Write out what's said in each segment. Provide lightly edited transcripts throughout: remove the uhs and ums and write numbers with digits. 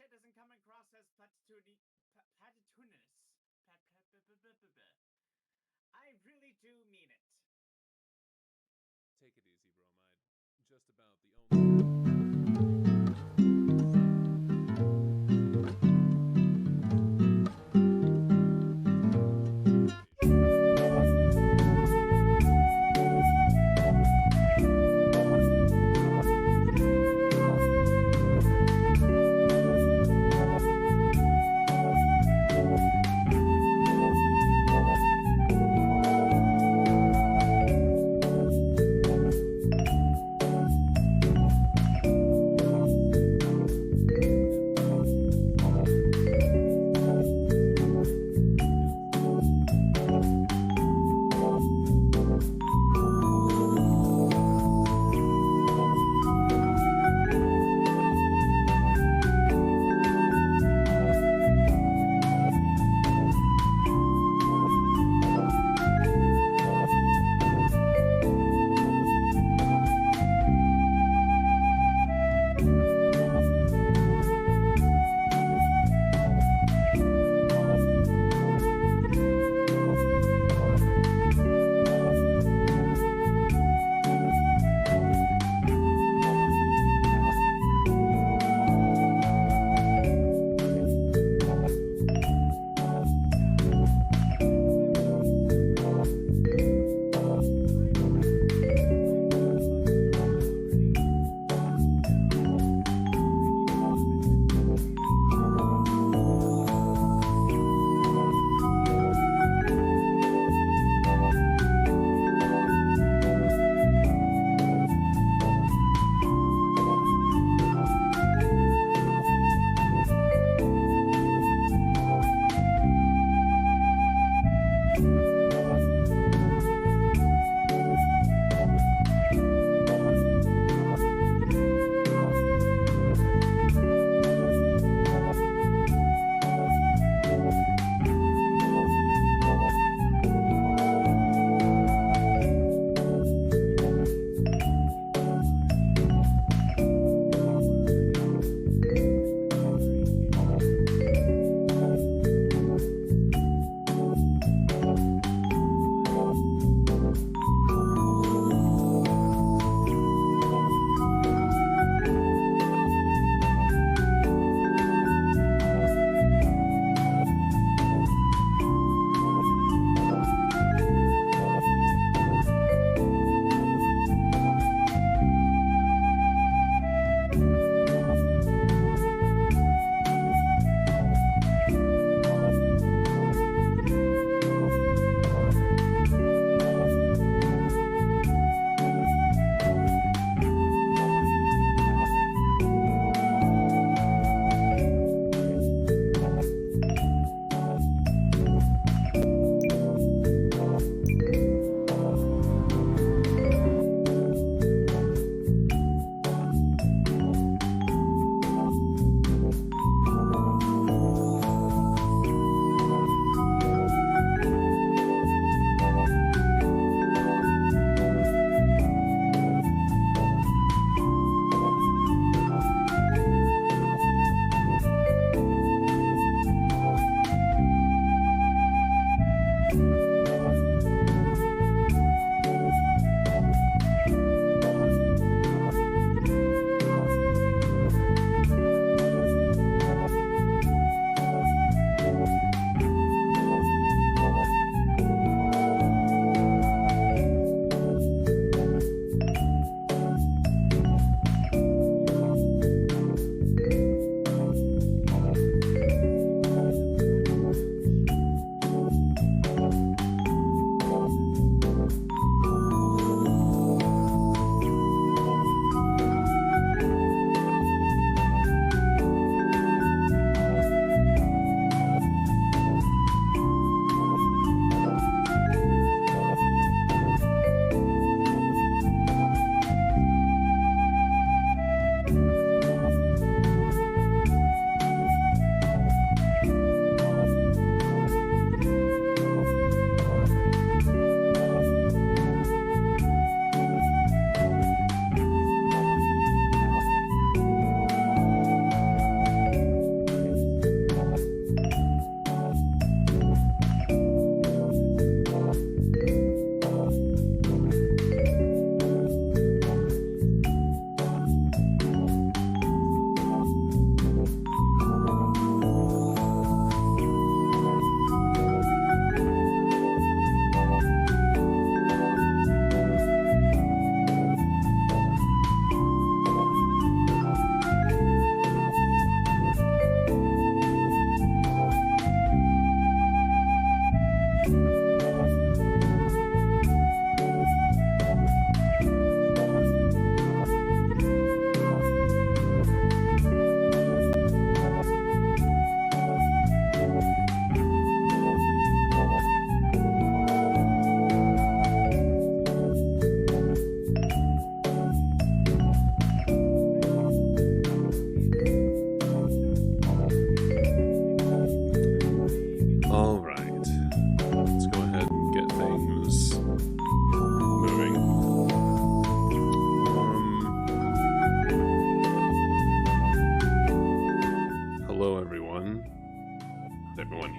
shit doesn't come across as platitudinous. I really do mean it. Take it easy, Bromide. Just about the only...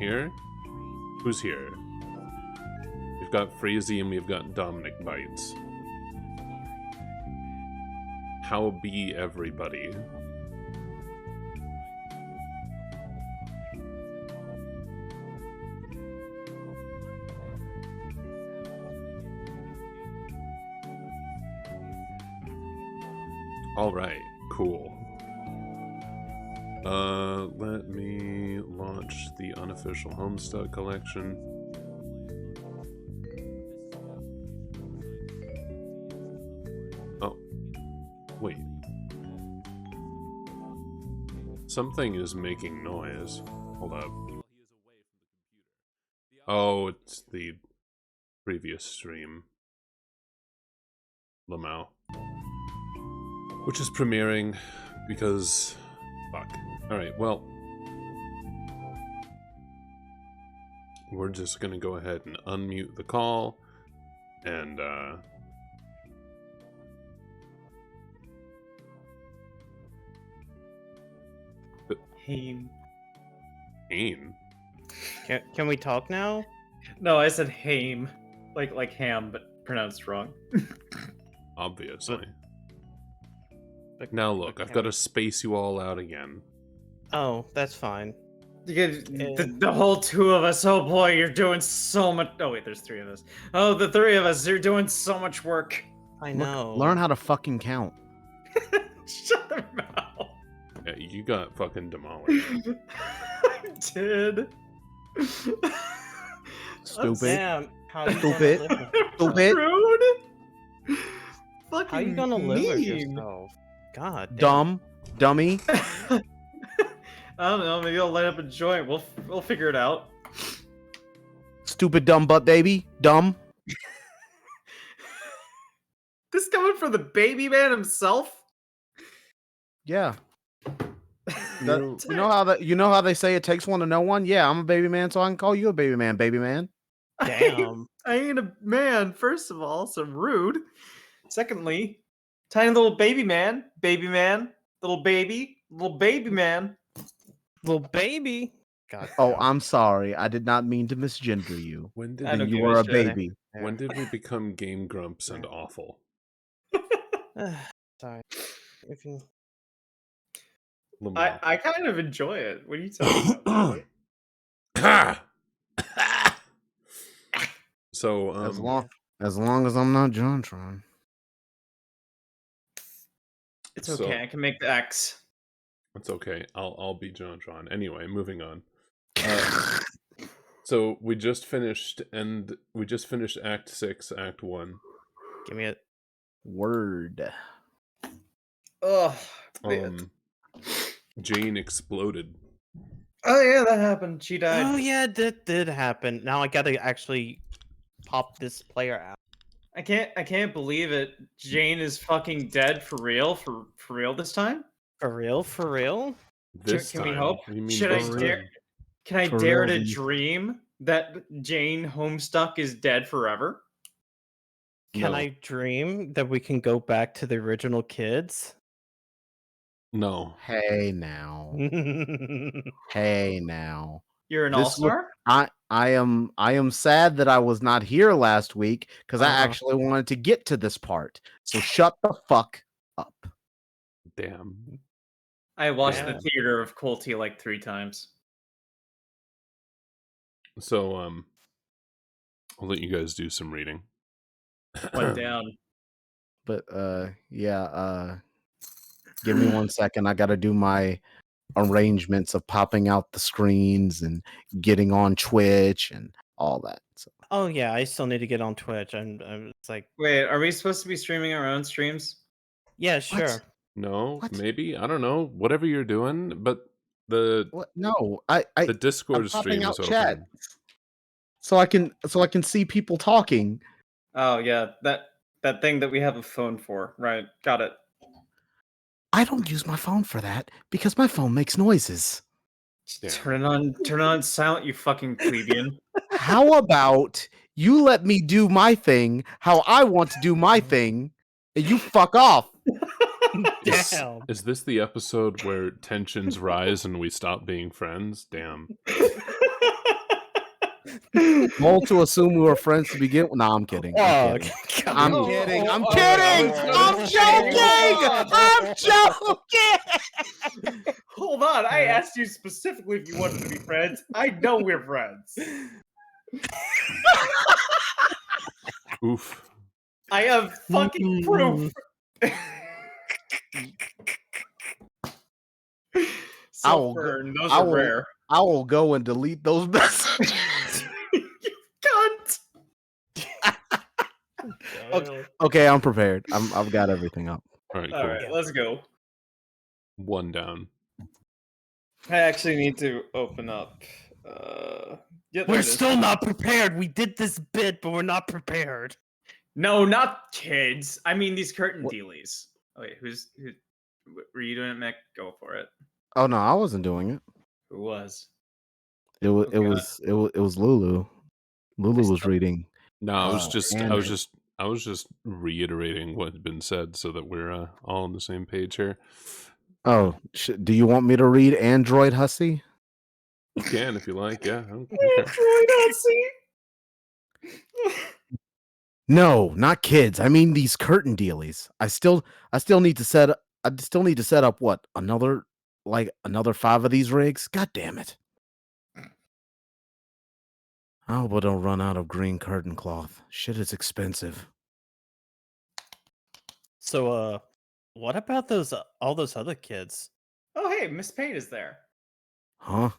here? Who's here? We've got Freezy and we've got Dominic Bites. How be everybody? Alright, cool. Let me launch the unofficial Homestuck collection. Oh. Wait. Something is making noise. Hold up. Oh, it's the previous stream. Lamau. Which is premiering because... fuck. Alright, well... we're just gonna go ahead and unmute the call, and, Haim. Aim? Can we talk now? No, I said Haim. Like ham, but pronounced wrong. Obviously. But Now look, I've got to space you all out again. Oh, that's fine. The whole two of us, oh boy, you're doing so much. Oh wait, there's three of us. Oh, the three of us, you're doing so much work. I know. Learn how to fucking count. Shut your mouth. Yeah, you got fucking demolished. I did. Stupid. Damn. How you Stupid. gonna live with- Stupid. Rude. Fucking How you gonna live with mean. yourself? God. Damn. Dumb. Dummy. I don't know. Maybe I'll light up a joint. We'll figure it out. Stupid dumb butt baby. Dumb. This coming from the baby man himself. Yeah. You know how they say it takes one to know one? Yeah, I'm a baby man, so I can call you a baby man, Damn. I ain't a man, first of all, so rude. Secondly, tiny little baby man, little baby man. Little baby. God. Oh, I'm sorry. I did not mean to misgender you. When did I don't You give were a shit. baby. when did we become Game Grumps and awful? Sorry. If you... Lamau. I kind of enjoy it. What are you talking about? So, As long as I'm not JonTron. It's So- okay. I can make the X. it's okay. I'll be JonTron. Anyway, moving on. So we just finished Act 6, Act 1. Give me it. Word. Ugh. Man. Jane exploded. Oh yeah, that happened. She died. Oh yeah, that did happen. Now I gotta actually pop this player out. I can't believe it. Jane is fucking dead for real. For real this time. For real? For real? This Can time. we hope? What do you mean Should I this time? dare? Can I For dare real, to dude. dream that Jane Homestuck is dead forever? Can No. I dream that we can go back to the original kids? No. Hey now. Hey now. You're an This all-star? I am sad that I was not here last week because I Uh-huh. actually wanted to get to this part. So shut the fuck up. Damn. I watched Yeah. the theater of Colty like 3 times. So, I'll let you guys do some reading. Went down. But yeah, give me 1 second. I gotta do my arrangements of popping out the screens and getting on Twitch and all that. So Oh yeah, I still need to get on Twitch. I'm it's like, Wait, are we supposed to be streaming our own streams? yeah, sure. No, What? maybe, I don't know, whatever you're doing, but the what? No, I Discord popping stream out is chat. open. so I can see people talking. Oh yeah, that thing that we have a phone for. Right, got it. I don't use my phone for that because my phone makes noises. Yeah. Turn it on silent, you fucking plebeian. How about you let me do my thing how I want to do my thing, and you fuck off? Is, Damn. is this the episode where tensions rise and we stop being friends? Damn. Bold to assume we were friends to begin with. Nah, I'm kidding. I'm kidding. I'm Oh, kidding. I'm oh, kidding. oh, I'm oh, joking. I'm joking. Hold on, I asked you specifically if you wanted to be friends. I know we're friends. Oof. I have fucking proof. Sulfur, those are rare. I will go and delete those messages. You cunt. Okay, I'm prepared. I've got everything up. All right, cool. All right, let's go. One down. I actually need to open up. Yeah, there We're it is. still not prepared. We did this bit, but we're not prepared. No, not kids. I mean these curtain dealies. Wait, who? Were you doing it, Mick? Go for it. Oh no, I wasn't doing it. Who was? It was God. it was Lulu. Lulu was reading. No, I was Andrew. I was just reiterating what had been said so that we're all on the same page here. Oh, do you want me to read Android Hussy? You can if you like, yeah. Okay. Android Hussy. No, not kids. I mean these curtain dealies. I still need to set up what? Another 5 of these rigs? God damn it. I hope I don't run out of green curtain cloth. Shit is expensive. So, what about all those other kids? Oh, hey, Miss Pate is there. Huh?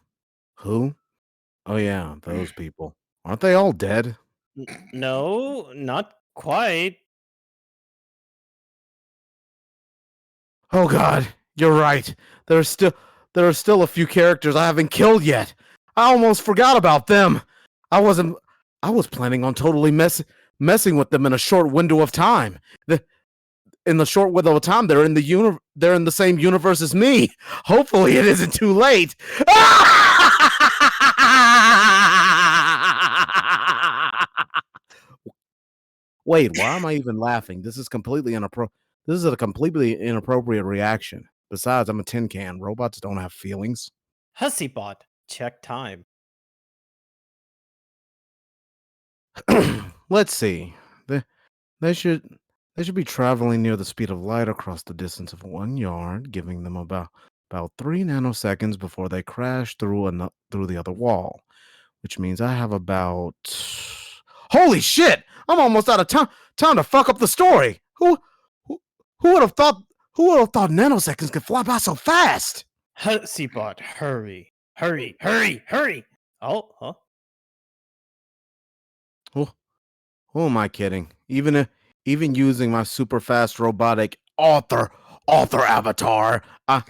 Who? Oh yeah, those people. Aren't they all dead? No, not quite. Oh god, you're right. There are still a few characters I haven't killed yet. I almost forgot about them. I was planning on totally messing with them in a short window of time. In the short window of time, they're in the same universe as me. Hopefully, it isn't too late. Wait, why am I even laughing? This is This is a completely inappropriate reaction. Besides, I'm a tin can. Robots don't have feelings. Hussybot, check time. Let's see. They should be traveling near the speed of light across the distance of 1 yard, giving them about 3 nanoseconds before they crash through the other wall, which means I have about. Holy shit! I'm almost out of time to fuck up the story. Who would have thought? Who would have thought nanoseconds could fly by so fast? Hussybot, hurry, hurry, hurry, hurry! Oh, huh? Who am I kidding? Even using my super fast robotic author avatar, I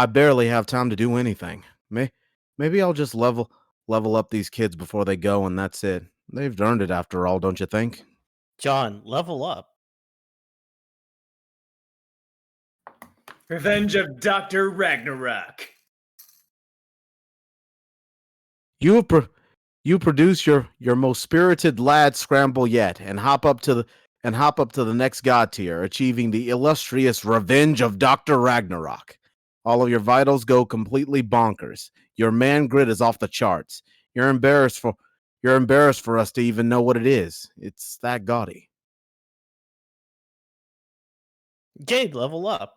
barely have time to do anything. Maybe I'll just level up these kids before they go, and that's it. They've earned it after all, don't you think? John, level up. Revenge of Dr. Ragnarok. You produce your most spirited lad scramble yet, and hop up to the next god tier, achieving the illustrious Revenge of Dr. Ragnarok. All of your vitals go completely bonkers. Your man grid is off the charts. You're embarrassed for us to even know what it is. It's that gaudy. Gabe, level up.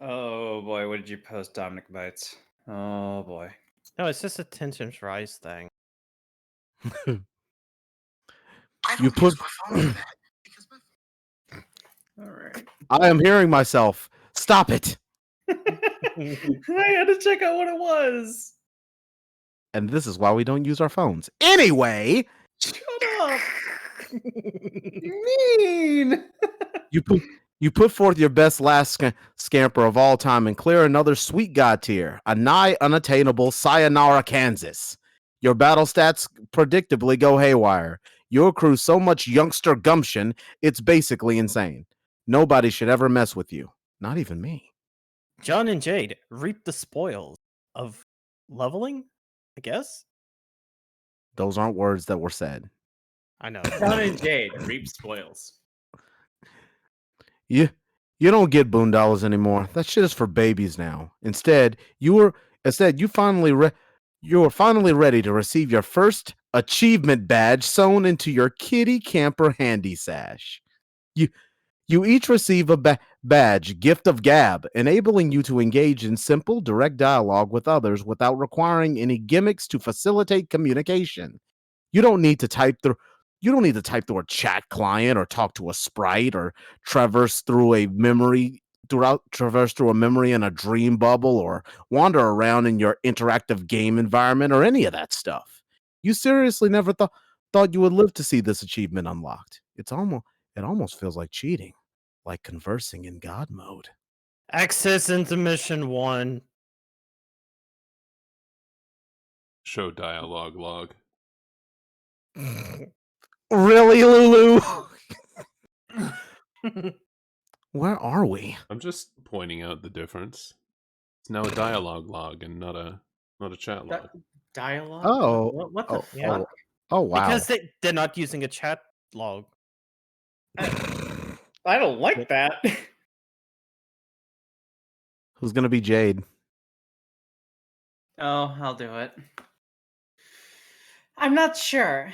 Oh boy, what did you post, Dominic Bites? Oh boy. No, it's just a tensions rise thing. You put. All right. I am hearing myself. Stop it. I had to check out what it was. And this is why we don't use our phones. Anyway, Shut up. Mean. You put forth your best last scamper of all time and clear another sweet god tier, a nigh unattainable Sayonara, Kansas. Your battle stats predictably go haywire. You accrue so much youngster gumption, it's basically insane. Nobody should ever mess with you. Not even me. John and Jade reap the spoils of leveling, I guess? Those aren't words that were said. I know. John and Jade reap spoils. You don't get boondollars anymore. That shit is for babies now. Instead, you Instead, you're finally ready to receive your first achievement badge sewn into your kitty camper handy sash. You you each receive a badge, Gift of Gab, enabling you to engage in simple, direct dialogue with others without requiring any gimmicks to facilitate communication. You don't need to type through you don't need to type through a chat client or talk to a sprite or traverse through a memory in a dream bubble or wander around in your interactive game environment or any of that stuff. You seriously never thought you would live to see this achievement unlocked. It almost feels like cheating, like conversing in God mode. Access into mission 1. Show dialogue log. Really, Lulu? Where are we? I'm just pointing out the difference. It's now a dialogue log and not a chat log. Dialogue? Oh, What the yeah. fuck? Oh wow. Because they're not using a chat log. I don't like that. Who's gonna be Jade? Oh, I'll do it. I'm not sure.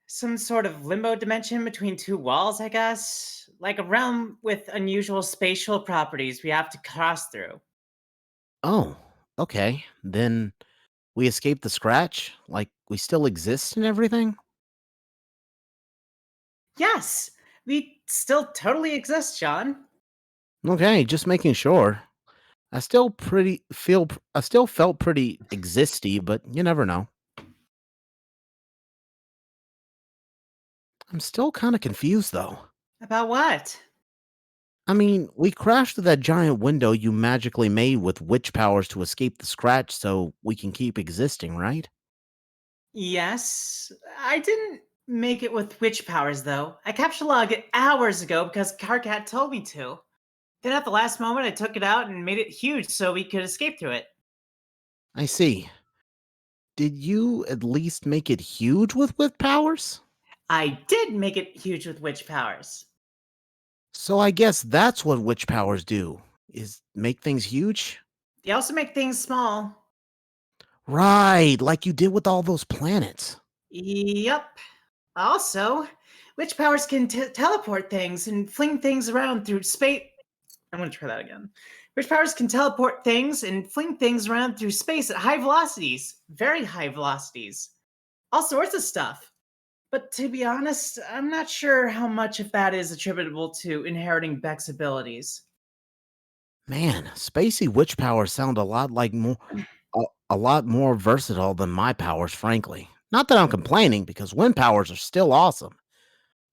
Some sort of limbo dimension between two walls, I guess? Like a realm with unusual spatial properties we have to cross through. Oh, okay. Then we escaped the scratch? Like we still exist and everything? Yes, we still totally exist, John. Okay, just making sure. I still felt pretty existy, but you never know. I'm still kind of confused though. About what? I mean, we crashed through that giant window you magically made with witch powers to escape the scratch so we can keep existing, right? Yes, I didn't make it with witch powers though. I capture log it hours ago because Carcat told me to. Then at the last moment, I took it out and made it huge so we could escape through it. I see. Did you at least make it huge with powers? I did make it huge with witch powers. So I guess that's what witch powers do, is make things huge? They also make things small. Right, like you did with all those planets. Yep. Also, witch powers can teleport things and fling things around through space. I'm going to try that again. Witch powers can teleport things and fling things around through space at high velocities, very high velocities. All sorts of stuff. But to be honest, I'm not sure how much of that is attributable to inheriting Beck's abilities. Man, spacey witch powers sound a lot more versatile than my powers, frankly. Not that I'm complaining, because wind powers are still awesome.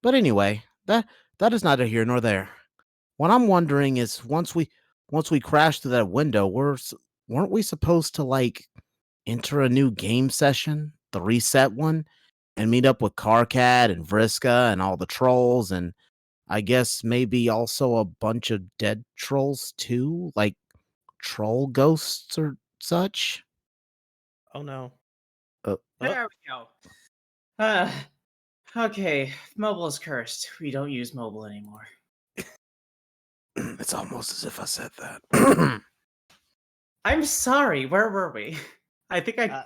But anyway, that is neither here nor there. What I'm wondering is, once we crashed through that window, weren't we supposed to like enter a new game session, the reset one, and meet up with Carcat and Vriska and all the trolls, and I guess maybe also a bunch of dead trolls too, like troll ghosts or such? Oh no. There we go. Okay, mobile is cursed. We don't use mobile anymore. It's almost as if I said that. I'm sorry, where were we? I think I.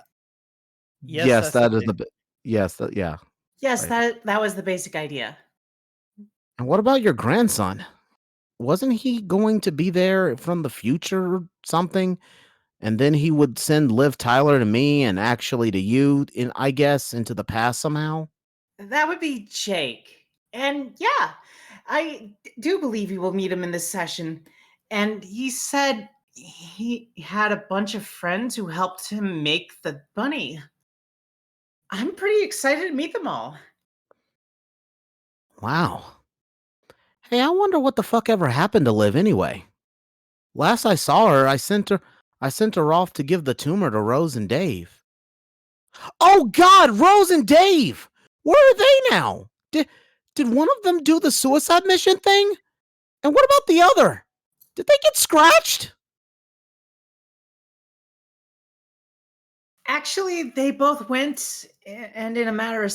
Yes, that is the yeah. Yes, right. that was the basic idea. And what about your grandson? Wasn't he going to be there from the future or something? And then he would send Liv Tyler to me and actually to you, I guess, into the past somehow? That would be Jake. And yeah, I do believe you will meet him in this session. And he said he had a bunch of friends who helped him make the bunny. I'm pretty excited to meet them all. Wow. Hey, I wonder what the fuck ever happened to Liv anyway. Last I saw her, I sent her off to give the tumor to Rose and Dave. Oh God, Rose and Dave! Where are they now? Did one of them do the suicide mission thing? And what about the other? Did they get scratched? Actually, they both went, and in a matter of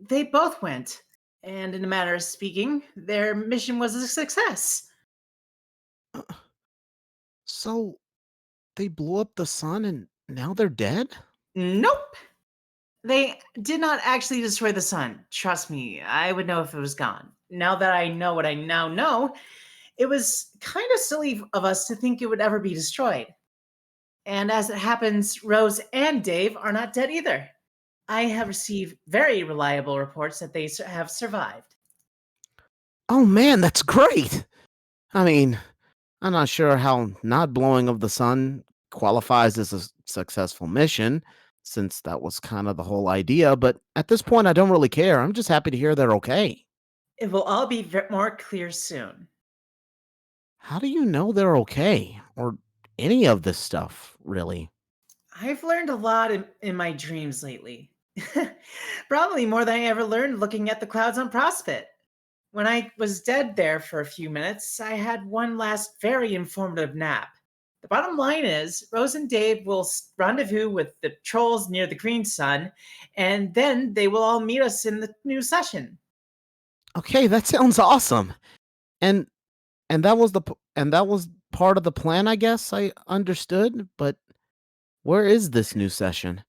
they both went, and in a matter of speaking, their mission was a success. So, they blew up the sun and now they're dead? Nope. They did not actually destroy the sun. Trust me, I would know if it was gone. Now that I know what I now know, it was kind of silly of us to think it would ever be destroyed. And as it happens, Rose and Dave are not dead either. I have received very reliable reports that they have survived. Oh man, that's great. I mean, I'm not sure how not blowing of the sun qualifies as a successful mission, since that was kind of the whole idea, but at this point, I don't really care. I'm just happy to hear they're okay. It will all be more clear soon. How do you know they're okay? Or any of this stuff, really? I've learned a lot in my dreams lately. Probably more than I ever learned looking at the clouds on Prospect. When I was dead there for a few minutes, I had one last very informative nap. The bottom line is, Rose and Dave will rendezvous with the trolls near the Green Sun, and then they will all meet us in the new session. Okay, that sounds awesome. And that was part of the plan, I guess. I understood, but where is this new session?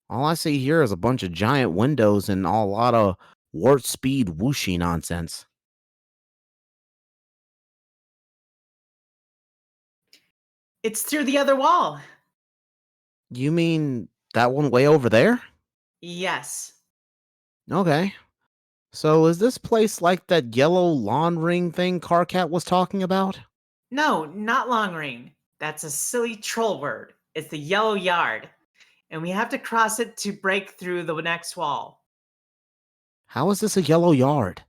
All I see here is a bunch of giant windows and a lot of warp speed whooshy nonsense. It's through the other wall. You mean that one way over there? Yes. Okay. So is this place like that yellow lawn ring thing Carcat was talking about? No, not long ring. That's a silly troll word. It's the yellow yard. And we have to cross it to break through the next wall. How is this a yellow yard?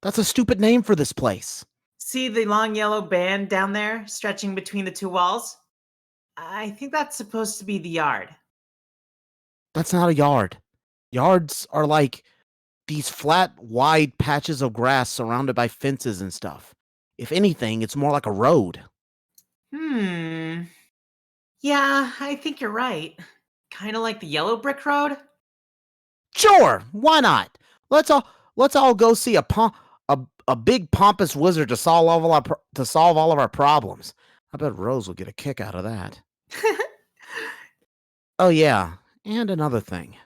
That's a stupid name for this place. See the long yellow band down there stretching between the two walls? I think that's supposed to be the yard. That's not a yard. Yards are like these flat, wide patches of grass surrounded by fences and stuff. If anything, it's more like a road. Yeah, I think you're right. Kind of like the yellow brick road? Sure, why not? Let's all go see a big pompous wizard to solve all of our problems. I bet Rose will get a kick out of that. Oh yeah, and another thing.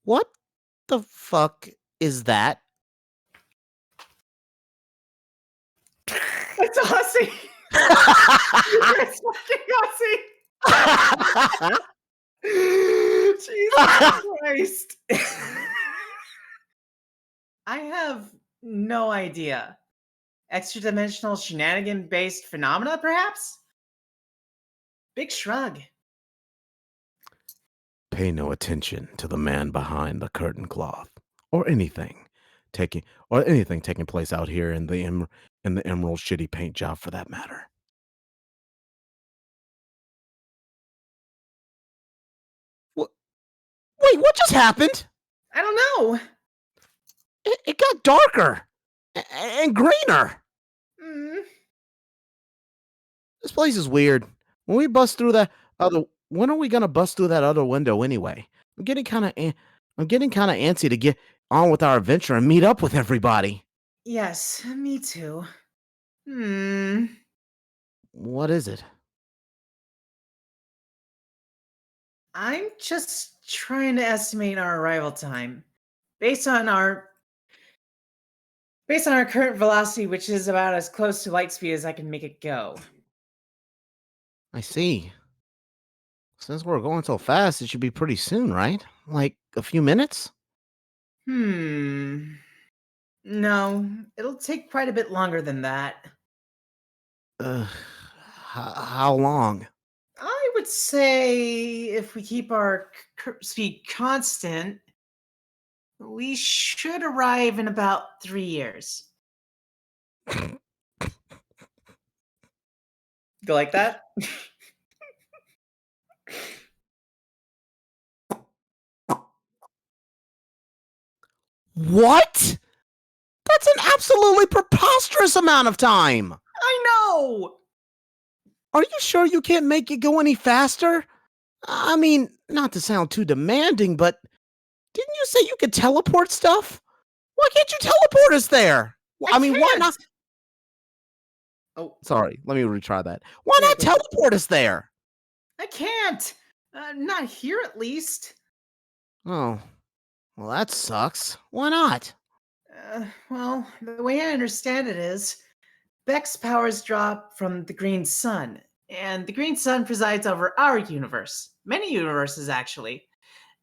What the fuck is that? It's Aussie! It's fucking Aussie! Jesus Christ. I have no idea. Extra-dimensional shenanigan-based phenomena, perhaps? Big shrug. Pay no attention to the man behind the curtain cloth, or anything taking place out here in the Emerald shitty paint job, for that matter. What? Wait, what just happened? I don't know. It got darker and greener. This place is weird. When we bust through that when are we gonna bust through that other window anyway? I'm getting kind of antsy to get on with our adventure and meet up with everybody. Yes, me too. What is it? I'm just trying to estimate our arrival time based on our current velocity, which is about as close to light speed as I can make it go. I see. Since we're going so fast, it should be pretty soon, right? Like a few minutes? No, it'll take quite a bit longer than that. How long? I would say if we keep our speed constant, we should arrive in about 3 years. Go like that? What? That's an absolutely preposterous amount of time. I know! Are you sure you can't make it go any faster? I mean, not to sound too demanding, but didn't you say you could teleport stuff? Why can't you teleport us there? I mean, why not? can't! Oh, Sorry, let me retry that. Why Yeah, not go ahead. teleport us there? I can't! Not here, at least. Oh, well, that sucks. Why not? Well, the way I understand it is, Beck's powers drop from the Green Sun, and the Green Sun presides over our universe. Many universes, actually.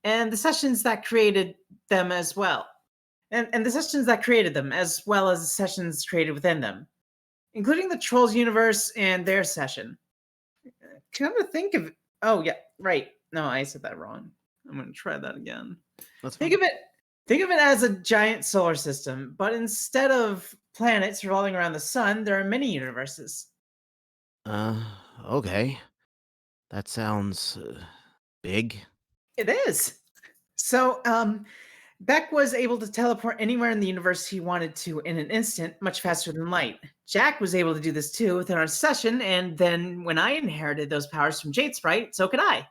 And the sessions that created them as well. And the sessions that created them, as well as the sessions created within them, including the Trolls universe and their session. Come to think of it. Oh, yeah, right. No, I said that wrong. I'm going to try that again. That's Think of it as a giant solar system, but instead of planets revolving around the sun, there are many universes. Okay. That sounds big. It is. So, Beck was able to teleport anywhere in the universe he wanted to in an instant, much faster than light. Jack was able to do this too within our session, and then when I inherited those powers from Jade Sprite, so could I.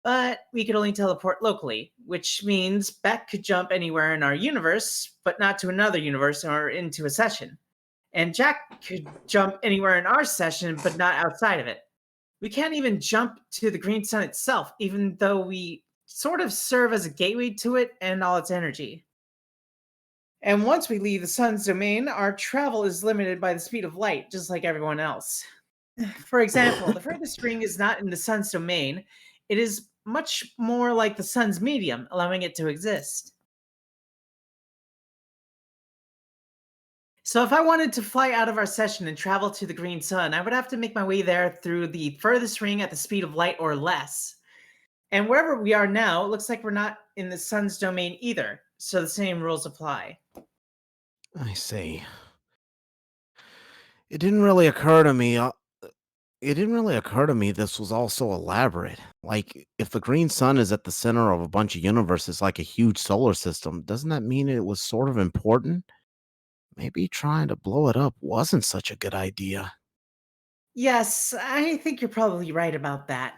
But we could only teleport locally, which means Beck could jump anywhere in our universe, but not to another universe or into a session. And Jack could jump anywhere in our session, but not outside of it. We can't even jump to the Green Sun itself, even though we sort of serve as a gateway to it and all its energy. And once we leave the sun's domain, our travel is limited by the speed of light, just like everyone else. For example, the furthest ring is not in the sun's domain, it is much more like the sun's medium, allowing it to exist. So if I wanted to fly out of our session and travel to the Green Sun, I would have to make my way there through the furthest ring at the speed of light or less. And wherever we are now, it looks like we're not in the sun's domain either, so the same rules apply. I see. It didn't really occur to me. This was all so elaborate. Like, if the Green Sun is at the center of a bunch of universes like a huge solar system, doesn't that mean it was sort of important? Maybe trying to blow it up wasn't such a good idea. Yes, I think you're probably right about that.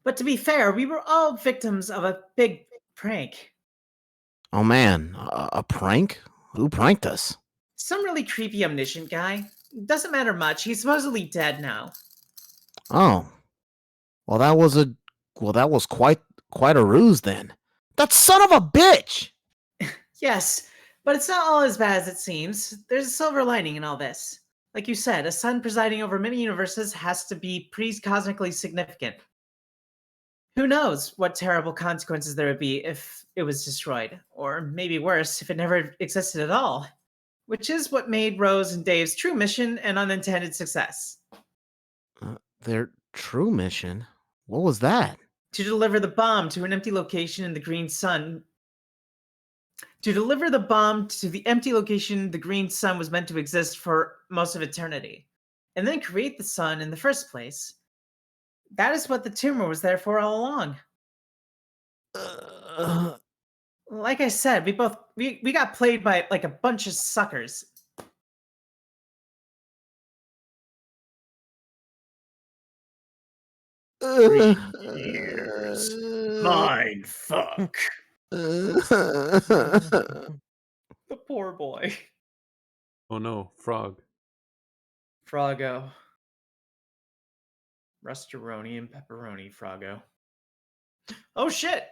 But to be fair, we were all victims of a big prank. Oh man, a prank? Who pranked us? Some really creepy omniscient guy. Doesn't matter much, he's supposedly dead now. Oh. Well, that was quite a ruse then. That son of a bitch! Yes, but it's not all as bad as it seems. There's a silver lining in all this. Like you said, a sun presiding over many universes has to be pretty cosmically significant. Who knows what terrible consequences there would be if it was destroyed, or maybe worse, if it never existed at all. Which is what made Rose and Dave's true mission an unintended success. Their true mission? What was that? To deliver the bomb to an empty location in the Green Sun. To deliver the bomb to the empty location the Green Sun was meant to exist for most of eternity, and then create the sun in the first place. That is what the tumor was there for all along. Like I said, we got played by like a bunch of suckers. Years. Mind fuck. The poor boy. Oh no, frog. Froggo. Rustaroni and pepperoni, Froggo. Oh shit!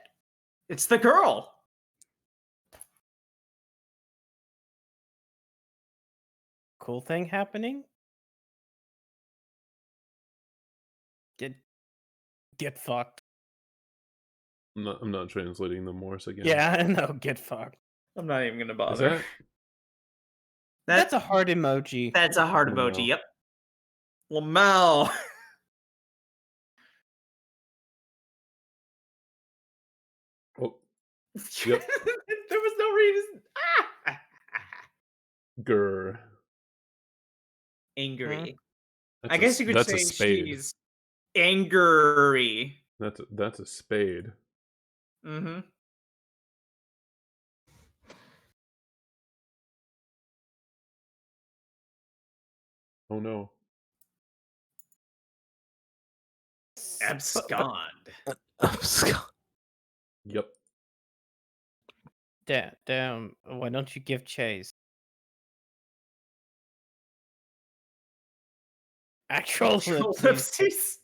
It's the girl! Cool thing happening? Get fucked. I'm not translating the Morse again. Yeah, I know. Get fucked. I'm not even gonna Is bother. that? That's a heart emoji. That's a heart Lamau. emoji, yep. Lamau. Oh, yep. There was no reason. Grr. Angry. That's I guess you could that's say a spade. she's angry. That's a spade. Mm-hmm. Oh no. Abscond. Yep. Damn. Why don't you give chase? Actual Actual ellipses. ellipses.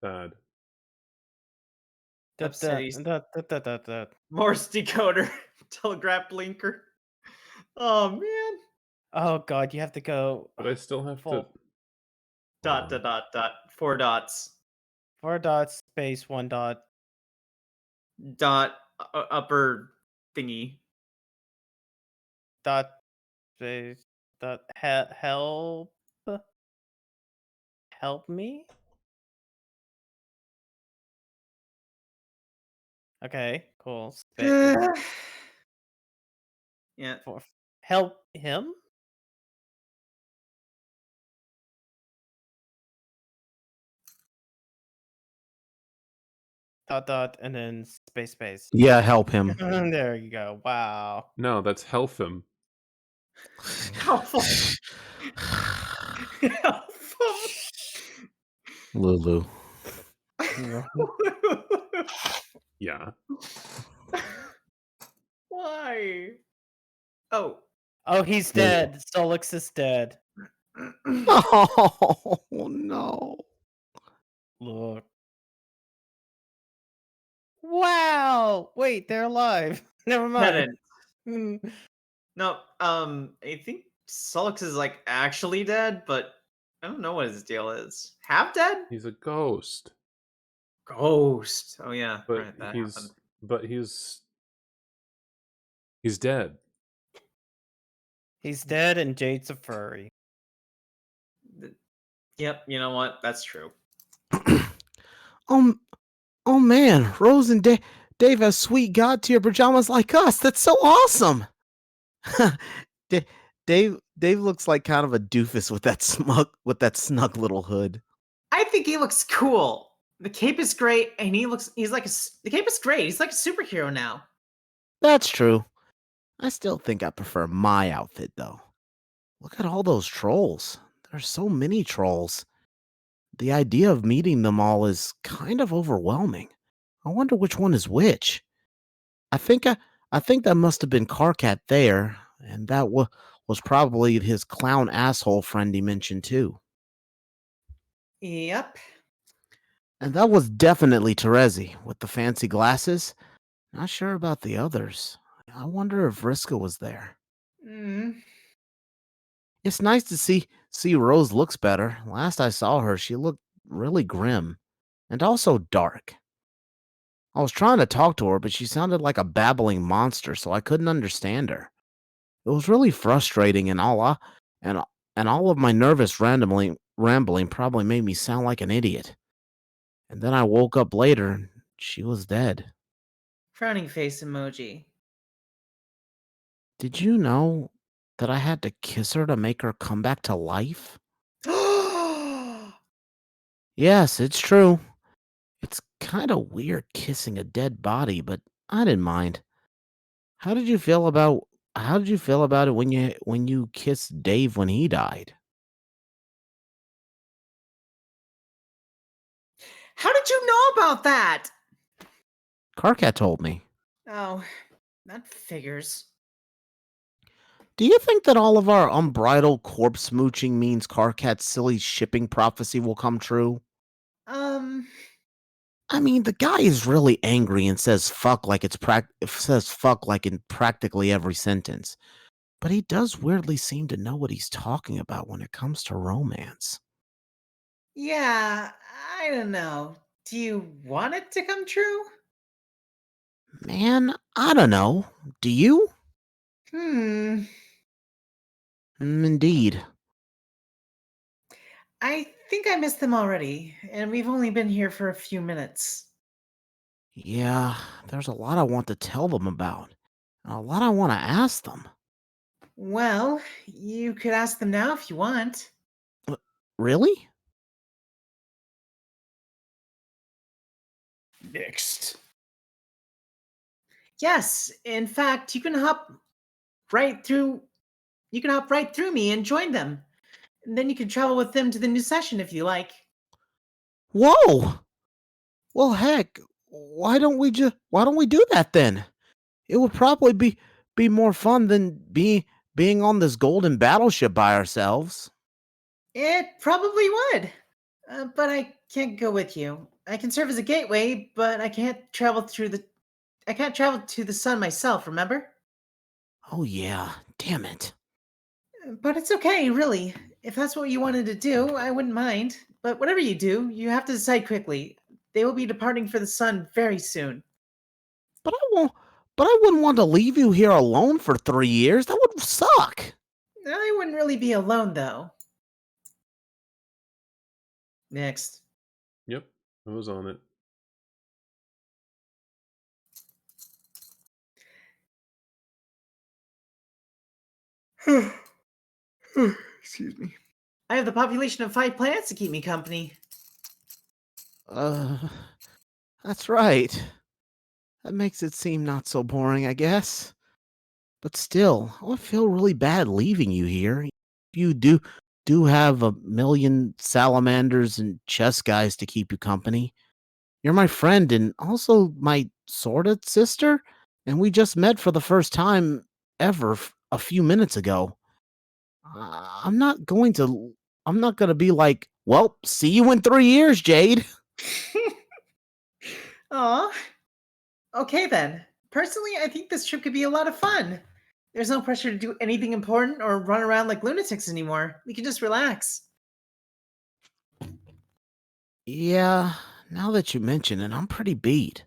Bad. Upsities. Morse decoder. Telegraph blinker. Oh man. Oh god, you have to go But I still have to. full. Dot dot dot dot. 4 dots. 4 dots, space, 1 dot. Dot upper thingy. Dot, space, dot, help. Help me? Okay, cool. Space. Yeah. Help him? Dot, dot, and then space, space. Yeah, help him. There you go. Wow. No, that's health him. Helpful. Helpful. Lulu. Yeah. Why? Oh. Oh, he's dead. Solix is dead. Oh no. Look. Wow. Wait, they're alive. Never mind. Pedant. Hmm. No, I think Solix is like actually dead, but I don't know what his deal is. Half dead? He's a ghost. Ghost. Oh yeah, But right. That he's happened. but he's dead. He's dead and Jade's a furry. Yep. You know what? That's true. Oh, oh man, Rose and Dave have sweet god tier pajamas like us. That's so awesome. Dave looks like kind of a doofus with that snug little hood. I think he looks cool. The cape is great, and the cape is great. He's like a superhero now. That's true. I still think I prefer my outfit though. Look at all those trolls. There's so many trolls. The idea of meeting them all is kind of overwhelming. I wonder which one is which. I think that must have been Carcat there, and that was probably his clown asshole friend he mentioned too. Yep. And that was definitely Terezi with the fancy glasses. Not sure about the others. I wonder if Vriska was there. Mm. It's nice to see Rose looks better. Last I saw her, she looked really grim and also dark. I was trying to talk to her, but she sounded like a babbling monster, so I couldn't understand her. It was really frustrating, and all of my nervous rambling probably made me sound like an idiot. And then I woke up later, and she was dead. Frowning face emoji. Did you know that I had to kiss her to make her come back to life? Yes, it's true. It's kind of weird kissing a dead body, but I didn't mind. How did you feel about it when you kissed Dave when he died? How did you know about that? Carcat told me. Oh, that figures. Do you think that all of our unbridled corpse smooching means Carcat's silly shipping prophecy will come true? I mean, the guy is really angry and says fuck like in practically every sentence. But he does weirdly seem to know what he's talking about when it comes to romance. Yeah, I don't know. Do you want it to come true? Man, I don't know. Do you? Indeed. I think I missed them already, and we've only been here for a few minutes. Yeah, there's a lot I want to tell them about, and a lot I want to ask them. Well, you could ask them now if you want. Really? Next. Yes, in fact, you can hop right through me and join them. And then you can travel with them to the new session if you like. Whoa! Well, heck, why don't we do that then? It would probably be more fun than being on this golden battleship by ourselves. It probably would. But I can't go with you. I can serve as a gateway, but I can't travel to the sun myself, remember? Oh, yeah. Damn it. But it's okay, really. If that's what you wanted to do, I wouldn't mind. But whatever you do, you have to decide quickly. They will be departing for the sun very soon. But I wouldn't want to leave you here alone for 3 years. That would suck. I wouldn't really be alone, though. Next. Yep, I was on it. Excuse me. I have the population of 5 planets to keep me company. That's right. That makes it seem not so boring, I guess. But still, I would feel really bad leaving you here. You do have a million salamanders and chess guys to keep you company. You're my friend and also my sorta sister, and we just met for the first time ever a few minutes ago. I'm not going to be like, well, see you in 3 years, Jade. Aw. Okay then. Personally, I think this trip could be a lot of fun. There's no pressure to do anything important or run around like lunatics anymore. We can just relax. Yeah, now that you mention it, I'm pretty beat.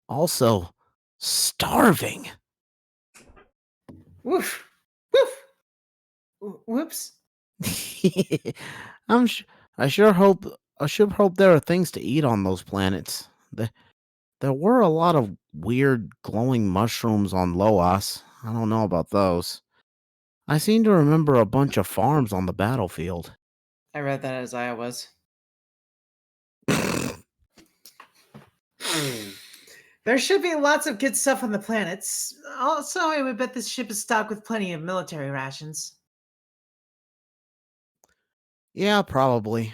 Also, starving. Woof. Woof. Whoops. I'm sh- I sure hope there are things to eat on those planets. There were a lot of weird glowing mushrooms on Loas. I don't know about those. I seem to remember a bunch of farms on the battlefield. I read that as I was. There should be lots of good stuff on the planets. Also, I would bet this ship is stocked with plenty of military rations. Yeah, probably.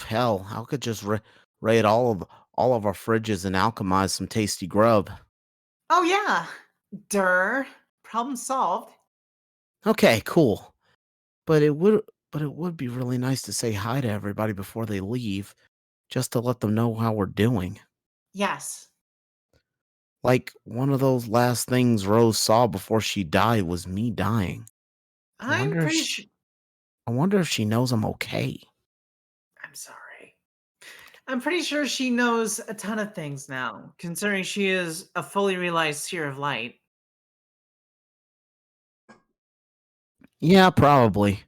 Hell, I could just raid all of our fridges and alchemize some tasty grub. Oh yeah. Durr. Problem solved. Okay, cool. But it would be really nice to say hi to everybody before they leave, just to let them know how we're doing. Yes. Like one of those last things Rose saw before she died was me dying. I I'm wonder if pretty she, sure. I wonder if she knows I'm okay. I'm sorry. I'm pretty sure she knows a ton of things now, considering she is a fully realized seer of light. Yeah, probably.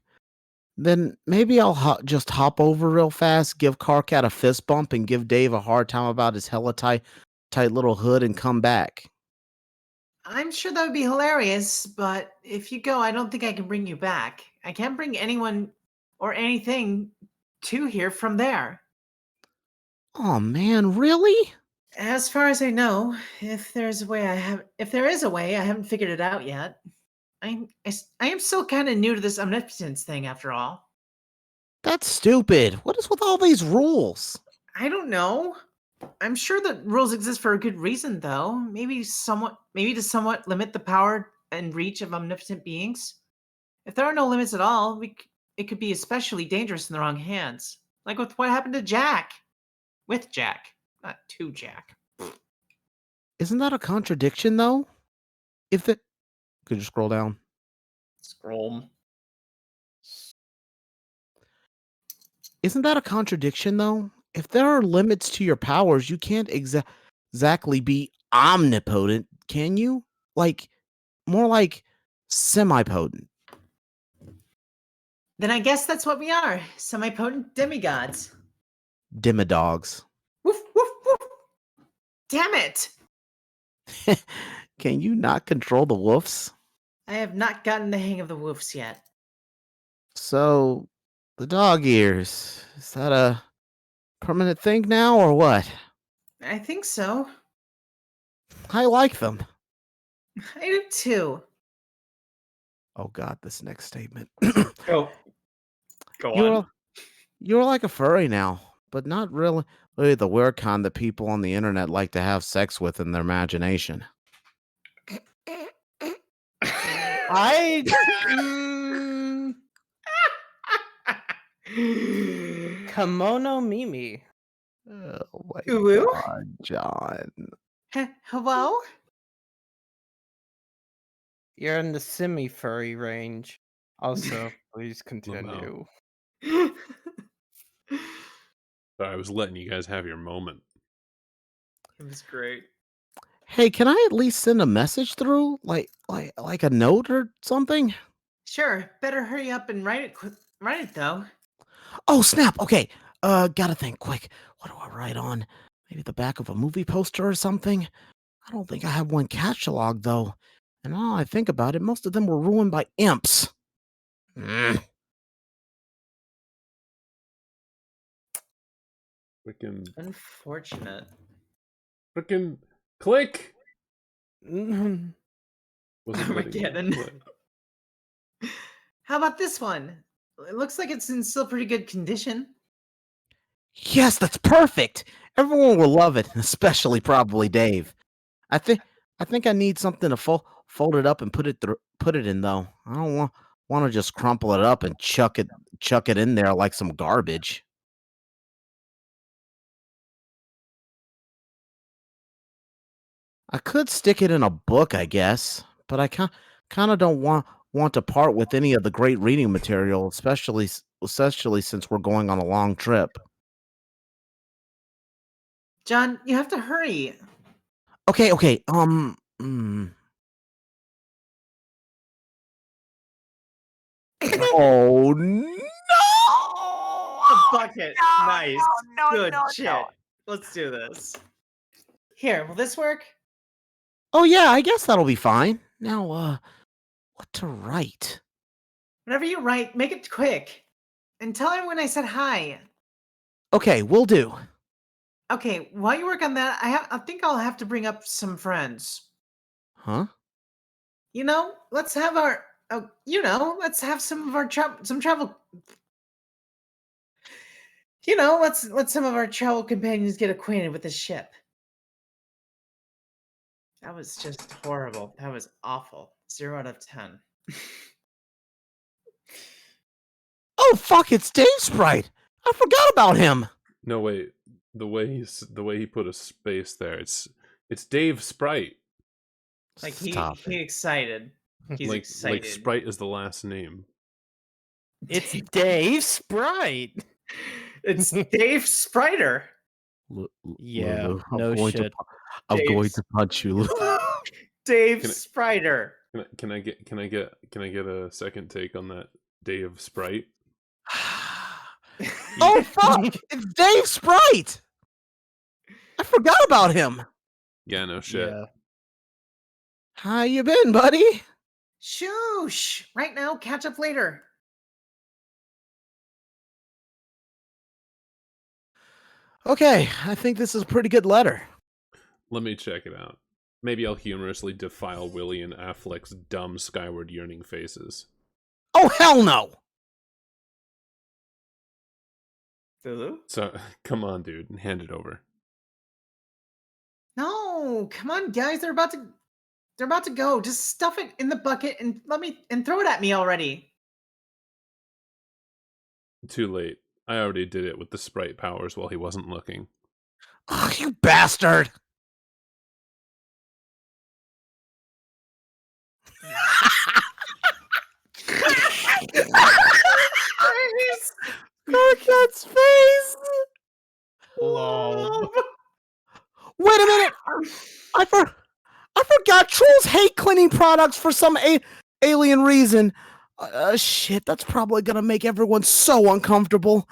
Then maybe I'll just hop over real fast, give Carcat a fist bump, and give Dave a hard time about his hella tight little hood and come back. I'm sure that would be hilarious, but if you go, I don't think I can bring you back. I can't bring anyone or anything to here from there. Oh man, really? As far as I know, if there is a way, I haven't figured it out yet. I am still kind of new to this omnipotence thing, after all. That's stupid. What is with all these rules? I don't know. I'm sure that rules exist for a good reason, though. Maybe to somewhat limit the power and reach of omnipotent beings. If there are no limits at all, it could be especially dangerous in the wrong hands. Like with what happened to Jack. With Jack, not to Jack. Isn't that a contradiction though? If it could you scroll down? Scroll. Isn't that a contradiction though? If there are limits to your powers, you can't exactly be omnipotent, can you? Like more like semi-potent. Then I guess that's what we are, semi-potent demigods. Demidogs. Woof, woof, woof. Damn it! Can you not control the woofs? I have not gotten the hang of the woofs yet. So, the dog ears, is that a permanent thing now or what? I think so. I like them. I do too. Oh god, this next statement. Go on. You're like a furry now, but not really the weird kind that people on the internet like to have sex with in their imagination. I Kimono Mimi. Oh my Ooh. god, John. Hello? You're in the semi-furry range. Also, please Lamau. continue. Sorry, I was letting you guys have your moment. It was great. Hey, can I at least send a message through? Like a note or something? Sure, better hurry up and write it write it though. Oh, snap. Okay. Gotta think quick. What do I write on? Maybe the back of a movie poster or something? I don't think I have one catalog, though. And now I think about it, most of them were ruined by imps. Freaking Unfortunate. click. Mhm. Wasn't letting me Armageddon. click. How about this one? It looks like it's in still pretty good condition. Yes, that's perfect. Everyone will love it, especially probably Dave. I think I need something to fold it up and put it in though. I don't want to just crumple it up and chuck it in there like some garbage. I could stick it in a book, I guess, but I kind of don't want to part with any of the great reading material, especially since we're going on a long trip. John, you have to hurry. Okay. Oh no! A bucket. Nice. Good shit. Let's do this. Here, will this work? Oh yeah, I guess that'll be fine. Now, what to write? Whatever you write, make it quick. And tell everyone I said hi. Okay, will do. Okay, while you work on that, I think I'll have to bring up some friends. Huh? You know, let's have our let's have some of our travel. You know, let's let some of our travel companions get acquainted with the ship. That was just horrible. That was awful. 0 out of 10. Oh fuck! It's Dave Sprite. I forgot about him. No wait, the way he put a space there. It's Dave Sprite. Like Stop he it. excited. He's like excited. Sprite is the last name. It's Dave Sprite. It's Dave Spriter. Yeah, Lulu, no shit. I'm Dave going to punch you, Lulu. Dave Can I- Spriter. Can I get a second take on that Dave Sprite? Oh fuck! It's Dave Sprite. I forgot about him. Yeah, no shit. Yeah. How you been, buddy? Shoosh! Right now, catch up later. Okay, I think this is a pretty good letter. Let me check it out. Maybe I'll humorously defile Willie and Affleck's dumb skyward yearning faces. Oh hell no! Lulu? So, come on, dude, and hand it over. No, come on, guys. They're about to go. Just stuff it in the bucket and throw it at me already. Too late. I already did it with the sprite powers while he wasn't looking. Oh, you bastard! Cricket's face! Lol. Wait a minute! I forgot trolls hate cleaning products for some alien reason. Shit, that's probably gonna make everyone so uncomfortable.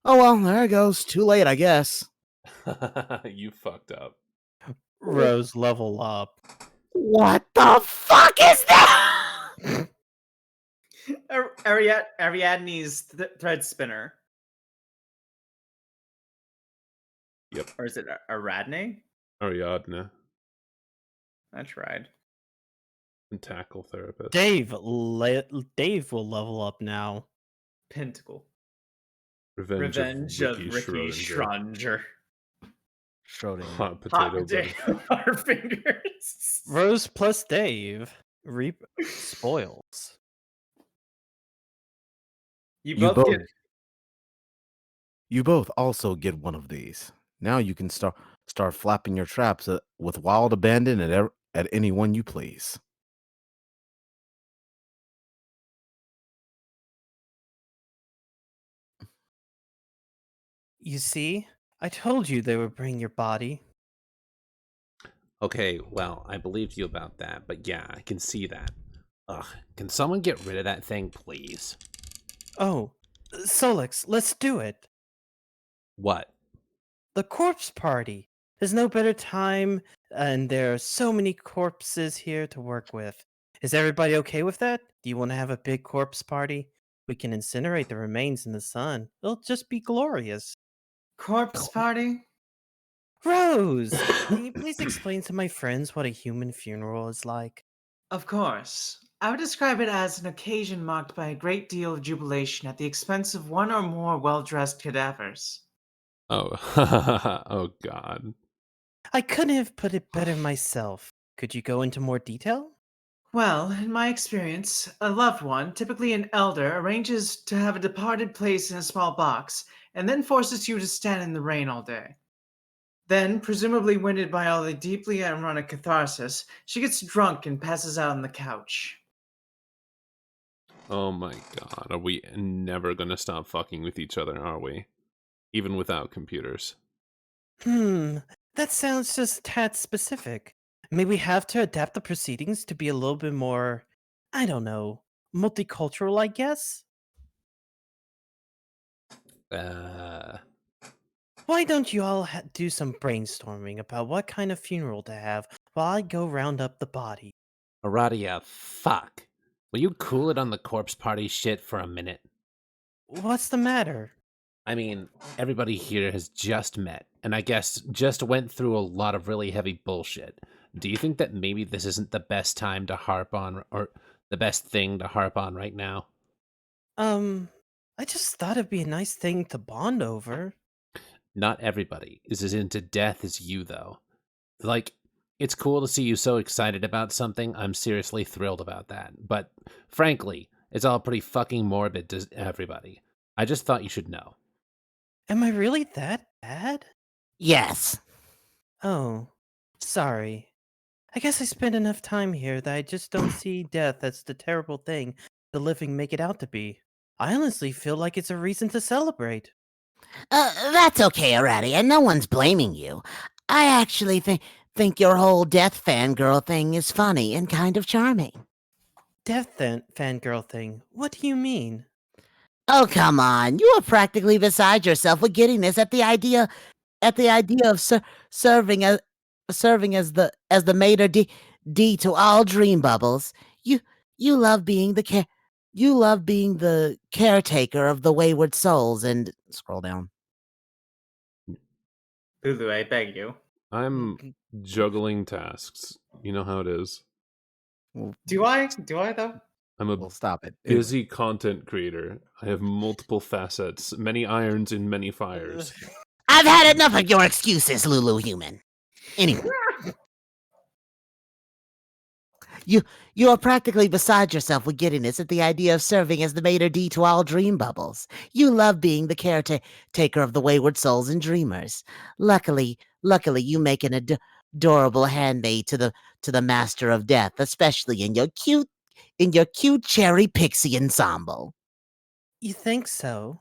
Oh well, there it goes. Too late, I guess. You fucked up. Rose, level up. What the fuck is that? Ariadne's thread spinner. Yep. Or is it Aradne? Ariadne. I tried. And tackle therapist. Dave will level up now. Pentacle. Revenge of Ricky Schrodinger. Schrodinger. Hot Hot potato. potato. Our fingers. Rose plus Dave reap spoils. You You both You both also get one of these. Now you can start flapping your traps with wild abandon at anyone you please. You see, I told you they would bring your body. Okay, well, I believed you about that, but yeah, I can see that. Ugh, can someone get rid of that thing, please? Oh, Solix, let's do it. What? The corpse party. There's no better time, and there are so many corpses here to work with. Is everybody okay with that? Do you want to have a big corpse party? We can incinerate the remains in the sun. It'll just be glorious. Corpse party? Rose, can you please explain to my friends what a human funeral is like? Of course. I would describe it as an occasion marked by a great deal of jubilation at the expense of one or more well-dressed cadavers. Oh, oh God. I couldn't have put it better myself. Could you go into more detail? Well, in my experience, a loved one, typically an elder, arranges to have a departed placed in a small box and then forces you to stand in the rain all day. Then, presumably winded by all the deeply ironic catharsis, she gets drunk and passes out on the couch. Oh my God. Are we never gonna stop fucking with each other, are we? Even without computers. That sounds just a tad specific. May we have to adapt the proceedings to be a little bit more, I don't know, multicultural, I guess? Why don't you all do some brainstorming about what kind of funeral to have while I go round up the body? Aradia, fuck. Will you cool it on the corpse party shit for a minute? What's the matter? I mean, everybody here has just met, and I guess just went through a lot of really heavy bullshit. Do you think that maybe this isn't the best time to harp on, or the best thing to harp on right now? I just thought it'd be a nice thing to bond over. Not everybody is as into death as you, though. Like, it's cool to see you so excited about something. I'm seriously thrilled about that. But, frankly, it's all pretty fucking morbid to everybody. I just thought you should know. Am I really that bad? Yes. Oh, sorry. I guess I spend enough time here that I just don't see death as the terrible thing the living make it out to be. I honestly feel like it's a reason to celebrate. That's okay, Aradia. No one's blaming you. I actually think your whole death fangirl thing is funny and kind of charming. Death fangirl thing. What do you mean? Oh, come on. You are practically beside yourself with giddiness at the idea of serving as the maitre d to all dream bubbles. You love being the caretaker of the wayward souls and scroll down. Lulu, I beg you. I'm juggling tasks. You know how it is. Do I? Do I, though? I'm a Well, stop it. busy content creator. I have multiple facets, many irons in many fires. I've had enough of your excuses, Lulu Human. Anyway. You are practically beside yourself with giddiness at the idea of serving as the maitre d to all dream bubbles. You love being the caretaker of the wayward souls and dreamers. Luckily, you make an adorable handmaid to the master of death, especially in your cute cherry pixie ensemble. You think so?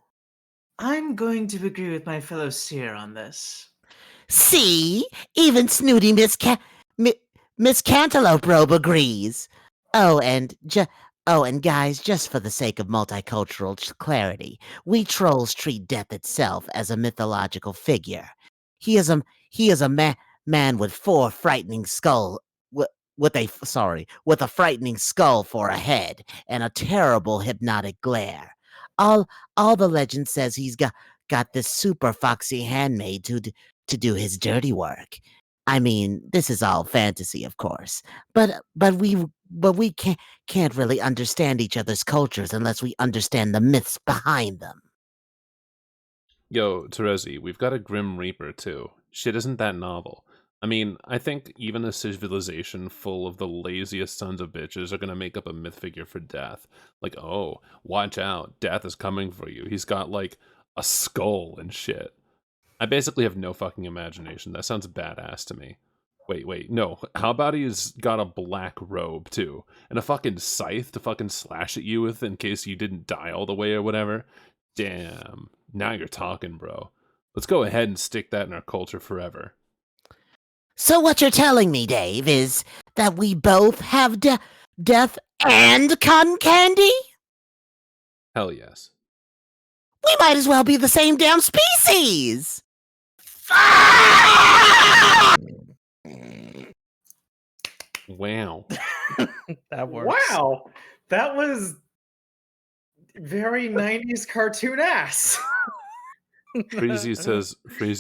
I'm going to agree with my fellow seer on this. See, even snooty Miss Cantaloupe Robe agrees. Oh, and guys, just for the sake of multicultural clarity, we trolls treat death itself as a mythological figure. He is a man with four frightening with a frightening skull for a head and a terrible hypnotic glare. All the legend says he's got this super foxy handmaid to do his dirty work. I mean, this is all fantasy, of course, but we can't really understand each other's cultures unless we understand the myths behind them. Yo, Terezi, we've got a Grim Reaper, too. Shit isn't that novel. I mean, I think even a civilization full of the laziest sons of bitches are gonna make up a myth figure for death. Like, oh, watch out, death is coming for you. He's got, like, a skull and shit. I basically have no fucking imagination. That sounds badass to me. Wait, no. How about he's got a black robe, too? And a fucking scythe to fucking slash at you with in case you didn't die all the way or whatever? Damn. Now you're talking, bro. Let's go ahead and stick that in our culture forever. So what you're telling me, Dave, is that we both have death and cotton candy? Hell yes. We might as well be the same damn species! Wow. That works. Wow, that was very 90s cartoon ass. Freezy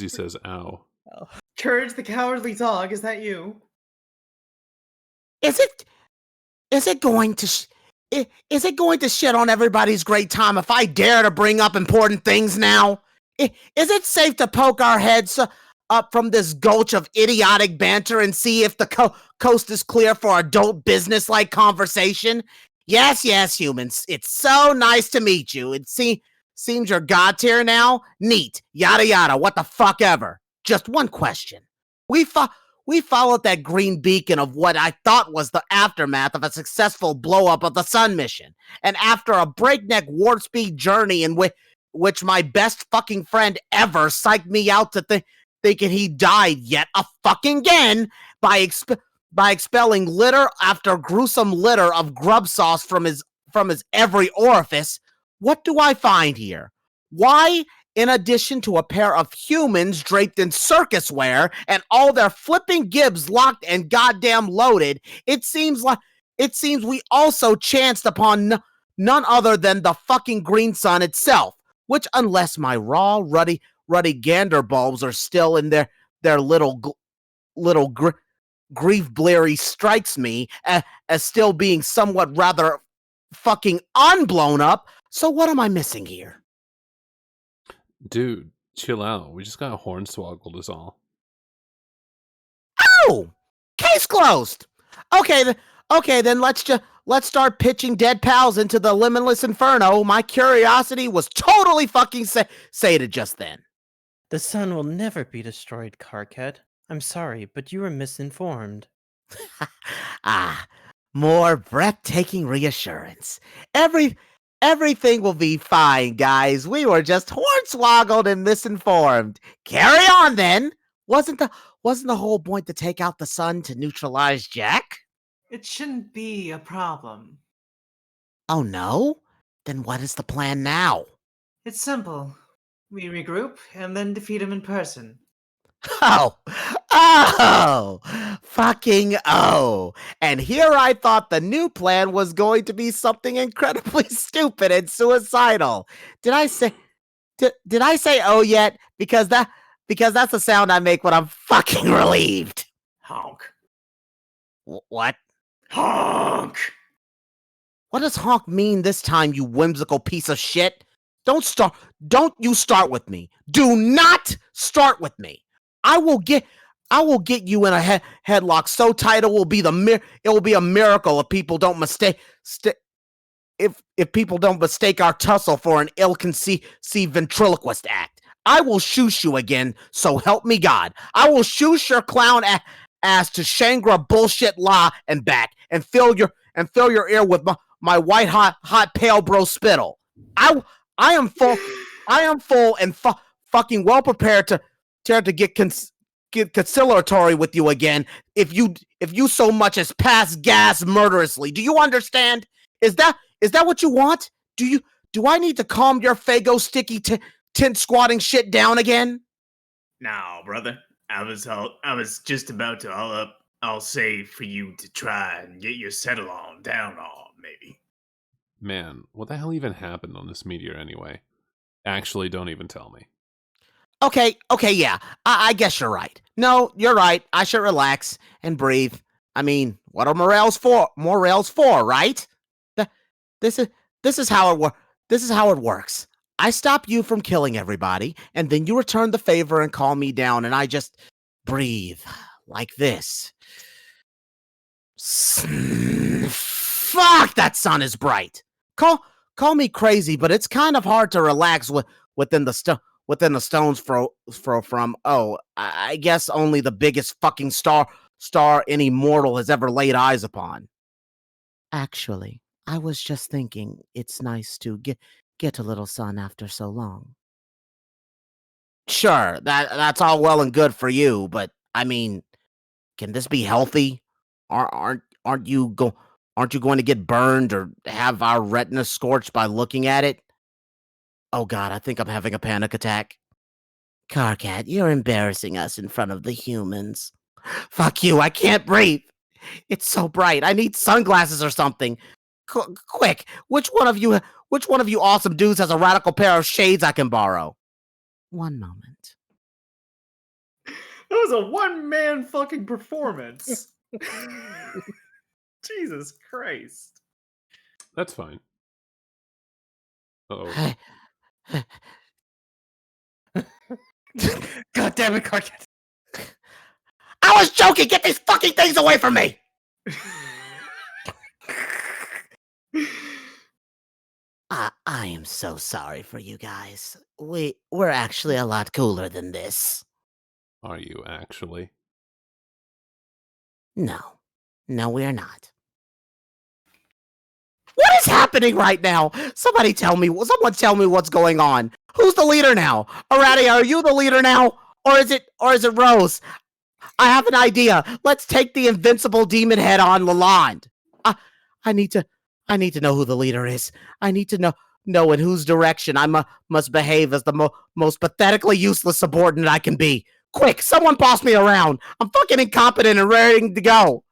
says, ow. Courage the Cowardly Dog, is that you? Is it going to shit on everybody's great time if I dare to bring up important things now? Is it safe to poke our heads up from this gulch of idiotic banter and see if the coast is clear for adult business-like conversation? Yes, humans. It's so nice to meet you. It seems you're god tier now. Neat. Yada yada. What the fuck ever. Just one question. We followed that green beacon of what I thought was the aftermath of a successful blow-up of the sun mission. And after a breakneck warp speed journey in which my best fucking friend ever psyched me out to thinking he died yet a fucking again by expelling litter after gruesome litter of grub sauce from his every orifice, what do I find here? Why, in addition to a pair of humans draped in circus wear and all their flipping gibs locked and goddamn loaded, it seems we also chanced upon none other than the fucking green sun itself, which, unless my raw, ruddy gander bulbs are still in their little grief bleary, strikes me as still being somewhat rather fucking unblown up. So what am I missing here? Dude, chill out. We just got hornswoggled is all. Oh! Case closed! Okay, then let's start pitching dead pals into the limitless inferno. My curiosity was totally fucking sated just then. The sun will never be destroyed, Carcat. I'm sorry, but you were misinformed. More breathtaking reassurance. Everything will be fine, guys. We were just hornswoggled and misinformed. Carry on, then. Wasn't the whole point to take out the sun to neutralize Jack? It shouldn't be a problem. Oh no? Then what is the plan now? It's simple. We regroup and then defeat him in person. Fucking oh. And here I thought the new plan was going to be something incredibly stupid and suicidal. Did I say oh yet? Because that's the sound I make when I'm fucking relieved. Honk. What? Honk! What does honk mean this time, you whimsical piece of shit? Don't you start with me. Do not start with me. I will get you in a headlock so tight it will be a miracle if people don't mistake if people don't mistake our tussle for an ill-conceived ventriloquist act. I will shoosh you again, so help me God. I will shoosh your clown ass to Shangri bullshit la and back, and fill your ear with my white hot pale bro spittle. I am full and fucking well prepared to get conciliatory with you again if you so much as pass gas murderously. Do you understand? Is that what you want? Do I need to calm your Fago sticky tent squatting shit down again? No, brother. I was just about to I'll say for you to try and get your settle on down on, maybe. Man, what the hell even happened on this meteor anyway? Actually, don't even tell me. Okay, yeah. I guess you're right. No, you're right. I should relax and breathe. I mean, what are morels for? Morels for, right? This is how it works. This is how it works. I stop you from killing everybody, and then you return the favor and calm me down, and I just breathe like this. Fuck, that sun is bright. Call me crazy, but it's kind of hard to relax within the stones from. Oh, I guess only the biggest fucking star any mortal has ever laid eyes upon. Actually, I was just thinking it's nice to get a little sun after so long. Sure, that's all well and good for you, but I mean, can this be healthy? Aren't you going to get burned or have our retina scorched by looking at it? Oh God, I think I'm having a panic attack. Carcat, you're embarrassing us in front of the humans. Fuck you! I can't breathe. It's so bright. I need sunglasses or something. Quick, which one of you awesome dudes has a radical pair of shades I can borrow? One moment. That was a one-man fucking performance. Jesus Christ. That's fine. Oh, God damn it, Carcat. I was joking. Get these fucking things away from me. I am so sorry for you guys. We're actually a lot cooler than this. are you actually? No, we're not. What is happening right now? Someone tell me what's going on. Who's the leader now? Arati, are you the leader now? Or is it Rose? I have an idea. Let's take the invincible demon head on Lalonde. I need to know who the leader is. I need to know in whose direction I must behave as the most pathetically useless subordinate I can be. Quick, someone boss me around. I'm fucking incompetent and ready to go.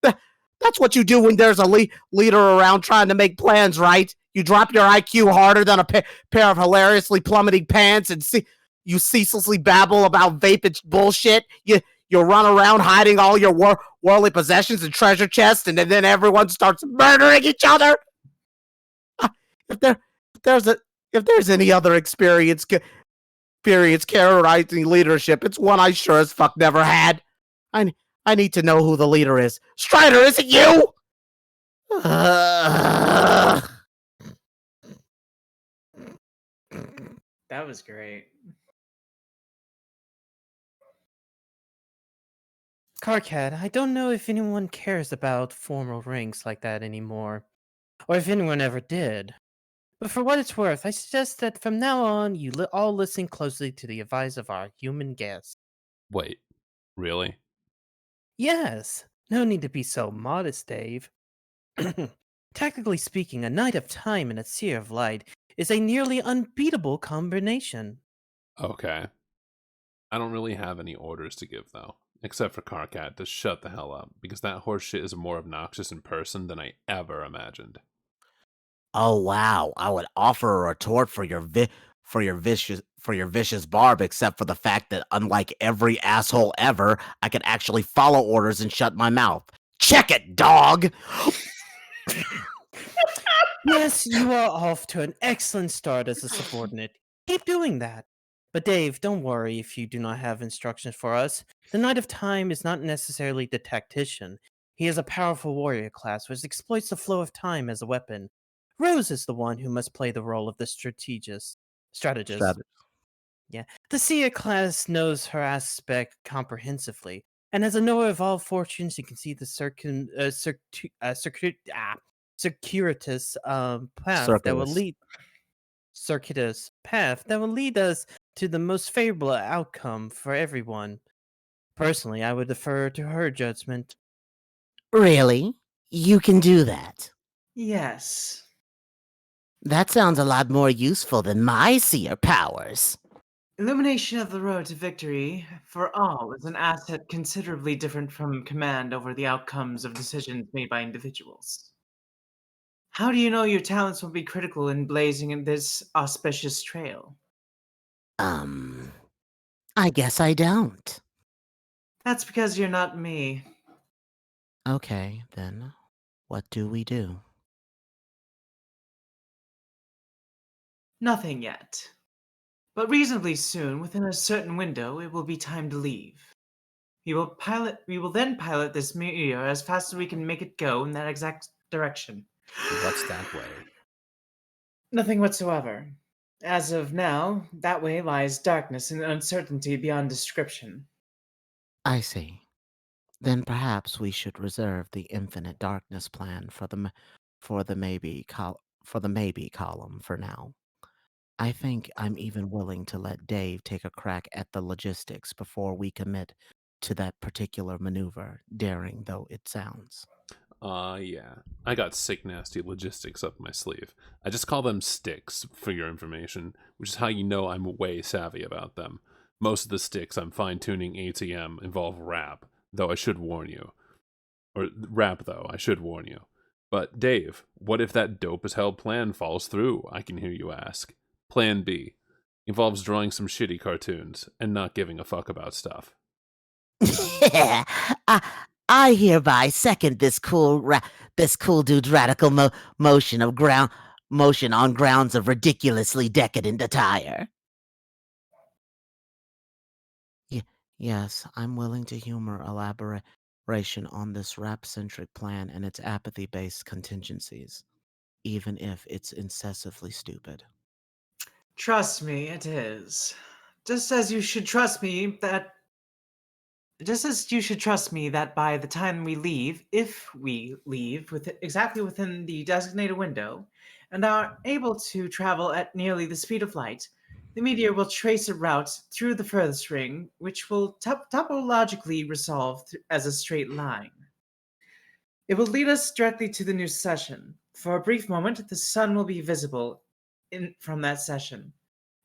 That's what you do when there's a leader around trying to make plans, right? You drop your IQ harder than a pair of hilariously plummeting pants and you ceaselessly babble about vapid bullshit. You run around hiding all your worldly possessions and treasure chests, and then everyone starts murdering each other. If there's any other experience characterizing leadership, it's one I sure as fuck never had. I need to know who the leader is. Strider, is it you? That was great. Carcat, I don't know if anyone cares about formal ranks like that anymore, or if anyone ever did. But for what it's worth, I suggest that from now on, you all listen closely to the advice of our human guest. Wait, really? Yes, no need to be so modest, Dave. Technically speaking, a Knight of Time and a Seer of Light is a nearly unbeatable combination. Okay. I don't really have any orders to give, though. Except for Carcat to shut the hell up, because that horseshit is more obnoxious in person than I ever imagined. Oh wow! I would offer a retort for your vicious barb, except for the fact that unlike every asshole ever, I can actually follow orders and shut my mouth. Check it, dog. Yes, you are off to an excellent start as a subordinate. Keep doing that. But Dave, don't worry if you do not have instructions for us. The Knight of Time is not necessarily the tactician. He is a powerful warrior class which exploits the flow of time as a weapon. Rose is the one who must play the role of the strategist. Yeah. The Seer class knows her aspect comprehensively, and as a knower of all fortunes, you can see the circuitous path that will lead us to the most favorable outcome for everyone. Personally, I would defer to her judgment. Really? You can do that? Yes. That sounds a lot more useful than my seer powers. Illumination of the road to victory for all is an asset considerably different from command over the outcomes of decisions made by individuals. How do you know your talents will be critical in blazing in this auspicious trail? I guess I don't. That's because you're not me. Okay, then what do we do? Nothing yet. But reasonably soon, within a certain window, it will be time to leave. We will then pilot this meteor as fast as we can make it go in that exact direction. What's that way? Nothing whatsoever. As of now, that way lies darkness and uncertainty beyond description. I see. Then perhaps we should reserve the infinite darkness plan for the maybe column for now. I think I'm even willing to let Dave take a crack at the logistics before we commit to that particular maneuver, daring though it sounds. Yeah. I got sick nasty logistics up my sleeve. I just call them sticks, for your information, which is how you know I'm way savvy about them. Most of the sticks I'm fine-tuning ATM involve rap, though I should warn you. Or rap, though, I should warn you. But, Dave, what if that dope as hell plan falls through, I can hear you ask. Plan B. Involves drawing some shitty cartoons, and not giving a fuck about stuff. I hereby second this cool dude's radical motion on grounds of ridiculously decadent attire. Yes, I'm willing to humor elaboration on this rap-centric plan and its apathy-based contingencies, even if it's incessantly stupid. Trust me, it is. Just as you should trust me that by the time we leave, if we leave exactly within the designated window, and are able to travel at nearly the speed of light, the meteor will trace a route through the furthest ring, which will topologically resolve as a straight line. It will lead us directly to the new session. For a brief moment, the sun will be visible from that session,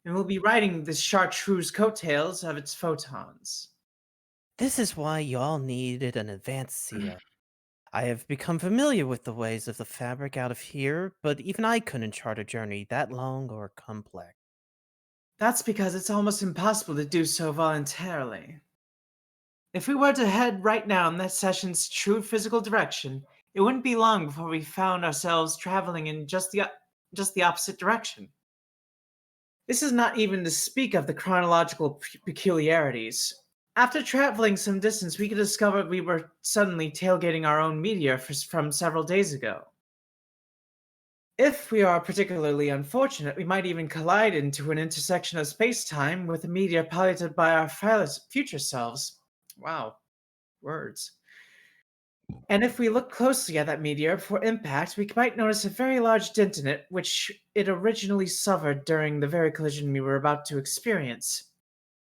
and we'll be riding the chartreuse coattails of its photons. This is why y'all needed an advanced seer. I have become familiar with the ways of the fabric out of here, but even I couldn't chart a journey that long or complex. That's because it's almost impossible to do so voluntarily. If we were to head right now in that session's true physical direction, it wouldn't be long before we found ourselves traveling in just the opposite direction. This is not even to speak of the chronological peculiarities. After traveling some distance, we could discover we were suddenly tailgating our own meteor from several days ago. If we are particularly unfortunate, we might even collide into an intersection of space-time with a meteor piloted by our future selves. Wow, words. And if we look closely at that meteor before impact, we might notice a very large dent in it, which it originally suffered during the very collision we were about to experience.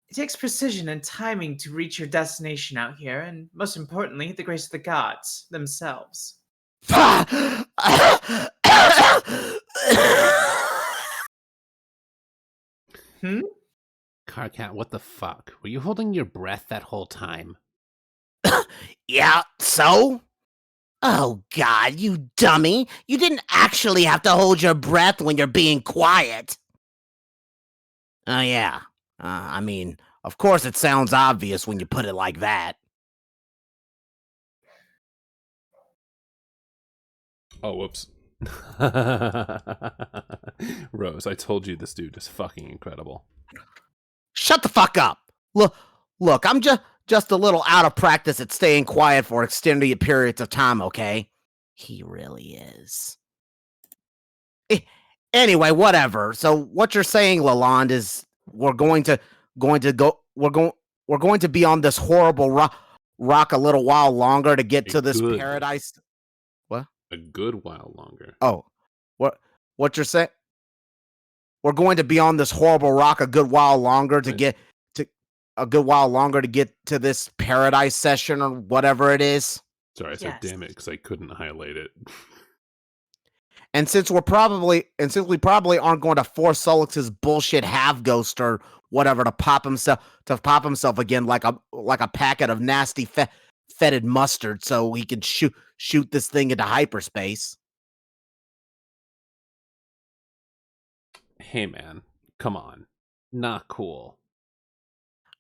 It takes precision and timing to reach your destination out here, and most importantly, the grace of the gods themselves. Hmm? Carcat, what the fuck? Were you holding your breath that whole time? Yeah, so? Oh god, you dummy. You didn't actually have to hold your breath when you're being quiet. Oh yeah. I mean, of course it sounds obvious when you put it like that. Oh, whoops. Rose, I told you this dude is fucking incredible. Shut the fuck up. Look, I'm just a little out of practice at staying quiet for extended periods of time, okay? He really is. Anyway, whatever. So what you're saying, Lalonde, is we're going to be on this horrible rock a little while longer to get to this paradise. What? A good while longer. Oh, what you're saying? We're going to be on this horrible rock a good while longer to get to this paradise session or whatever it is. Sorry, I said damn it because I couldn't highlight it. And since we probably aren't going to force Solix's bullshit half ghost or whatever to pop himself again like a packet of nasty fetid mustard, so he can shoot this thing into hyperspace. Hey man, come on, not cool.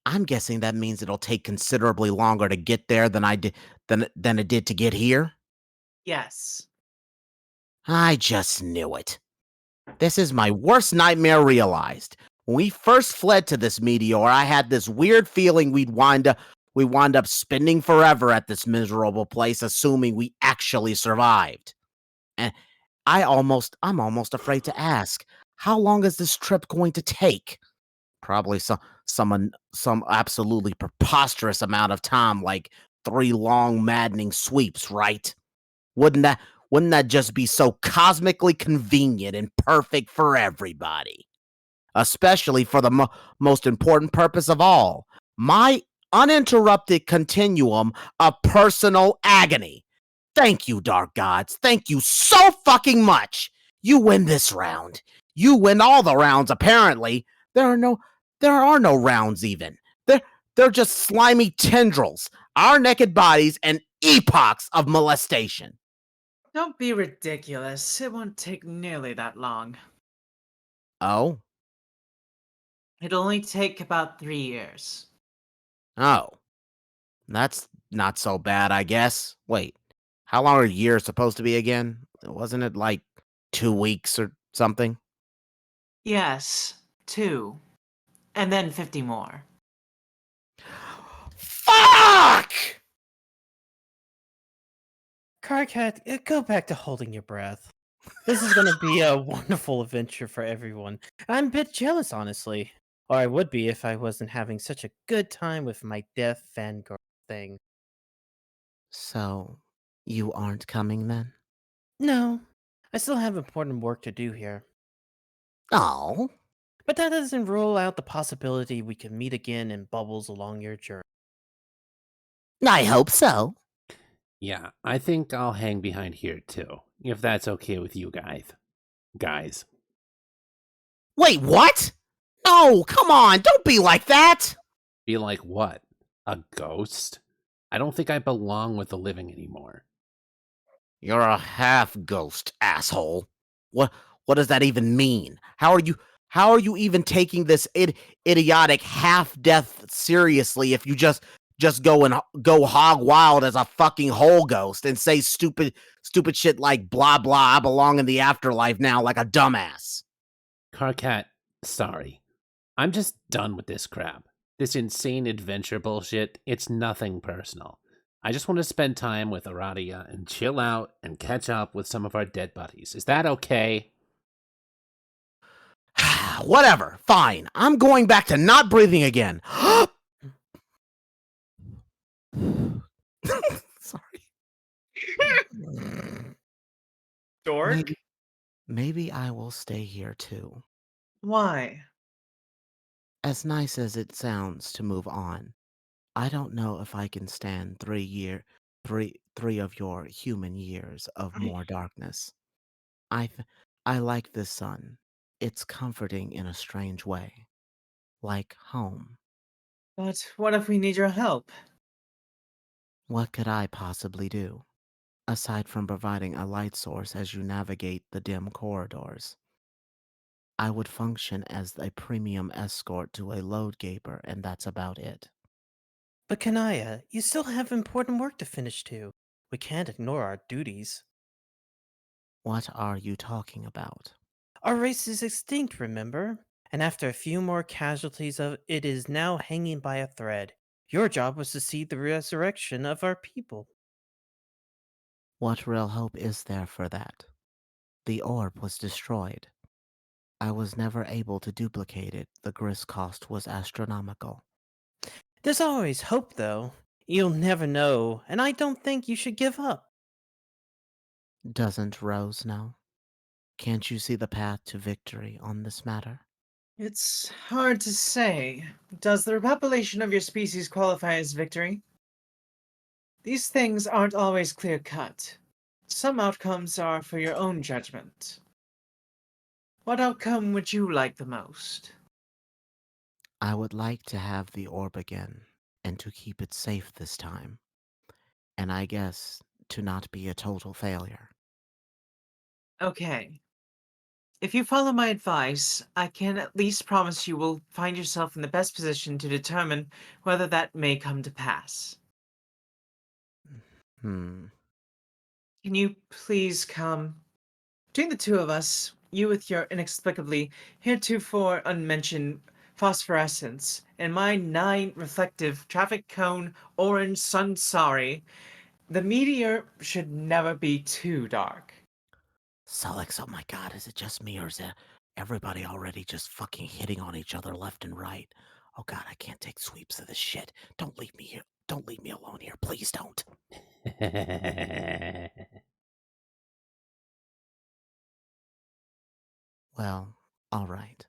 I'm guessing that means it'll take considerably longer to get there than it did to get here. Yes. I just knew it. This is my worst nightmare realized. When we first fled to this meteor, I had this weird feeling we'd wind up spending forever at this miserable place, assuming we actually survived. And I'm almost afraid to ask. How long is this trip going to take? Probably some absolutely preposterous amount of time, like 3 long, maddening sweeps, right? Wouldn't that just be so cosmically convenient and perfect for everybody? Especially for the most important purpose of all, my uninterrupted continuum of personal agony. Thank you, Dark Gods. Thank you so fucking much. You win this round. You win all the rounds, apparently. There are no rounds even. They're just slimy tendrils, our naked bodies, and epochs of molestation. Don't be ridiculous. It won't take nearly that long. Oh? It'll only take about 3 years. Oh. That's not so bad, I guess. Wait, how long are years supposed to be again? Wasn't it like 2 weeks or something? Yes, 2. And then 50 more. Fuck! Carcat, go back to holding your breath. This is going to be a wonderful adventure for everyone. I'm a bit jealous, honestly. Or I would be if I wasn't having such a good time with my deaf fangirl thing. So, you aren't coming then? No, I still have important work to do here. Oh. But that doesn't rule out the possibility we could meet again in bubbles along your journey. I hope so. Yeah, I think I'll hang behind here too, if that's okay with you guys. Wait, what? Oh, come on, don't be like that! Be like what? A ghost? I don't think I belong with the living anymore. You're a half ghost, asshole. What does that even mean? How are you even taking this idiotic half death seriously if you just go hog wild as a fucking whole ghost and say stupid shit like blah blah, I belong in the afterlife now, like a dumbass? Carcat, sorry. I'm just done with this crap. This insane adventure bullshit, it's nothing personal. I just want to spend time with Aradia and chill out and catch up with some of our dead buddies. Is that okay? Whatever, fine. I'm going back to not breathing again. Sorry. Dork? Maybe I will stay here too. Why? As nice as it sounds to move on, I don't know if I can stand 3 of your human years of more darkness. I like the sun. It's comforting in a strange way, like home. But what if we need your help? What could I possibly do, aside from providing a light source as you navigate the dim corridors? I would function as a premium escort to a load gaper, and that's about it. But Kanaya, you still have important work to finish too. We can't ignore our duties. What are you talking about? Our race is extinct, remember? And after a few more casualties of it is now hanging by a thread. Your job was to see the resurrection of our people. What real hope is there for that? The orb was destroyed. I was never able to duplicate it. The grist cost was astronomical. There's always hope, though. You'll never know, and I don't think you should give up. Doesn't Rose know? Can't you see the path to victory on this matter? It's hard to say. Does the repopulation of your species qualify as victory? These things aren't always clear-cut. Some outcomes are for your own judgment. What outcome would you like the most? I would like to have the orb again, and to keep it safe this time. And I guess to not be a total failure. Okay. If you follow my advice, I can at least promise you will find yourself in the best position to determine whether that may come to pass. Hmm. Can you please come? Between the two of us, you with your inexplicably heretofore unmentioned phosphorescence, and my 9 reflective traffic cone orange sun sorry, the meteor should never be too dark. Solix, oh my god, is it just me or is Everybody already just fucking hitting on each other left and right. Oh God, I can't take sweeps of this shit. Don't leave me here. Don't leave me alone here. Please don't. Well, all right.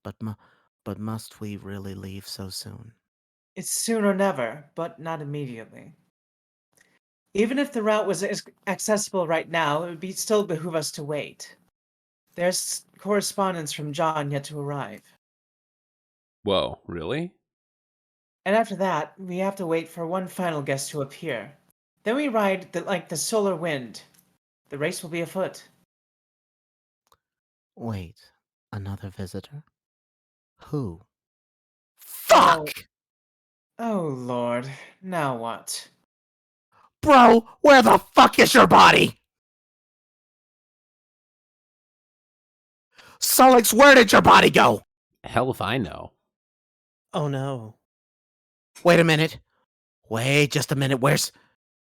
But must we really leave so soon? It's soon or never, but not immediately. Even if the route was accessible right now, it would still behoove us to wait. There's correspondence from John yet to arrive. Whoa, really? And after that, we have to wait for one final guest to appear. Then we ride like the solar wind. The race will be afoot. Wait, another visitor? Who? Oh. Fuck! Oh, Lord. Now what? Bro, where the fuck is your body? Solix, where did your body go? Hell if I know. Oh no. Wait a minute. Wait just a minute. Where's...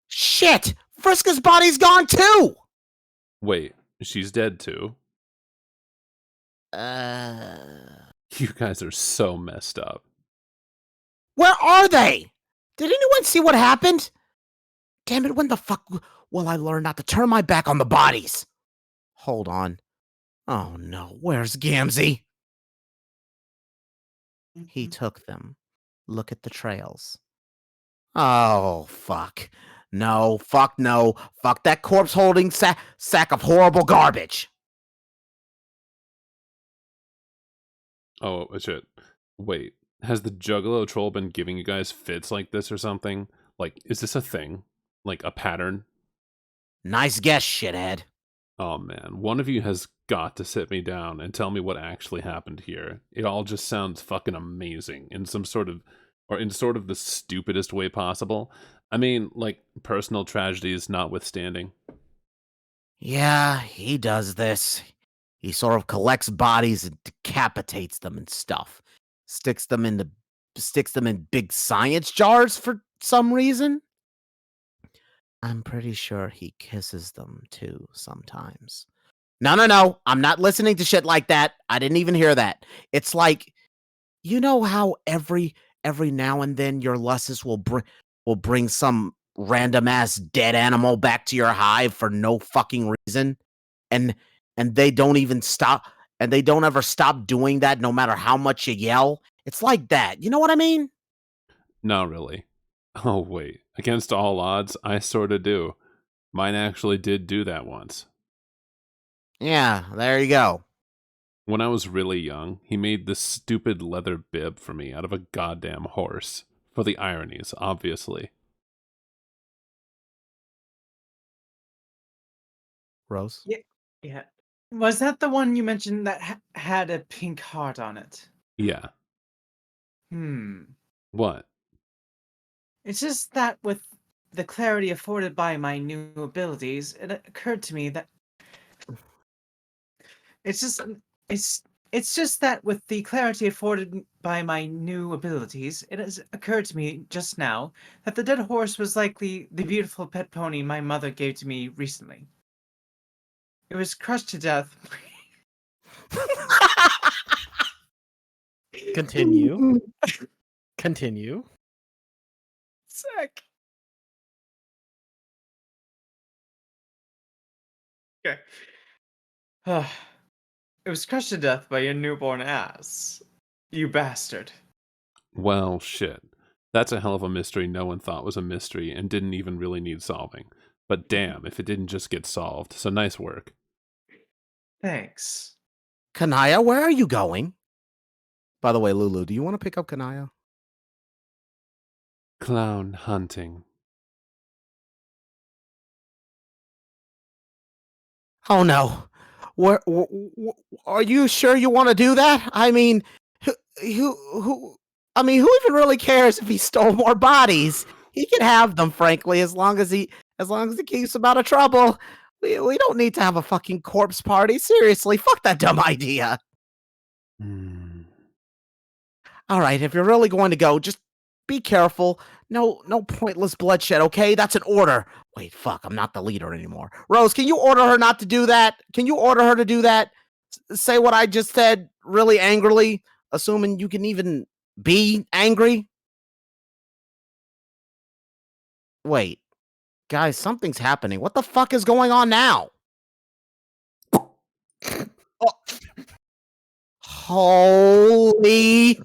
Shit! Friska's body's gone too! Wait, she's dead too? You guys are so messed up. Where are they? Did anyone see what happened? Damn it, when the fuck will I learn not to turn my back on the bodies? Hold on. Oh no, where's Gamzee? He took them. Look at the trails. Oh, fuck. No, fuck no. Fuck that corpse-holding sack of horrible garbage. Oh, shit. Wait, has the Juggalo troll been giving you guys fits like this or something? Like, is this a thing? Like, a pattern? Nice guess, shithead. Oh man, one of you has got to sit me down and tell me what actually happened here. It all just sounds fucking amazing in some sort of, or in sort of the stupidest way possible. I mean, like, personal tragedies notwithstanding. Yeah, he does this. He sort of collects bodies and decapitates them and stuff. Sticks them in big science jars for some reason. I'm pretty sure he kisses them too sometimes. No. I'm not listening to shit like that. I didn't even hear that. It's like, you know how every now and then your lusses will bring some random ass dead animal back to your hive for no fucking reason, and they don't even stop, and they don't ever stop doing that no matter how much you yell. It's like that. You know what I mean? Not really. Oh wait, against all odds, I sorta do. Mine actually did do that once. Yeah, there you go. When I was really young, he made this stupid leather bib for me out of a goddamn horse. For the ironies, obviously. Rose? Yeah. Was that the one you mentioned that had a pink heart on it? Yeah. What? It's just that with the clarity afforded by my new abilities, it occurred to me that it's just that with the clarity afforded by my new abilities, it has occurred to me just now that the dead horse was likely the beautiful pet pony my mother gave to me recently. It was crushed to death. Continue. Continue. Sick. Okay. It was crushed to death by your newborn ass. You bastard. Well, shit. That's a hell of a mystery no one thought was a mystery and didn't even really need solving. But damn, if it didn't just get solved. So nice work. Thanks. Kanaya, where are you going? By the way, Lulu, do you want to pick up Kanaya? Clown hunting. Oh no. Are you sure you want to do that? I mean, who even really cares if he stole more bodies? He can have them, frankly, as long as he keeps them out of trouble. We don't need to have a fucking corpse party. Seriously, fuck that dumb idea. All right, if you're really going to go, just be careful. No pointless bloodshed, okay? That's an order. Wait, fuck, I'm not the leader anymore. Rose, can you order her not to do that? Can you order her to do that? say what I just said really angrily, assuming you can even be angry? Wait, guys, something's happening. What the fuck is going on now? Oh. Holy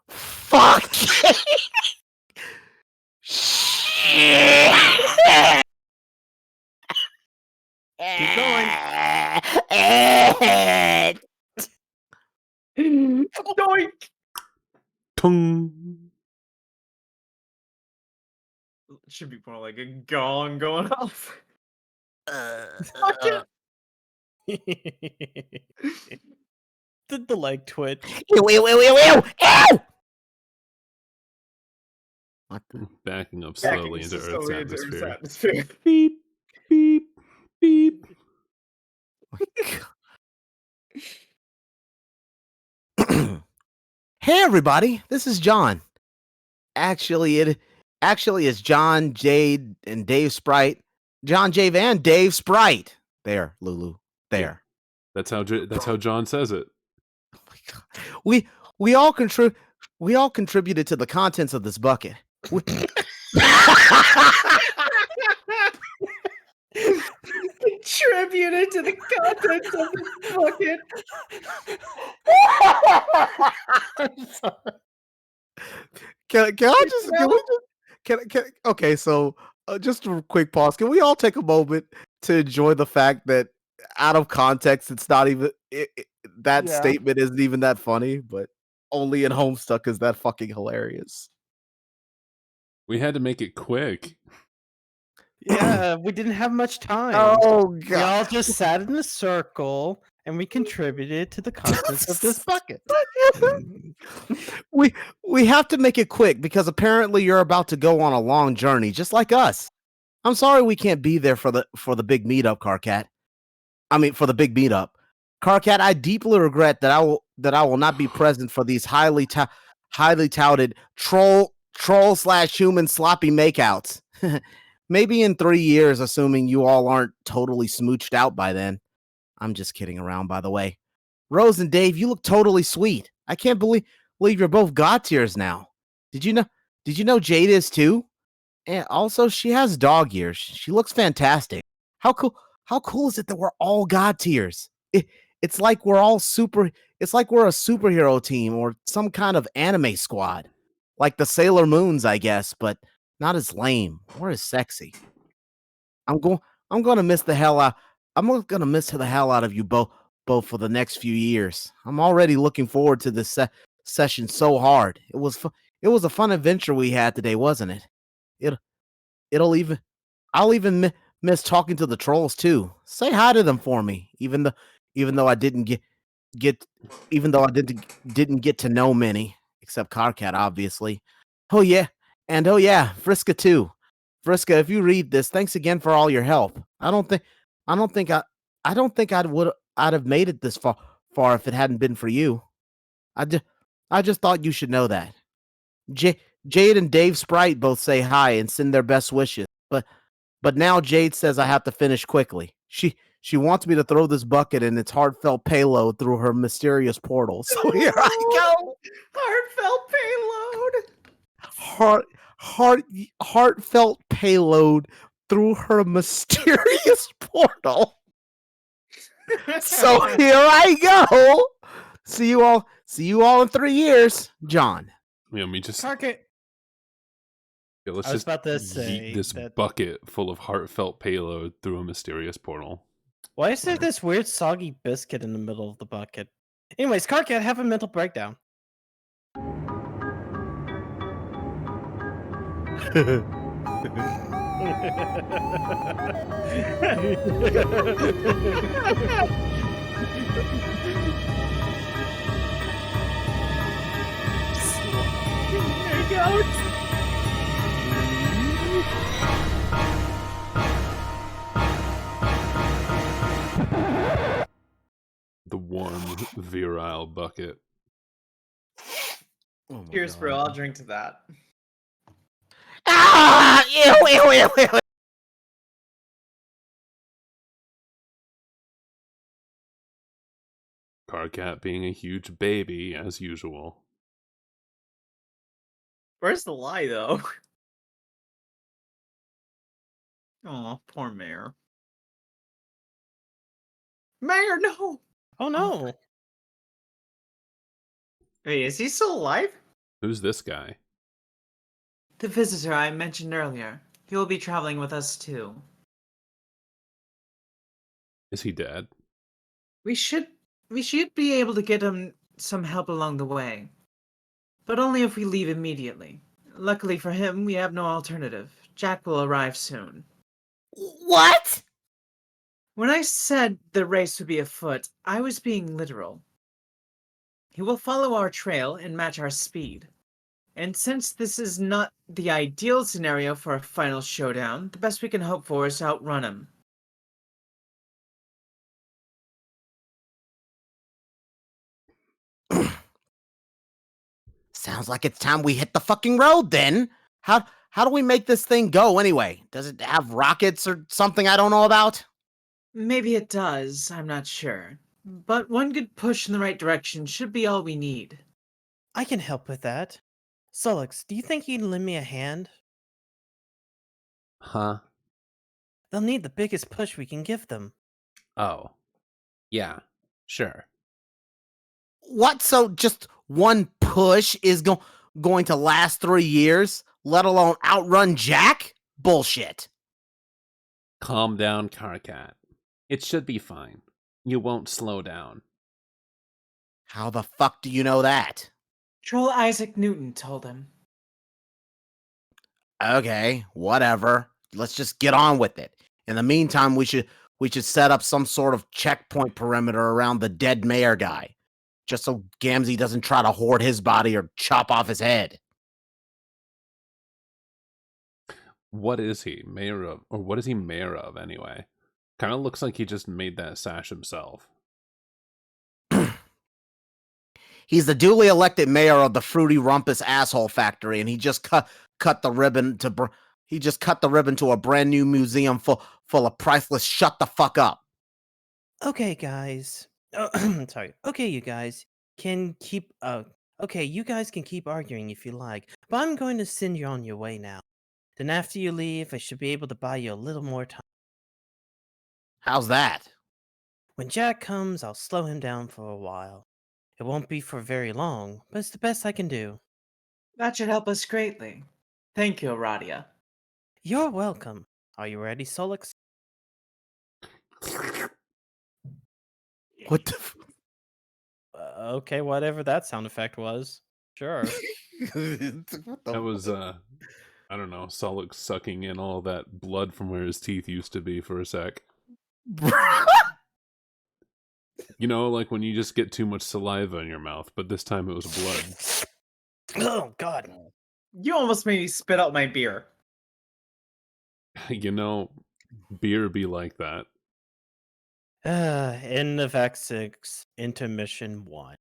fuck! Shit! Keep going. Doink! Tung. It should be more like a gong going off. Fuck it. Did the leg twitch? Ew, ew, ew, ew, ew! Ew! What the? Backing up slowly into Earth's atmosphere. atmosphere. Beep, beep, beep. Hey everybody, this is John. Actually, it's John, Jade, and Dave Sprite. John, Jade, and Dave Sprite. There, Lulu. There. That's how John says it. Oh my God. We all contributed to the contents of this bucket. Contributed to the contents of the bucket. I'm sorry. Can I just okay, so just a quick pause. Can we all take a moment to enjoy the fact that out of context it's not even that statement isn't even that funny, but only in Homestuck is that fucking hilarious. We had to make it quick. Yeah, we didn't have much time. Oh We god. all just sat in a circle and we contributed to the contents of this bucket. we have to make it quick because apparently you're about to go on a long journey just like us. I'm sorry we can't be there for the big meetup, Carcat. I mean for the big meetup. Carcat, I deeply regret that I will not be present for these highly touted troll/human sloppy makeouts. Maybe in 3 years, assuming you all aren't totally smooched out by then. I'm just kidding around, by the way. Rose and Dave, you look totally sweet. I can't believe you're both god tiers now. Did you know Jade is too? And also, she has dog ears. She looks fantastic. How cool is it that we're all god tiers? It's like we're all it's like we're a superhero team or some kind of anime squad. Like the Sailor Moons, I guess, but not as lame or as sexy. I'm gonna miss the hell out. I'm gonna miss the hell out of you both for the next few years. I'm already looking forward to this session so hard. It was a fun adventure we had today, wasn't it? I'll even miss talking to the trolls too. Say hi to them for me, even though I didn't get to know many except Carcat, obviously. Oh yeah, Friska too. Friska, if you read this, thanks again for all your help. I don't think I'd have made it this far if it hadn't been for you. I just thought you should know that. Jade and Dave Sprite both say hi and send their best wishes. But now Jade says I have to finish quickly. She wants me to throw this bucket and its heartfelt payload through her mysterious portal. So here I go. Heartfelt payload. Heartfelt payload through her mysterious portal. So here I go. See you all in 3 years, John. Yeah, me just. Carcat. Yeah, let's I was just about to yeet say this that- bucket full of heartfelt payload through a mysterious portal. Why is there this weird soggy biscuit in the middle of the bucket? Anyways, Carcat, have a mental breakdown. The one virile bucket. Oh my Cheers, God. bro. I'll drink to that. Ah! Ew, ew, ew, ew. Carcat being a huge baby, as usual. Where's the lie, though? Oh, poor Mayor. Mayor, no! Oh no! Wait, is he still alive? Who's this guy? The visitor I mentioned earlier. He will be traveling with us too. Is he dead? We should be able to get him some help along the way. But only if we leave immediately. Luckily for him, we have no alternative. Jack will arrive soon. What? When I said the race would be afoot, I was being literal. He will follow our trail and match our speed. And since this is not the ideal scenario for a final showdown, the best we can hope for is to outrun him. Sounds like it's time we hit the fucking road then. How do we make this thing go anyway? Does it have rockets or something I don't know about? Maybe it does, I'm not sure. But one good push in the right direction should be all we need. I can help with that. Solix, do you think you can lend me a hand? Huh? They'll need the biggest push we can give them. Oh. Yeah, sure. What? So just one push is going to last 3 years, let alone outrun Jack? Bullshit. Calm down, Carcat. It should be fine. You won't slow down. How the fuck do you know that? Troll Isaac Newton told him. Okay, whatever. Let's just get on with it. In the meantime, we should set up some sort of checkpoint perimeter around the dead mayor guy. Just so Gamzee doesn't try to hoard his body or chop off his head. What is he mayor of? Or what is he mayor of, anyway? Kind of looks like he just made that sash himself. He's the duly elected mayor of the Fruity Rumpus Asshole Factory, and he just cut the ribbon to a brand new museum full of priceless shut the fuck up. Okay, guys. Sorry. Okay, you guys can keep. Okay, you guys can keep arguing if you like, but I'm going to send you on your way now. Then after you leave, I should be able to buy you a little more time. How's that? When Jack comes, I'll slow him down for a while. It won't be for very long, but it's the best I can do. That should help us greatly. Thank you, Aradia. You're welcome. Are you ready, Solix? What the Okay, whatever that sound effect was. Sure. That was, I don't know, Solix sucking in all that blood from where his teeth used to be for a sec. You know, like when you just get too much saliva in your mouth, but this time it was blood. Oh, God. You almost made me spit out my beer. You know, beer be like that. End of Act 6, Intermission 1.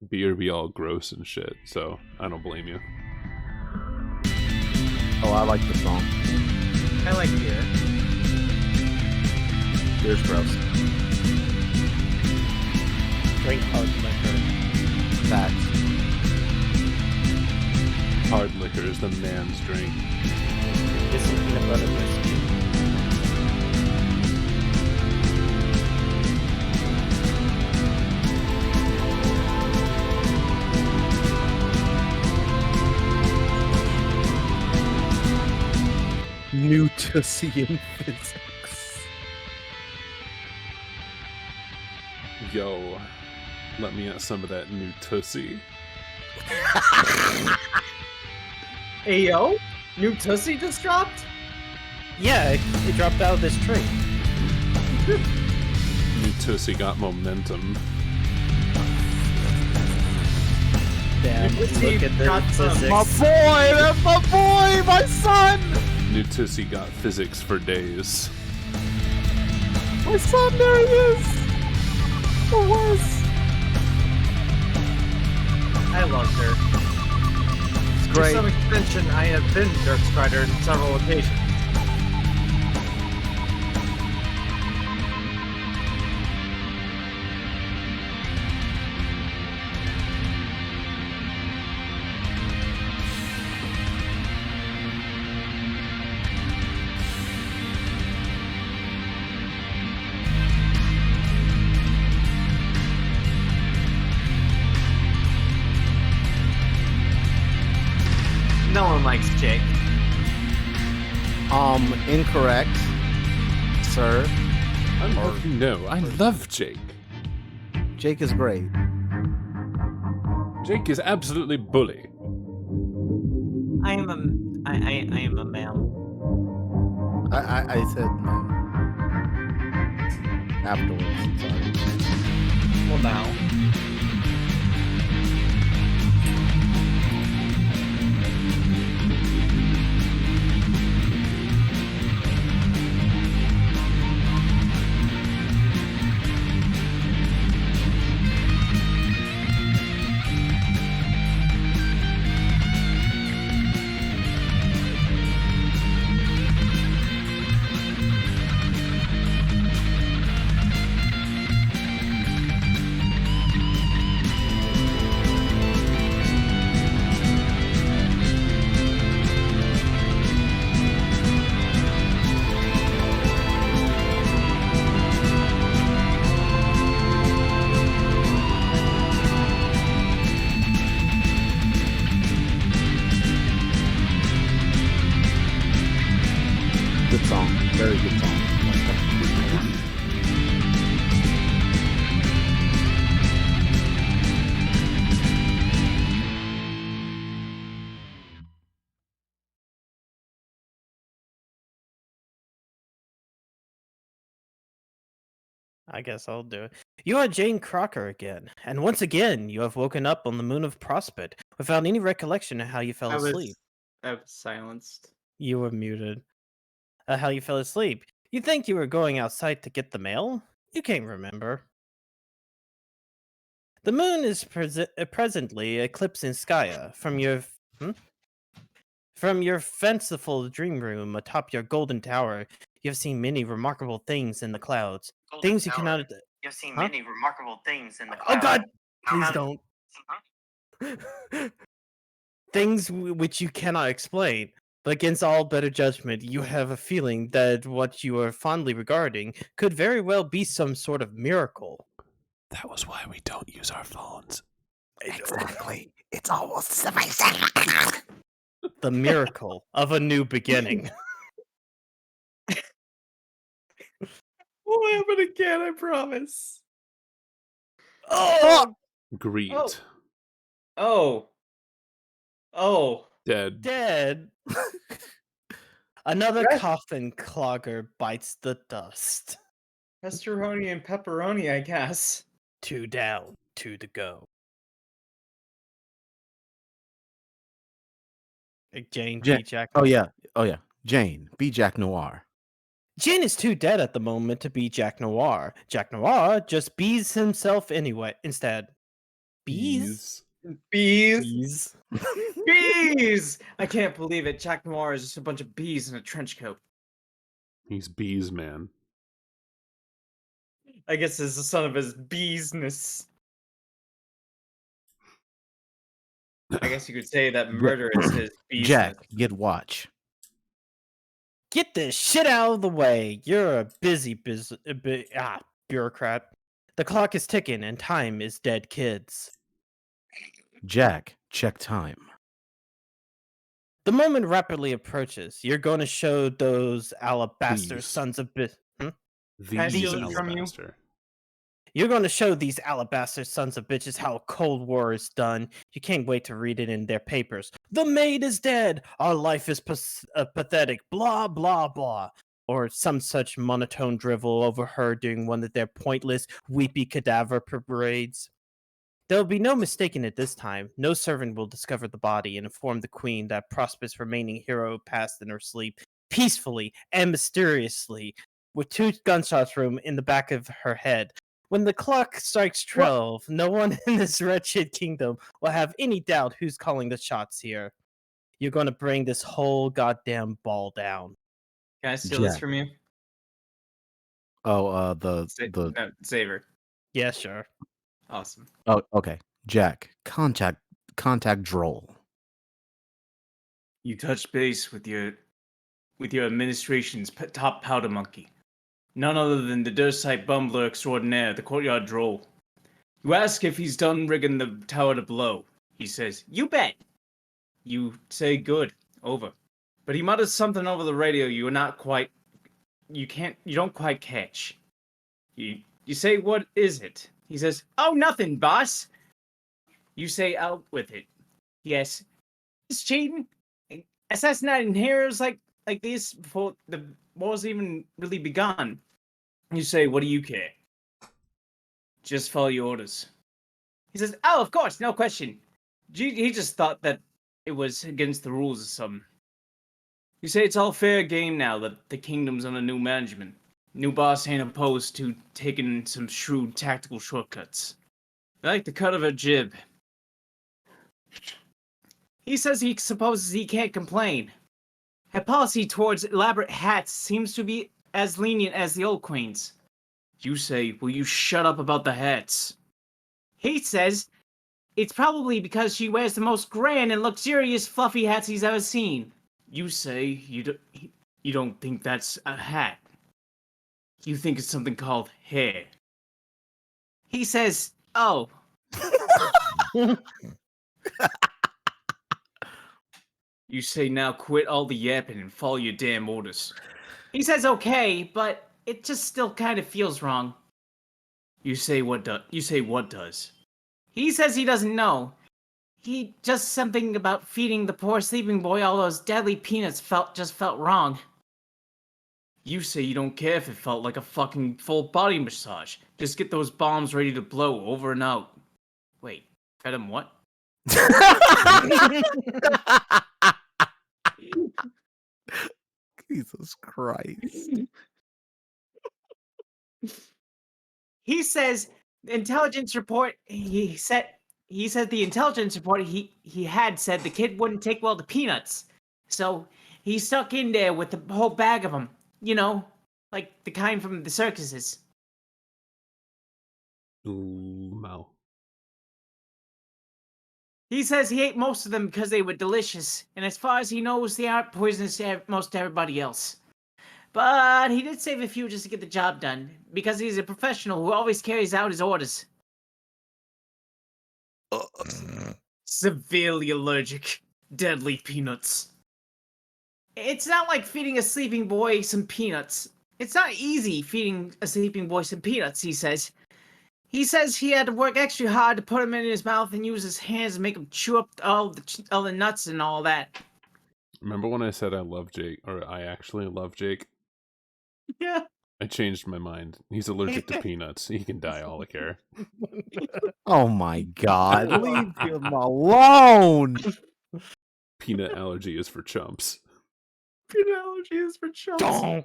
Beer be all gross and shit, so I don't blame you. Oh, I like the song. I like beer. Beer's gross. Drink hard liquor. Facts. Hard liquor is the man's drink. Get some peanut butter whiskey. Newtonian physics. Yo, let me at some of that new tussie. Hey, yo? New Tussie just dropped? Yeah, it dropped out of this tree. New tussie got momentum. Damn, Tussie look at got the some- physics. My boy, that's my boy, my son. New tussie got physics for days. My son, there he is. The worst. I loved her. It's To great. some extension, I have been Dirk Strider on several occasions. likes Jake. Incorrect, sir. No, I love Jake. Jake is great. Jake is absolutely bully. I am a male. I said no. Afterwards. Sorry. Well, now. Good song. Very good song. I guess I'll do it. You are Jane Crocker again, and once again you have woken up on the moon of Prospect without any recollection of how you fell asleep. I was silenced. You were muted. How you fell asleep. You think you were going outside to get the mail? You can't remember. The moon is presently eclipsing Skya from your fanciful dream room atop your golden tower. You have seen many remarkable things in the clouds. Things you cannot. You've seen many remarkable things in the Oh clouds. God! Please don't. Things which you cannot explain. But against all better judgment, you have a feeling that what you are fondly regarding could very well be some sort of miracle. That was why we don't use our phones. Exactly. It's almost as if I said The miracle of a new beginning. Won't happen again, I promise. Oh! Greed. Oh. Dead. Dead. Another coffin clogger bites the dust. Pestaroni and pepperoni, I guess. 2 down, 2 to go. Jane Jane. beat Jack. Oh yeah. Jane, be Jack Noir. Jane is too dead at the moment to be Jack Noir. Jack Noir just bees himself anyway. Instead, bees. Bees. Bees! I can't believe it. Jack Noir is just a bunch of bees in a trench coat. He's bees, man. I guess it's the son of his beesness. I guess you could say that murder is his beesness. Jack, get watch. Get this shit out of the way. You're a busy bureaucrat. The clock is ticking and time is dead, kids. Jack, check time. The moment rapidly approaches. You're going to show those alabaster These. sons of These steal from you? alabaster. You're going to show these alabaster sons of bitches how a Cold War is done. You can't wait to read it in their papers. The maid is dead. Our life is pathetic. Blah, blah, blah. Or some such monotone drivel overheard during one of their pointless, weepy cadaver parades. There will be no mistaking it this time. No servant will discover the body and inform the queen that Prosper's remaining hero passed in her sleep, peacefully and mysteriously, with 2 gunshots room in the back of her head. When the clock strikes 12, no one in this wretched kingdom will have any doubt who's calling the shots here. You're going to bring this whole goddamn ball down. Can I steal this Jack. from you? Oh, No, Xavier. Yeah, sure. Awesome. Oh, okay. Jack, contact Droll. You touch base with your administration's top powder monkey, none other than the Dursite bumbler extraordinaire, the courtyard droll. You ask if he's done rigging the tower to blow. He says, "You bet." You say, "Good. Over. But he mutters something over the radio you don't quite catch. You say, what is it? He says, oh, nothing, boss. You say, out with it. Yes. It's cheating. Assassinating heroes like this before the war's even really begun. You say, what do you care? Just follow your orders. He says, oh, of course, no question. He just thought that it was against the rules or something. You say it's all fair game now that the kingdom's under new management. New boss ain't opposed to taking some shrewd tactical shortcuts. I like the cut of a jib. He says he supposes he can't complain. Her policy towards elaborate hats seems to be as lenient as the old queen's. You say, will you shut up about the hats? He says it's probably because she wears the most grand and luxurious fluffy hats he's ever seen. You say you don't think that's a hat. You think it's something called hair. He says, oh. You say now quit all the yapping and follow your damn orders. He says okay, but it just still kind of feels wrong. You say what does? He says he doesn't know. He just something about feeding the poor sleeping boy all those deadly peanuts felt wrong. You say you don't care if it felt like a fucking full body massage. Just get those bombs ready to blow over and out. Wait, fed him what? Jesus Christ. He says the intelligence report he said the intelligence report he had said the kid wouldn't take well to peanuts. So he stuck in there with the whole bag of them. You know, like the kind from the circuses. Ooh, Mo. He says he ate most of them because they were delicious, and as far as he knows, they aren't poisonous to most everybody else. But he did save a few just to get the job done, because he's a professional who always carries out his orders. Severely allergic. Deadly peanuts. It's not like feeding a sleeping boy some peanuts. It's not easy feeding a sleeping boy some peanuts, he says. He says he had to work extra hard to put them in his mouth and use his hands to make him chew up all the nuts and all that. Remember when I said I love Jake, or I actually love Jake? Yeah. I changed my mind. He's allergic to peanuts. He can die, all I care. Oh my God. Leave him alone. Peanut allergy is for chumps. Peanut allergy is for chumps. Don't.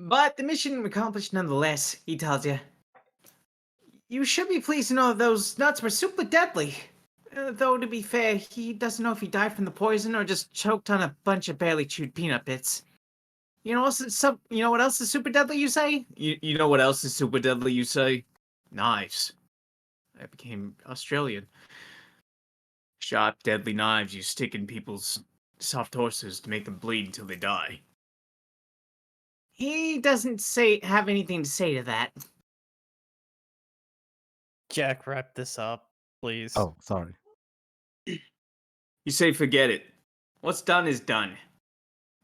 But the mission accomplished nonetheless, he tells you. You should be pleased to know that those nuts were super deadly. Though, to be fair, he doesn't know if he died from the poison or just choked on a bunch of barely chewed peanut bits. You know what else is super deadly, you say? You know what else is super deadly, you say? Knives. I became Australian. Sharp, deadly knives you stick in people's soft torsos to make them bleed until they die. He doesn't have anything to say to that. Jack, wrap this up, please. Oh, sorry. You say forget it. What's done is done.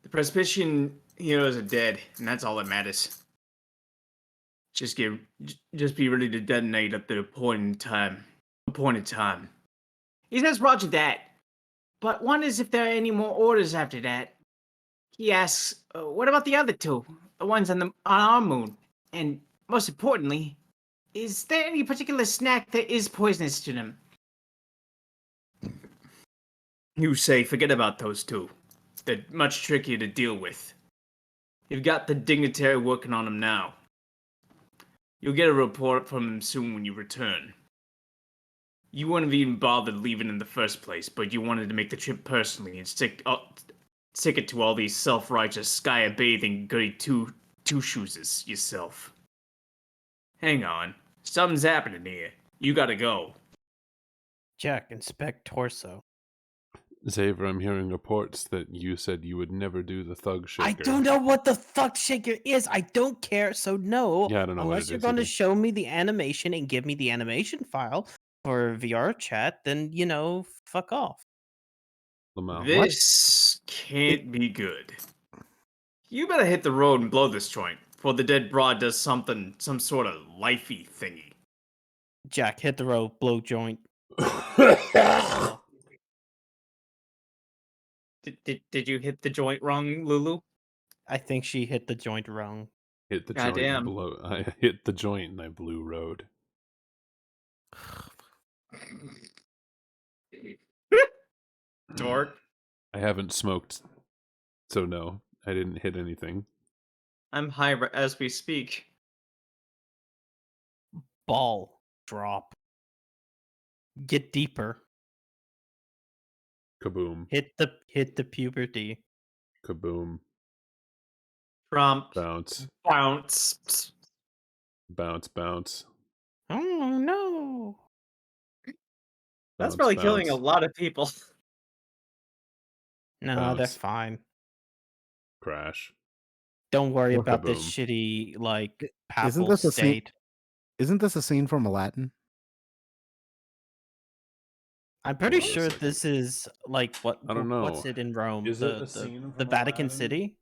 The Presbyterian heroes are dead, and that's all that matters. Just be ready to detonate at the appointed time. He says roger that. But wonders if there are any more orders after that. He asks, what about the other two? The ones on our moon? And most importantly, is there any particular snack that is poisonous to them? You say forget about those two. They're much trickier to deal with. You've got the dignitary working on them now. You'll get a report from him soon when you return. You wouldn't have even bothered leaving in the first place, but you wanted to make the trip personally and stick it to all these self-righteous, sky-bathing goody two-shoeses yourself. Hang on. Something's happening here. You gotta go. Jack, inspect torso. Xavier, I'm hearing reports that you said you would never do the thug shaker. I don't know what the thug shaker is. I don't care, so no. Yeah, I don't know Unless what you're it is going to either. show me the animation and give me the animation file for VR chat, then, fuck off. Lamau. This can't be good. You better hit the road and blow this joint before the dead broad does some sort of lifey thingy. Jack, hit the road, blow joint. Did you hit the joint wrong, Lulu? I think she hit the joint wrong. Hit the Goddamn. joint and blow. I hit the joint and I blew road. Dork. I haven't smoked, so no, I didn't hit anything. I'm high as we speak. Ball drop. Get deeper. Kaboom. Hit the puberty. Kaboom. Trump. Bounce. Bounce. Bounce. Bounce. Oh no. That's Bounce, probably killing a bounce. lot of people. No, they're Bounce. fine. Crash. Don't worry Or about this kaboom. shitty like Isn't papal this a scene? state. Isn't this a scene from Aladdin? I'm pretty Hold on a sure second. this is like I don't know. what's it in Rome? Is it a scene The from Vatican Aladdin? City?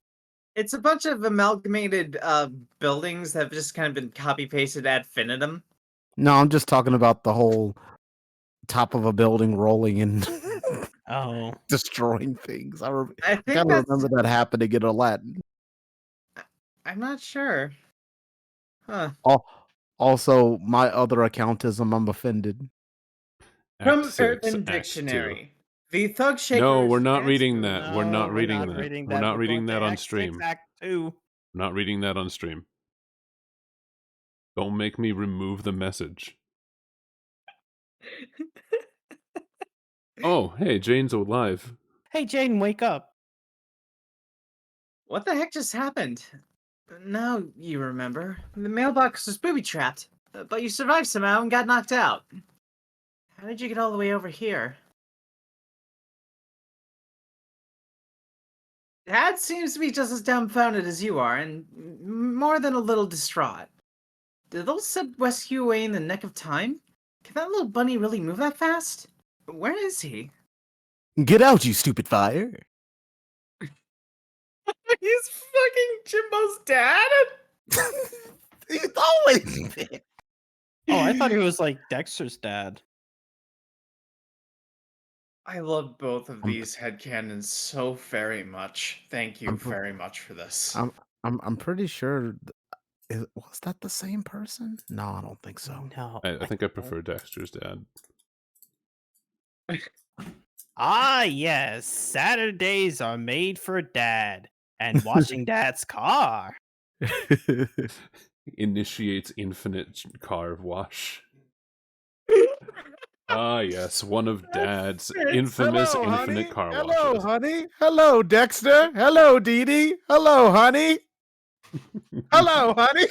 It's a bunch of amalgamated buildings that have just kind of been copy pasted ad infinitum. No, I'm just talking about the whole top of a building rolling and Oh. destroying things. I I kind think of that's. remember that happening in Aladdin. I'm not sure. Huh. Also, my other accountism, I'm offended. Act From 6, Urban Act 2. Dictionary. The Thug Shakers. No, we're not dance reading move- that. We're not reading that. We're not We're reading going to that on Act 6, stream. Act 2. We're not reading that on stream. Don't make me remove the message. Oh, hey, Jane's alive. Hey Jane, wake up. What the heck just happened? Now you remember. The mailbox was booby-trapped, but you survived somehow and got knocked out. How did you get all the way over here? Dad seems to be just as dumbfounded as you are, and more than a little distraught. Did those sub rescue away in the nick of time? Can that little bunny really move that fast? Where is he? Get out, you stupid fire! He's fucking Jimbo's dad? He's always been. Oh, I thought he was like Dexter's dad. I love both of these headcanons so very much. Thank you very much for this. I'm pretty sure. Was that the same person? No, I don't think so. No. I think I prefer Dexter's dad. Ah, yes. Saturdays are made for dad and washing dad's car. Initiates infinite car wash. Ah, yes, one of Dad's infamous Hello, infinite honey. car Hello, washes. honey. Hello, Dexter. Hello, Dee Dee. Hello, honey. Hello, honey.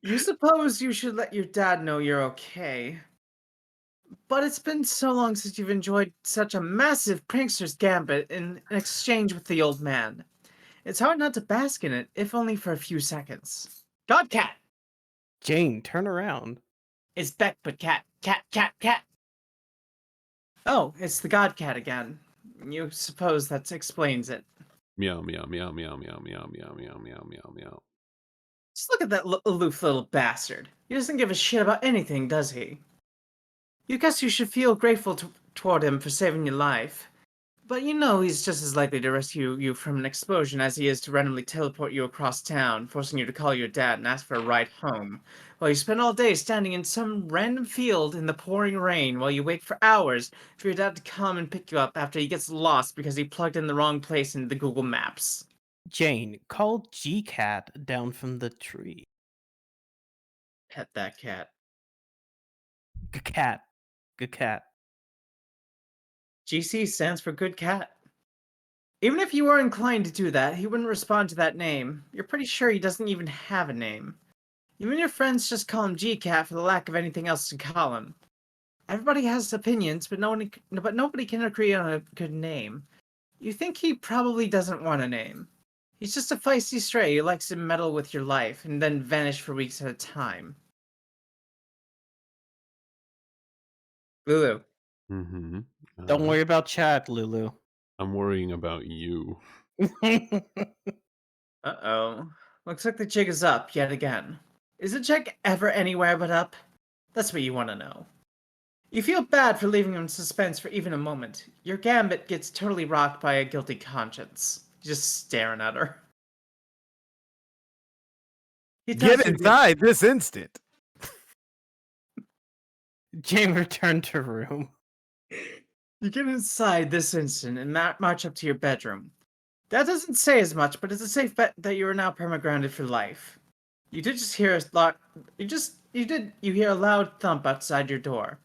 You suppose you should let your dad know you're okay. But it's been so long since you've enjoyed such a massive prankster's gambit in exchange with the old man. It's hard not to bask in it, if only for a few seconds. Godcat! Jane, turn around. It's Beck, but cat. Cat, cat, cat! Oh, it's the Godcat again. You suppose that explains it. Meow, meow, meow, meow, meow, meow, meow, meow, meow, meow, meow. Just look at that aloof little bastard. He doesn't give a shit about anything, does he? You guess you should feel grateful toward him for saving your life. But you know he's just as likely to rescue you from an explosion as he is to randomly teleport you across town, forcing you to call your dad and ask for a ride home, while you spend all day standing in some random field in the pouring rain while you wait for hours for your dad to come and pick you up after he gets lost because he plugged in the wrong place into the Google Maps. Jane, call G-Cat down from the tree. Pet that cat. Cat. Cat. GC stands for good cat. Even if you were inclined to do that, he wouldn't respond to that name. You're pretty sure he doesn't even have a name. Even your friends just call him G-Cat for the lack of anything else to call him. Everybody has opinions, but nobody can agree on a good name. You think he probably doesn't want a name. He's just a feisty stray who likes to meddle with your life and then vanish for weeks at a time. Lulu. Mm-hmm. Don't worry about chat, Lulu. I'm worrying about you. Uh-oh. Looks like the jig is up yet again. Is the jig ever anywhere but up? That's what you want to know. You feel bad for leaving him in suspense for even a moment. Your gambit gets totally rocked by a guilty conscience. Just staring at her. He tells Get you inside this instant. Jane returned to room. You get inside this instant and march up to your bedroom. That doesn't say as much, but it's a safe bet that you are now permagrounded for life. You did just hear a lot. You hear a loud thump outside your door.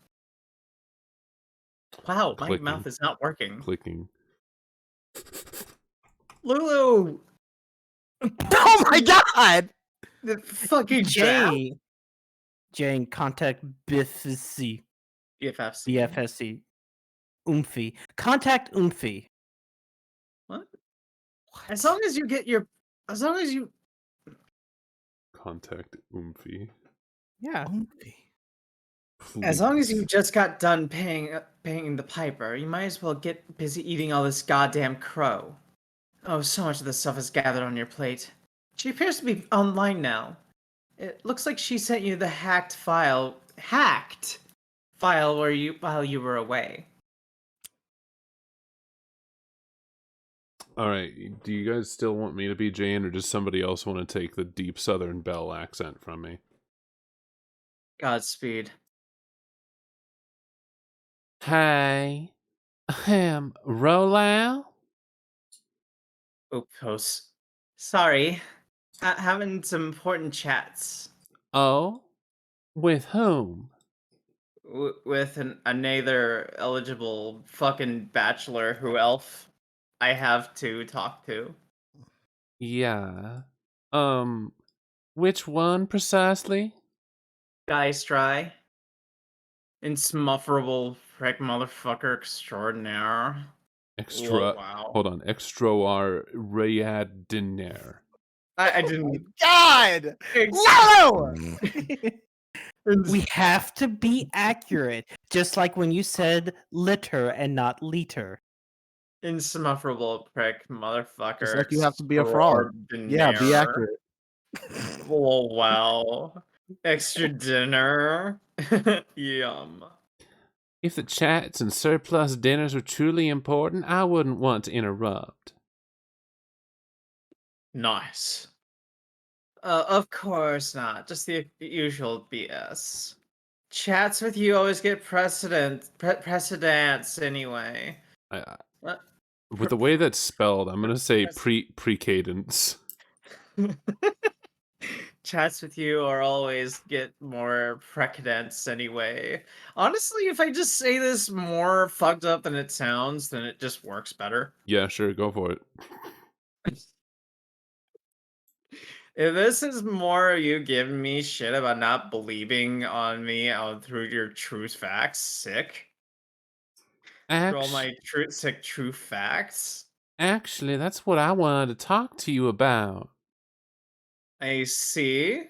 Wow, Clicking. my mouth is not working. Clicking. Lulu! Oh my god! The fucking Jane! Jane, contact BFSC. BFFC. BFSC. Oomphy. Contact Oomphy. What? As long as you get your... As long as you... Contact Oomphy. Yeah. As long as you Please. just got done paying the piper, you might as well get busy eating all this goddamn crow. Oh, so much of this stuff is gathered on your plate. She appears to be online now. It looks like she sent you the hacked file while you were away. Alright, do you guys still want me to be Jane, or does somebody else want to take the deep Southern Belle accent from me? Godspeed. Hey, Rolau? Oops. Sorry. Having some important chats. Oh, with whom? With another eligible fucking bachelor who elf I have to talk to. Yeah. Which one precisely? Geistry. Insmufferable prick motherfucker extraordinaire. Extra. Wow. Hold on. Extraordinaire. I didn't. God! Lulu! We have to be accurate, just like when you said litter and not liter. Insmufferable prick motherfucker. Just like you have to be a fraud. Yeah, be extraordinaire. accurate. Oh, wow. Extra dinner. Yum. If the chats and surplus dinners were truly important, I wouldn't want to interrupt. Nice. Of course not. Just the usual BS. Chats with you always get precedence anyway. What? With the way that's spelled, I'm gonna say pre-cadence. Chats with you are always get more precedence anyway. Honestly, if I just say this more fucked up than it sounds, then it just works better. Yeah, sure, go for it. If this is more you giving me shit about not believing on me through your truth facts, sick. For all my true facts. Actually, that's what I wanted to talk to you about. I see.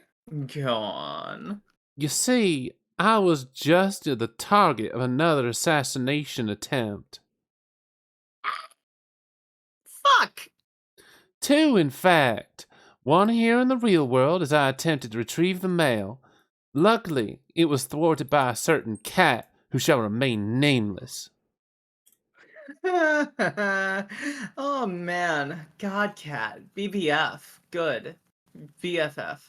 Go on. You see, I was just the target of another assassination attempt. Fuck! 2, in fact. One here in the real world as I attempted to retrieve the mail. Luckily, it was thwarted by a certain cat who shall remain nameless. Oh man, Godcat, BBF, good, BFF.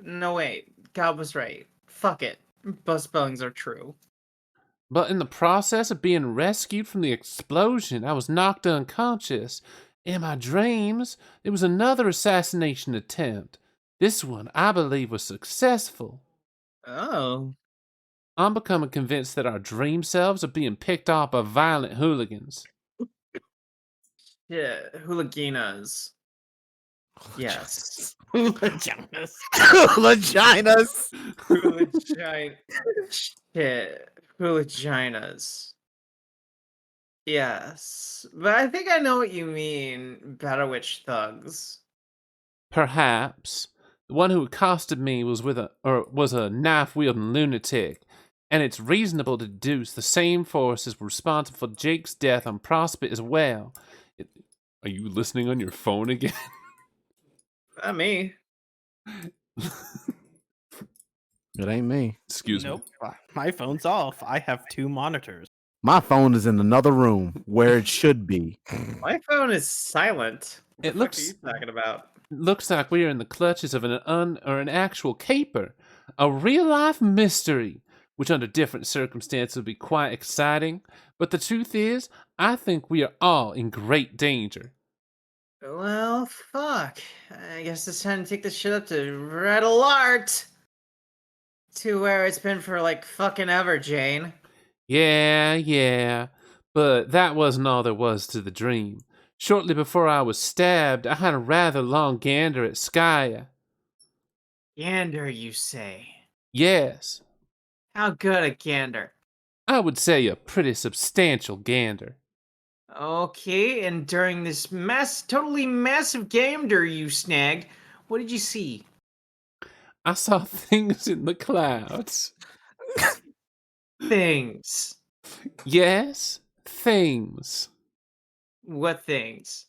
No wait, God was right. Fuck it, both spellings are true. But in the process of being rescued from the explosion, I was knocked unconscious. In my dreams, there was another assassination attempt. This one, I believe, was successful. Oh. I'm becoming convinced that our dream selves are being picked off by violent hooligans. Yeah, hooliganas. Yes. Hooliganas. Hooliganas. Shit. Hooliganas. Yes. But I think I know what you mean, Battlewitch thugs. Perhaps. The one who accosted me was a knife-wielding lunatic. And it's reasonable to deduce the same forces were responsible for Jake's death on Prosper as well. Are you listening on your phone again? Not me. It ain't me. Excuse me. Nope. My phone's off. I have 2 monitors. My phone is in another room where it should be. My phone is silent. What It the looks- fuck are you talking about? Looks like we are in the clutches of an actual caper, a real-life mystery, which under different circumstances would be quite exciting. But the truth is, I think we are all in great danger. Well, fuck. I guess it's time to take this shit up to red alert. To where it's been for like fucking ever, Jane. Yeah, but that wasn't all there was to the dream. Shortly before I was stabbed, I had a rather long gander at Skya. Gander, you say? Yes, How good a gander? I would say a pretty substantial gander. Okay, and during this totally massive gander you snagged, what did you see? I saw things in the clouds. Things. Yes, things. What things?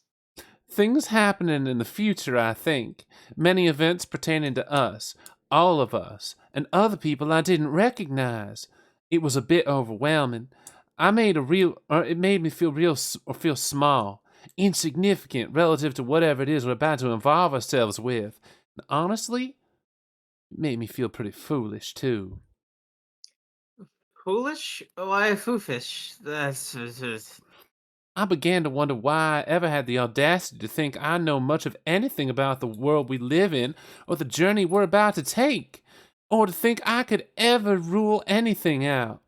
Things happening in the future, I think. Many events pertaining to us, all of us, and other people I didn't recognize. It was a bit overwhelming. It made me feel small, insignificant relative to whatever it is we're about to involve ourselves with. And honestly, it made me feel pretty foolish too. Foolish? Why foofish? That's I began to wonder why I ever had the audacity to think I know much of anything about the world we live in or the journey we're about to take, or to think I could ever rule anything out.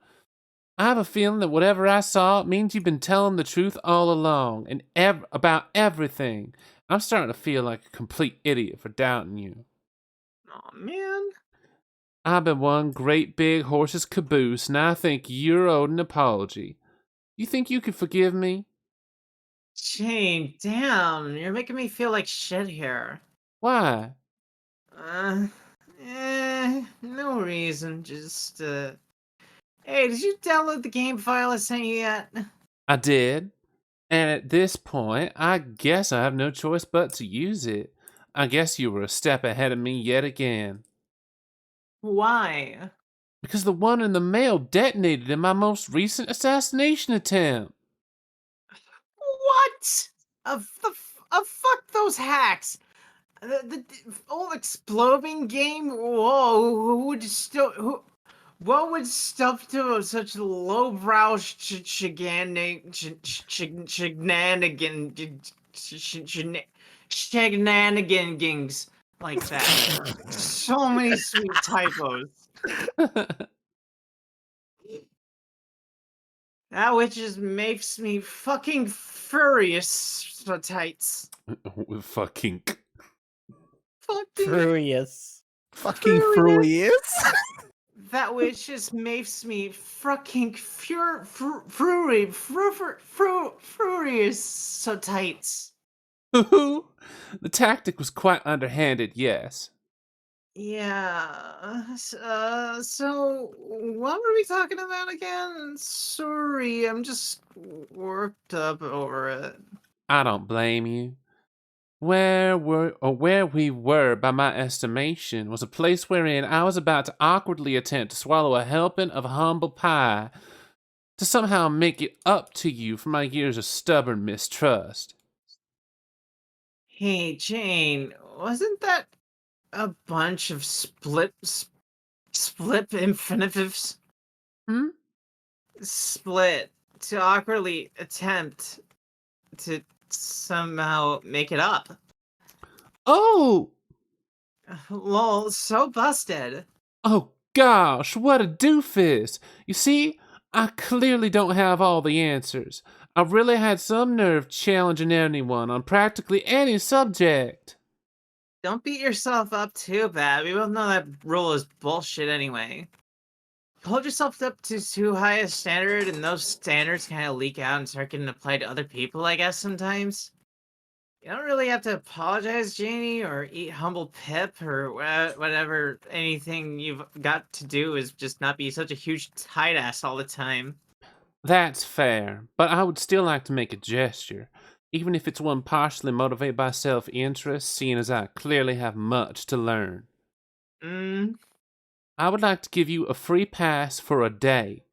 I have a feeling that whatever I saw means you've been telling the truth all along and about everything. I'm starting to feel like a complete idiot for doubting you. Oh man. I've been one great big horse's caboose, and I think you're owed an apology. You think you could forgive me? Jane, damn, you're making me feel like shit here. Why? No reason. Just, Hey, did you download the game file I sent you yet? I did. And at this point, I guess I have no choice but to use it. I guess you were a step ahead of me yet again. Why? Because the one in the mail detonated in my most recent assassination attempt. What? Fuck those hacks. The old exploding game. Whoa, what would stuff to such lowbrow shenanigans like that? So many sweet typos. That which just makes me fucking furious, so tights. Fucking. Fucking Furious. Fucking furious. that which just makes me fucking furious, so tights. The tactic was quite underhanded, yes. Yeah. So what were we talking about again? Sorry, I'm just worked up over it. I don't blame you. Where we were, by my estimation, was a place wherein I was about to awkwardly attempt to swallow a helping of humble pie, to somehow make it up to you for my years of stubborn mistrust. Hey, Jane, wasn't that a bunch of split infinitives? Hmm? Split to awkwardly attempt to somehow make it up. Oh! Lol, so busted. Oh gosh, what a doofus! You see, I clearly don't have all the answers. I really had some nerve challenging anyone on practically any subject. Don't beat yourself up too bad. We both know that rule is bullshit anyway. Hold yourself up to too high a standard, and those standards kind of leak out and start getting applied to other people, I guess, sometimes. You don't really have to apologize, Janie, or eat humble pip, or whatever. Anything you've got to do is just not be such a huge tight ass all the time. That's fair, but I would still like to make a gesture, even if it's one partially motivated by self-interest, seeing as I clearly have much to learn. I would like to give you a free pass for a day.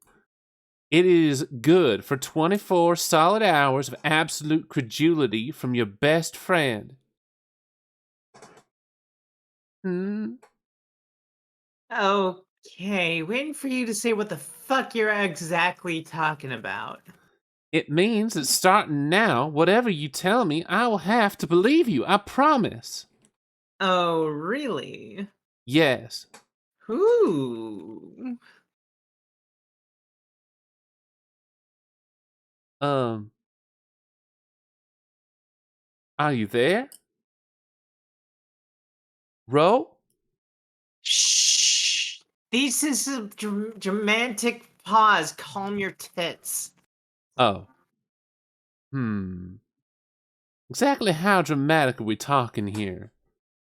It is good for 24 solid hours of absolute credulity from your best friend. Okay, waiting for you to say what the fuck you're exactly talking about. It means that starting now, whatever you tell me, I will have to believe you, I promise. Oh, really? Yes. Ooh. Are you there? Ro? Shh. This is a dramatic pause. Calm your tits. Oh. Exactly how dramatic are we talking here?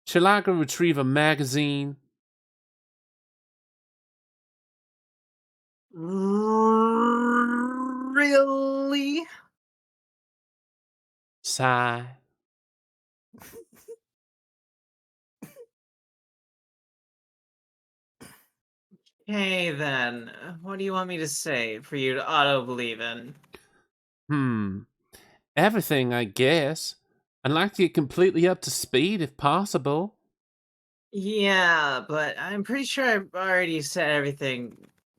Shall I go retrieve a magazine? Really? Sigh. Hey then, what do you want me to say for you to auto-believe in? Everything, I guess. I'd like to get completely up to speed if possible. Yeah, but I'm pretty sure I've already said everything.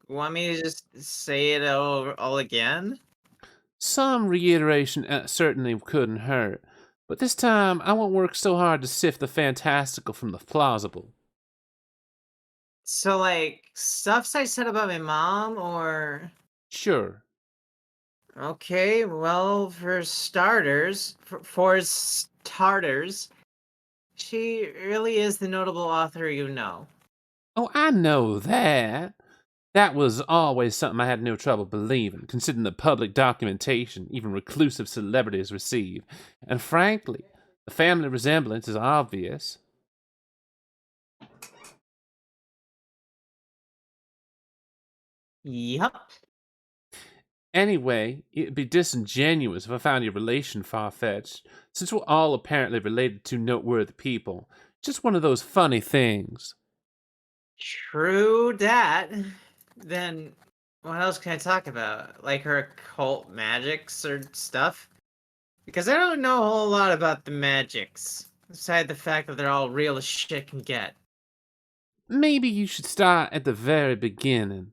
Want me to just say it all again? Some reiteration certainly couldn't hurt, but this time I won't work so hard to sift the fantastical from the plausible. So, like, stuffs I said about my mom, or... Sure. Okay, well, for starters, she really is the notable author you know. Oh, I know that. That was always something I had no trouble believing, considering the public documentation even reclusive celebrities receive. And frankly, the family resemblance is obvious. Yup. Anyway, it'd be disingenuous if I found your relation far-fetched, since we're all apparently related to noteworthy people. Just one of those funny things. True dat. Then, what else can I talk about? Like her occult magics or stuff? Because I don't know a whole lot about the magics, aside the fact that they're all real as shit can get. Maybe you should start at the very beginning.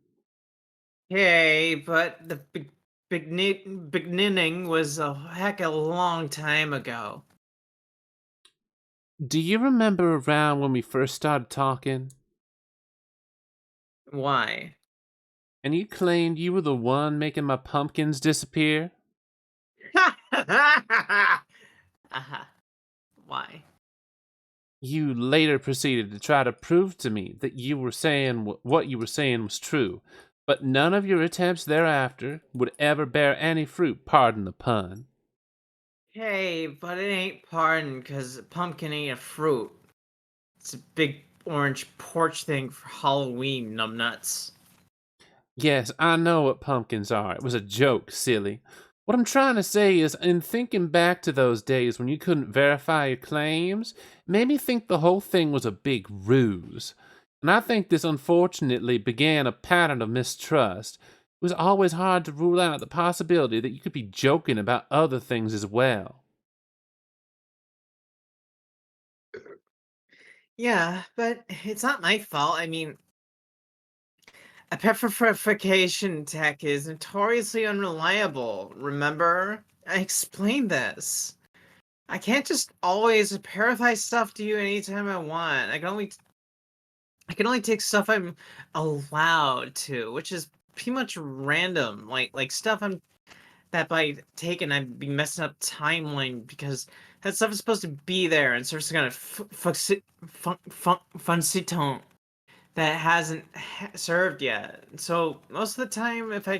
Okay, but the beginning was a heck of a long time ago. Do you remember around when we first started talking? Why? And you claimed you were the one making my pumpkins disappear? Why? You later proceeded to try to prove to me that you were saying what you were saying was true, but none of your attempts thereafter would ever bear any fruit, pardon the pun. Hey, but it ain't pardon, cause a pumpkin ain't a fruit. It's a big orange porch thing for Halloween, numbnuts. Yes, I know what pumpkins are. It was a joke, silly. What I'm trying to say is, in thinking back to those days when you couldn't verify your claims, it made me think the whole thing was a big ruse. And I think this unfortunately began a pattern of mistrust. It was always hard to rule out the possibility that you could be joking about other things as well. Yeah, but it's not my fault. I mean, a petrification tech is notoriously unreliable. Remember? I explained this. I can't just always verify stuff to you anytime I want. I can only take stuff I'm allowed to, which is pretty much random. Like stuff that by taking I'd be messing up timeline because that stuff is supposed to be there and serves kind of fun that hasn't served yet. So most of the time, if I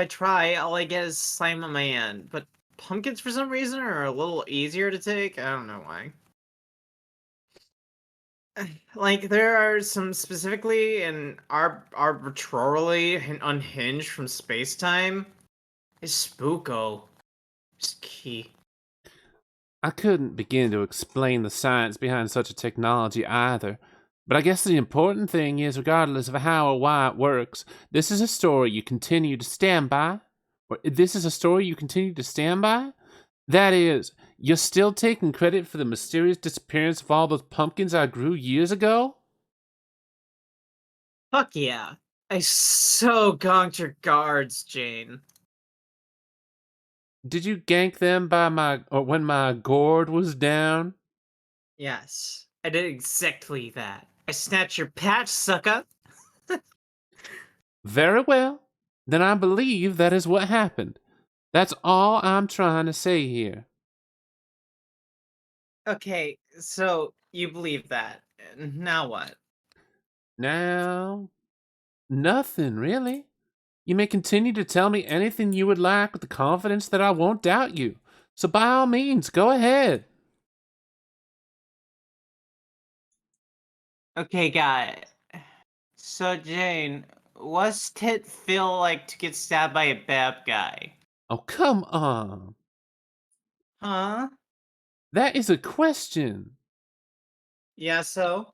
try, all I get is slime on my end. But pumpkins for some reason are a little easier to take. I don't know why. Like, there are some specifically and arbitrarily unhinged from space-time. Is Spooko is key. I couldn't begin to explain the science behind such a technology either. But I guess the important thing is, regardless of how or why it works, this is a story you continue to stand by. Or this is a story you continue to stand by? That is, you're still taking credit for the mysterious disappearance of all those pumpkins I grew years ago? Fuck yeah. I so gonked your guards, Jane. Did you gank them when my gourd was down? Yes, I did exactly that. I snatched your patch, sucker. Very well. Then I believe that is what happened. That's all I'm trying to say here. Okay, so you believe that. Now what? Now, nothing really. You may continue to tell me anything you would like with the confidence that I won't doubt you. So by all means, go ahead. Okay, got it. So, Jane, what's it feel like to get stabbed by a bad guy? Oh, come on. Huh? That is a question. Yeah, so?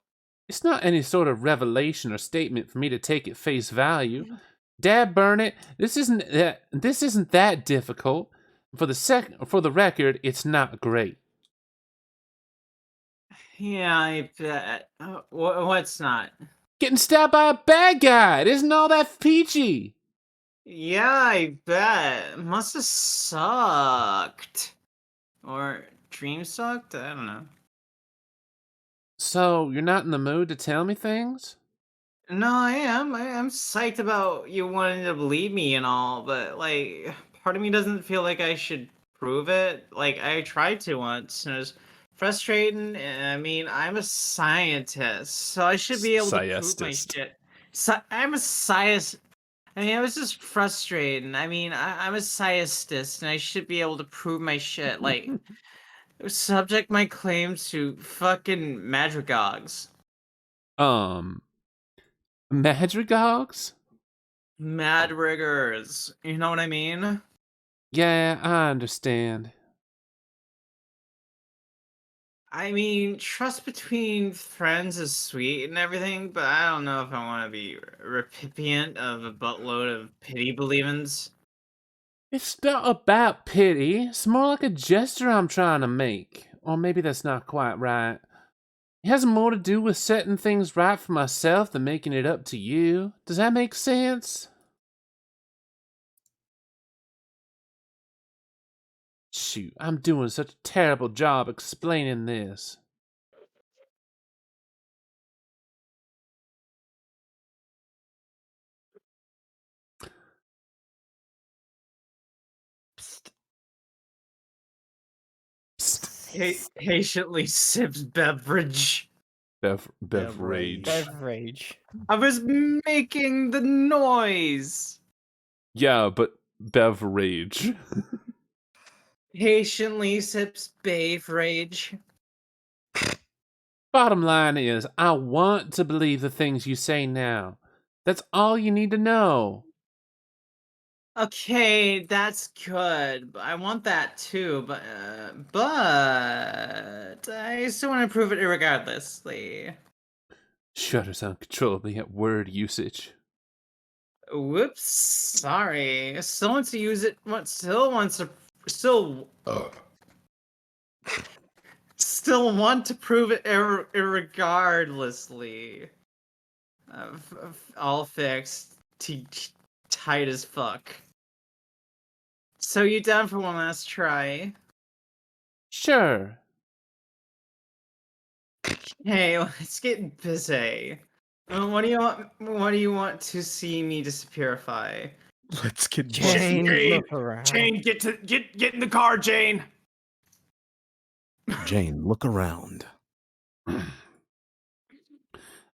It's not any sort of revelation or statement for me to take at face value. Dad burn it, this isn't that difficult. For the record, it's not great. Yeah, I bet. What's not? Getting stabbed by a bad guy, it isn't all that peachy. Yeah, I bet. Must have sucked. Or dream sucked? I don't know. So, you're not in the mood to tell me things? No, I am. I'm psyched about you wanting to believe me and all, but like, part of me doesn't feel like I should prove it. Like, I tried to once, and it was frustrating. I mean, I'm a scientist, so I should be able to prove my Scientist. shit. So, I'm a scientist. I mean, it was just frustrating. I mean, I'm a scientist, and I should be able to prove my shit. Like, subject my claims to fucking madrigogs. Madrigogs? Madrigers. You know what I mean? Yeah, I understand. I mean, trust between friends is sweet and everything, but I don't know if I want to be recipient of a buttload of pity believings. It's not about pity. It's more like a gesture I'm trying to make. Or maybe that's not quite right. It has more to do with setting things right for myself than making it up to you. Does that make sense? Shoot, I'm doing such a terrible job explaining this. Patiently sips beverage. Beverage. Beverage. I was making the noise. Yeah, but beverage. Patiently sips beverage. Bottom line is, I want to believe the things you say now. That's all you need to know. Okay, that's good. I want that too, but I still want to prove it irregardlessly. Shudders uncontrollably at word usage. Whoops, sorry. Still wants to use it. Still wants to. Still want to prove it irregardlessly. All fixed. Tight as fuck. So you down for one last try? Sure. Hey, let's get busy. What do you want? What do you want to see me disappearify? Let's get Jane, Jane, look around. Jane, get in the car, Jane. Jane, look around.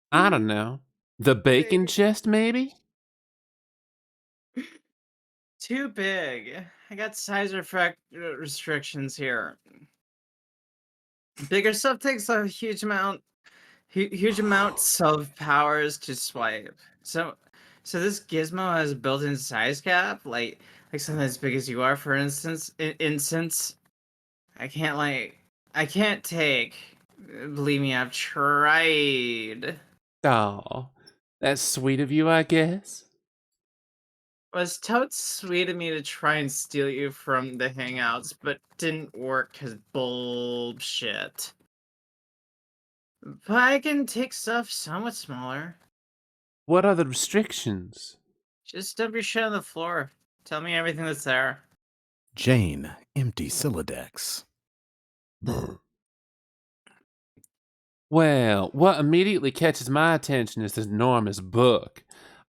I don't know. The bacon chest, maybe? Too big. I got size restrictions here. Bigger stuff takes a huge amounts of powers to swipe. So this gizmo has a built-in size cap, like something as big as you are, for instance. I can't take. Believe me, I've tried. Oh, that's sweet of you, I guess. Was totes sweet of me to try and steal you from the hangouts, but didn't work because bullshit. But I can take stuff somewhat smaller. What are the restrictions? Just dump your shit on the floor. Tell me everything that's there. Jane, empty Silodex. Well, what immediately catches my attention is this enormous book.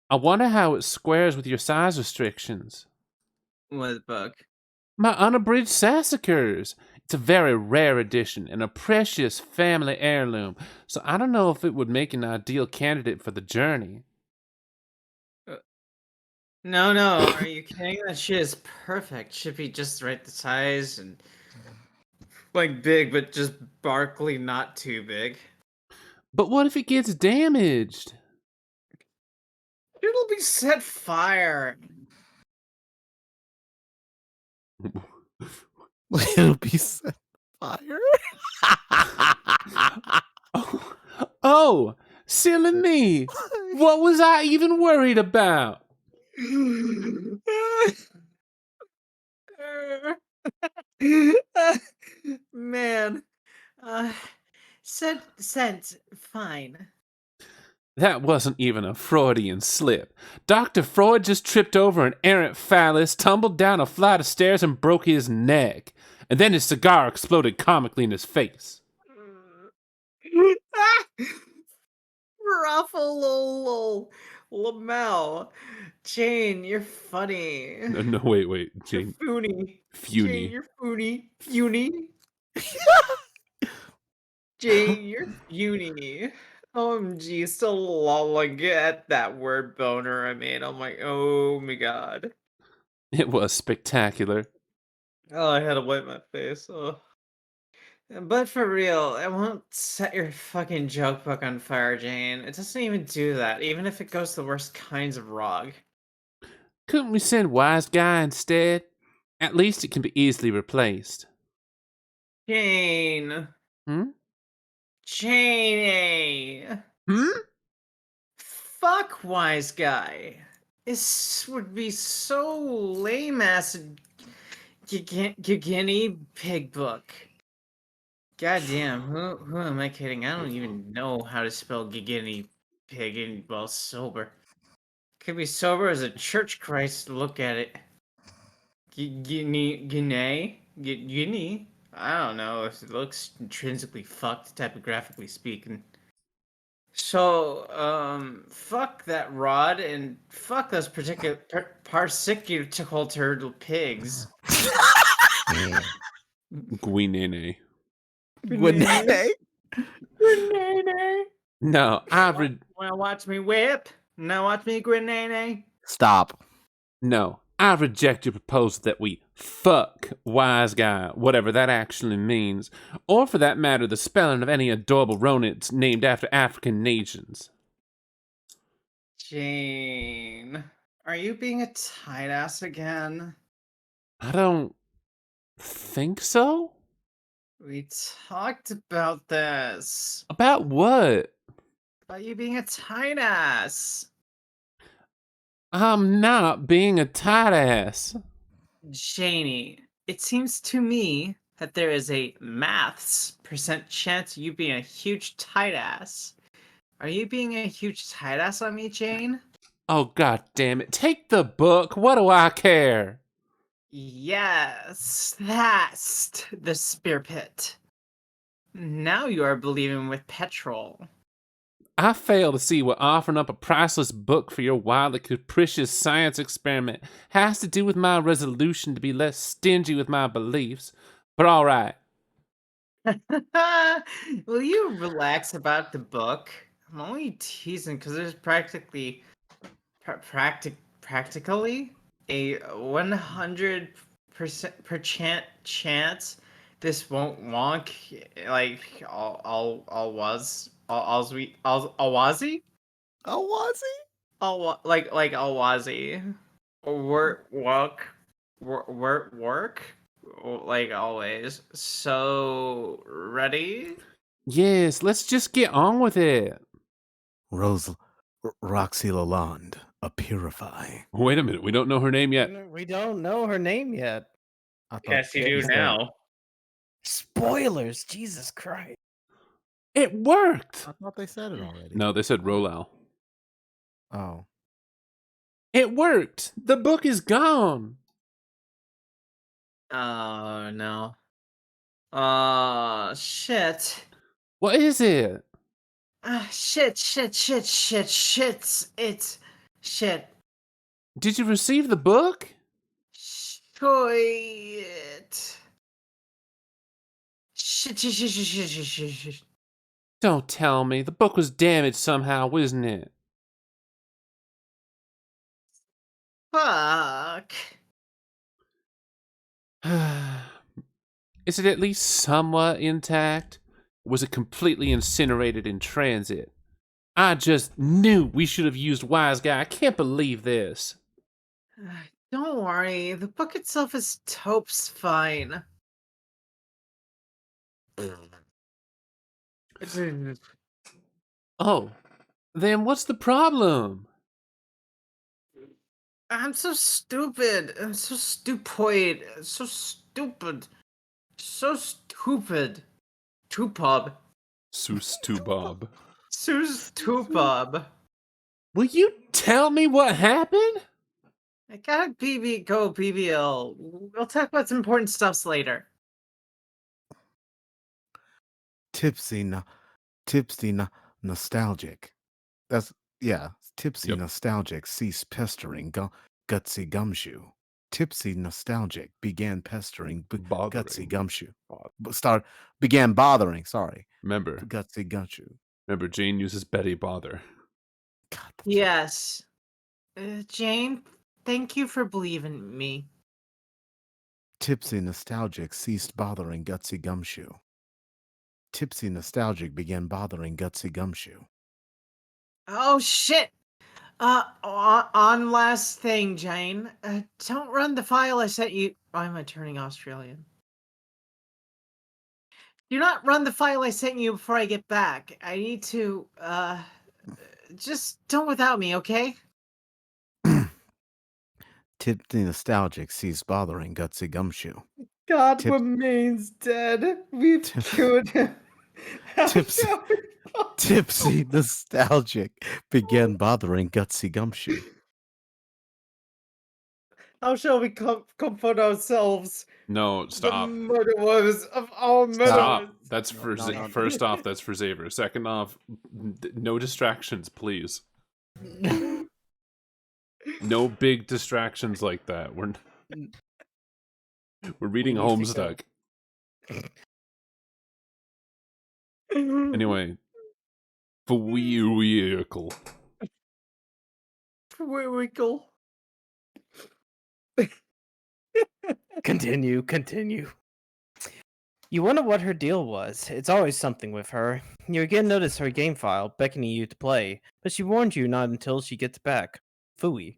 I wonder how it squares with your size restrictions. What book? My unabridged Sassacres. It's a very rare edition and a precious family heirloom, so I don't know if it would make an ideal candidate for the journey. No, are you kidding? That shit is perfect. Should be just right the size and like big, but just Barkley not too big. But what if it gets damaged? It'll be set fire. It'll be set fire. Oh, silly me. What was I even worried about? Man. Sense, fine. That wasn't even a Freudian slip. Dr. Freud just tripped over an errant phallus, tumbled down a flight of stairs, and broke his neck. And then his cigar exploded comically in his face. Ruffalo Lamel. Jane, you're funny. No, wait, Jane. You're funny. Funy. Jane, you're funny. Funy. Jane, you're puny. OMG, still lolling at that word boner I made. I'm like, oh my god. It was spectacular. Oh, I had to wipe my face. Oh. But for real, it won't set your fucking joke book on fire, Jane. It doesn't even do that, even if it goes to the worst kinds of ROG. Couldn't we send Wise Guy instead? At least it can be easily replaced. Jane. Hmm? Janie. Hmm? Fuck Wise Guy. This would be so lame ass guinea pig book. Goddamn, who am I kidding? I don't even know how to spell guinea pig and well sober. Could be sober as a church Christ to look at it. Guinea? I don't know if it looks intrinsically fucked, typographically speaking. So, fuck that rod and fuck those particular turtle pigs. Guinene. Gwinnett? No, Wanna watch me whip? Now watch me grenade. Stop. No, I reject your proposal that we fuck Wise Guy, whatever that actually means, or for that matter, the spelling of any adorable rodents named after African nations. Jane, are you being a tight ass again? I don't think so. We talked about this. About what? About you being a tight ass. I'm not being a tight ass. Janie, it seems to me that there is a maths % chance of you being a huge tight ass. Are you being a huge tight ass on me, Jane? Oh, god damn it. Take the book. What do I care? Yes, that's the spear pit. Now you are believing with petrol. I fail to see what offering up a priceless book for your wildly capricious science experiment has to do with my resolution to be less stingy with my beliefs. But all right. Will you relax about the book? I'm only teasing because there's practically a 100% chance this won't wonk like Alwazi? Oh, was he? Like Alwazi. Work like always. So ready? Yes, let's just get on with it. Roxy Lalonde, a purify. Wait a minute, we don't know her name yet. We don't know her name yet. I thought Yes, you he do said- now. Spoilers, Jesus Christ. It worked. I thought they said it already. No, they said Rolal. Oh. It worked. The book is gone. Oh no. Shit. What is it? Shit. It's shit. Did you receive the book? Shit. Shit. Don't tell me. The book was damaged somehow, wasn't it? Fuck. Is it at least somewhat intact? Or was it completely incinerated in transit? I just knew we should have used Wise Guy. I can't believe this. Don't worry. The book itself is tope's fine. Oh, then what's the problem? I'm so stupid. I'm so stupoid. So stupid. So stupid. Tupub. Soos to Bob. Sus tupub. Will you tell me what happened? I gotta go BBL. We'll talk about some important stuffs later. Tipsy nostalgic. That's tipsy Yep. nostalgic ceased pestering gutsy gumshoe. Tipsy nostalgic began pestering gutsy Bothering. gumshoe. Bod- Began bothering, sorry. Remember, Gutsy gumshoe. Jane uses Betty Bother. God, that's right. Yes. Jane, thank you for believing in me. Tipsy nostalgic ceased bothering gutsy gumshoe. Tipsy nostalgic began bothering gutsy gumshoe. Oh shit. On last thing, Jane. Don't run the file I sent you. Why am I turning Australian? Do not run the file I sent you before I get back. I need to, just don't without me, okay? Tipsy nostalgic ceased bothering gutsy gumshoe. God Tip- remains dead. We've Tip- killed him. How Tipsy- shall we Tipsy nostalgic began bothering gutsy gumshoe. How shall we comfort ourselves? No, The stop. murderers of all murderers. Stop. That's No, for no. first off, that's for Xavier. Second off, no distractions, please. No big distractions like that. We're reading We need to Homestuck. Anyway, vehicle. Wickle. Continue. You wonder what her deal was. It's always something with her. You again notice her game file, beckoning you to play, but she warned you not until she gets back. Phooey.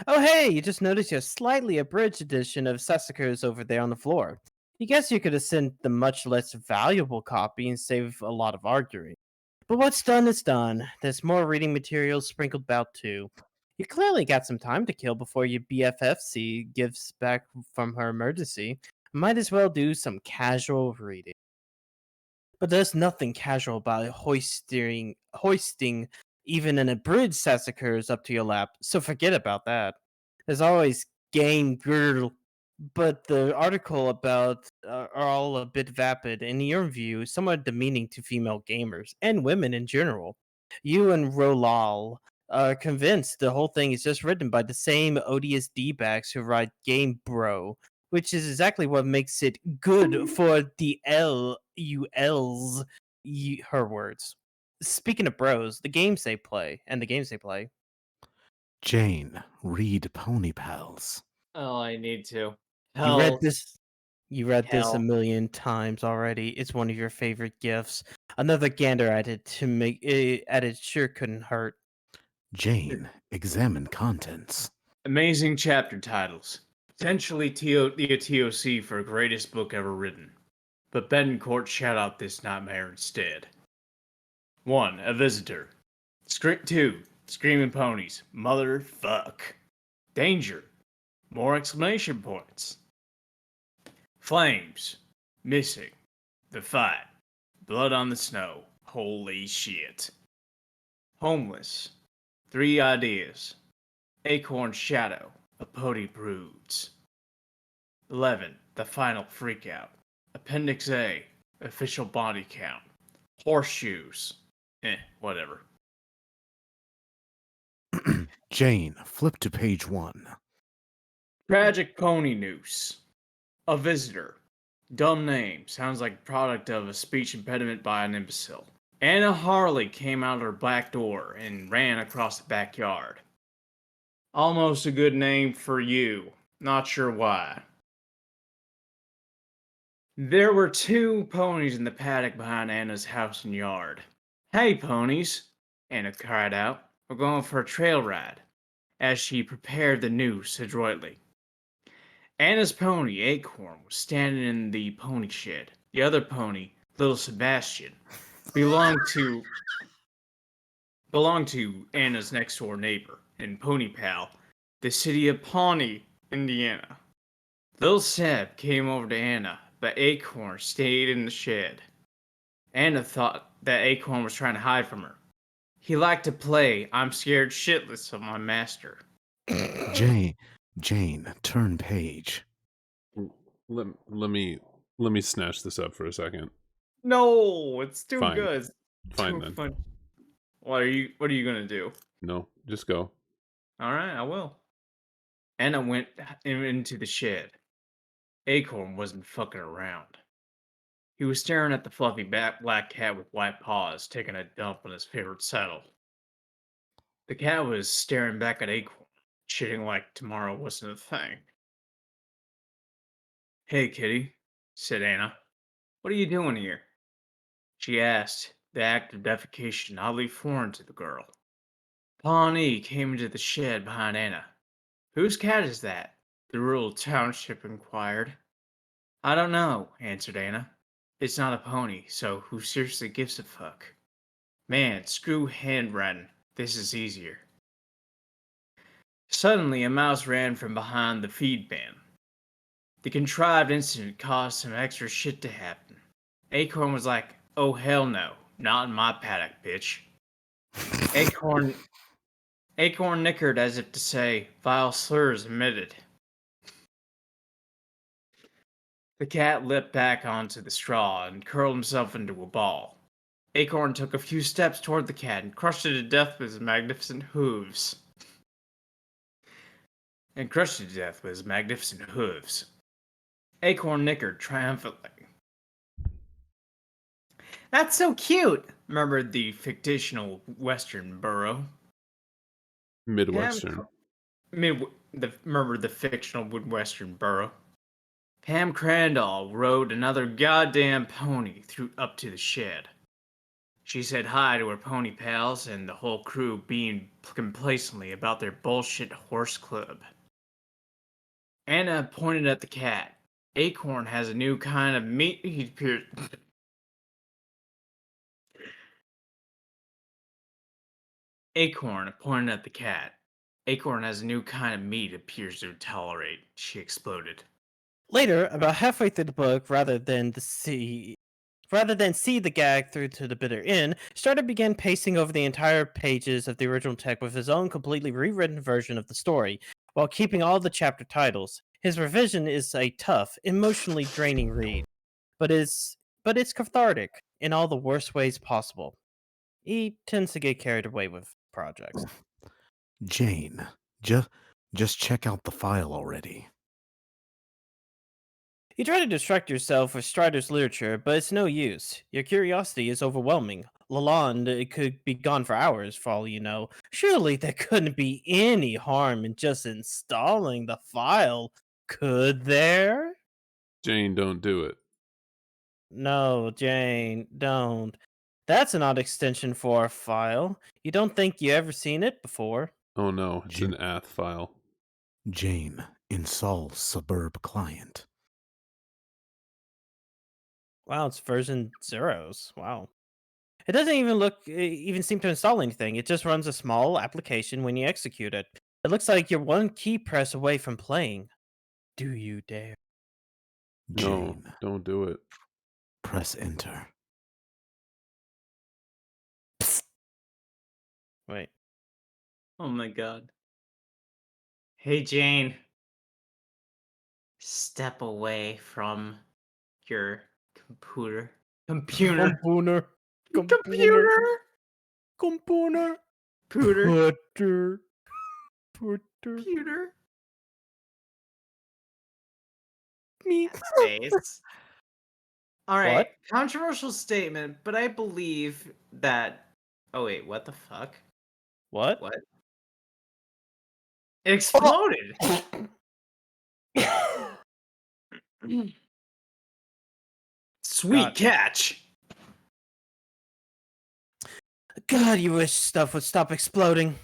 Oh hey, you just noticed your slightly abridged edition of Sassacres over there on the floor. You guess you could have sent the much less valuable copy and save a lot of arguing. But what's done is done. There's more reading material sprinkled about too. You clearly got some time to kill before your BFFC gives back from her emergency. Might as well do some casual reading. But there's nothing casual about hoisting even an abridged Sassacres up to your lap, so forget about that. There's always game girl, but the article about are all a bit vapid, and in your view, somewhat demeaning to female gamers and women in general. You and Rolal are convinced the whole thing is just written by the same odious D-backs who write Game Bro, which is exactly what makes it good for the LULs, her words. Speaking of bros, the games they play. Jane, read Pony Pals. Oh, I need to. You read Hell, this. You read this a hell. million times already. It's one of your favorite gifts. Another gander at it to make it at it sure couldn't hurt. Jane, examine contents. Amazing chapter titles. Potentially the TOC for greatest book ever written. But Betancourt shout out this nightmare instead. 1. A visitor. 2. Screaming ponies. Motherfuck. Danger. More exclamation points. Flames. Missing. The fight. Blood on the snow. Holy shit. Homeless. 3 ideas. Acorn shadow. A pony broods. 11. The final freakout. Appendix A. Official body count. Horseshoes. Whatever. Jane, flip to page 1. Tragic pony noose. A visitor. Dumb name. Sounds like product of a speech impediment by an imbecile. Anna Harley came out her back door and ran across the backyard. Almost a good name for you. Not sure why. There were 2 ponies in the paddock behind Anna's house and yard. Hey, ponies, Anna cried out. We're going for a trail ride, as she prepared the noose adroitly. Anna's pony, Acorn, was standing in the pony shed. The other pony, little Sebastian, belonged to Anna's next door neighbor and pony pal, the city of Pawnee, Indiana. Little Seb came over to Anna, but Acorn stayed in the shed. Anna thought that Acorn was trying to hide from her. He liked to play I'm scared shitless of my master. Jane, turn page. Let me snatch this up for a second. No, it's too Fine. good. It's Fine too then. fun. What are you gonna do? No, just go. All right, I will. Anna went into the shed. Acorn wasn't fucking around. He was staring at the fluffy black cat with white paws, taking a dump on his favorite saddle. The cat was staring back at Acorn, shitting like tomorrow wasn't a thing. Hey, kitty, said Anna. What are you doing here? She asked, the act of defecation oddly foreign to the girl. Pawnee came into the shed behind Anna. Whose cat is that? The rural township inquired. I don't know, answered Anna. It's not a pony, so who seriously gives a fuck? Man, screw handwriting. This is easier. Suddenly, a mouse ran from behind the feed bin. The contrived incident caused some extra shit to happen. Acorn was like, oh hell no, not in my paddock, bitch. Acorn nickered as if to say, vile slurs emitted. The cat leapt back onto the straw and curled himself into a ball. Acorn took a few steps toward the cat and crushed it to death with his magnificent hooves. Acorn nickered triumphantly. That's so cute, murmured the fictional western burro. Midwestern. Murmured the fictional Midwestern burro. Pam Crandall rode another goddamn pony up to the shed. She said hi to her pony pals and the whole crew beamed complacently about their bullshit horse club. Anna pointed at the cat. Acorn has a new kind of meat he appears. Acorn pointed at the cat. Acorn has a new kind of meat appears to tolerate, she exploded. Later, about halfway through the book, rather than see the gag through to the bitter end, Strider began pacing over the entire pages of the original text with his own completely rewritten version of the story, while keeping all the chapter titles. His revision is a tough, emotionally draining read, but it's cathartic in all the worst ways possible. He tends to get carried away with projects. Jane, just check out the file already. You try to distract yourself with Strider's literature, but it's no use. Your curiosity is overwhelming. Lalonde could be gone for hours, for all you know. Surely there couldn't be any harm in just installing the file Could there? Jane, don't do it. No, Jane, don't. That's an odd extension for a file. You don't think you ever seen it before? Oh no, it's Jane. an ath file. Jane install suburb client. Wow, it's version zeros. Wow. It doesn't even seem to install anything. It just runs a small application when you execute it. It looks like you're one key press away from playing. Do you dare? No, Jane, don't do it. press enter. Wait. Oh my god. Hey Jane. Step away from your computer. Computer. Computer. Computer. Computer. Pooter. Putter. Putter. Computer. Me. Space. All right. What? Controversial statement, but I believe that. Oh wait, what the fuck? What? What? It exploded. Sweet God. catch. God, you wish stuff would stop exploding.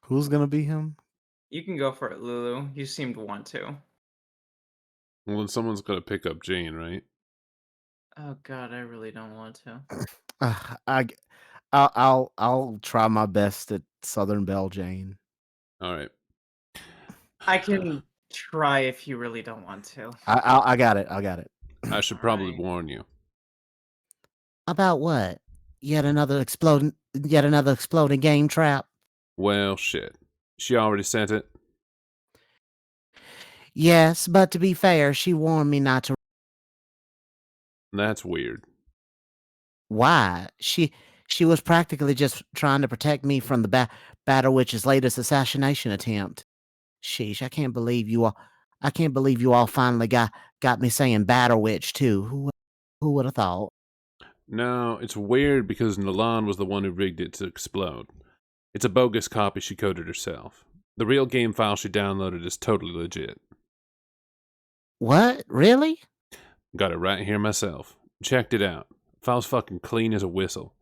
Who's gonna be him? You can go for it, Lulu. You seem to want to. Well, then someone's got to pick up Jane, right? Oh god, I really don't want to. I'll try my best at Southern Belle Jane. All right. I can try if you really don't want to. I got it. I got it. I should probably Alright. warn you. About what? Yet another exploding game trap? Well, shit. She already sent it. Yes, but to be fair, she warned me not to. That's weird. Why? She was practically just trying to protect me from the Battle Witch's latest assassination attempt. Sheesh, I can't believe you all finally got me saying Battle Witch too. Who would have thought? No, it's weird because Nolan was the one who rigged it to explode. It's a bogus copy she coded herself. The real game file she downloaded is totally legit. What? Really? Got it right here myself. Checked it out. File's fucking clean as a whistle.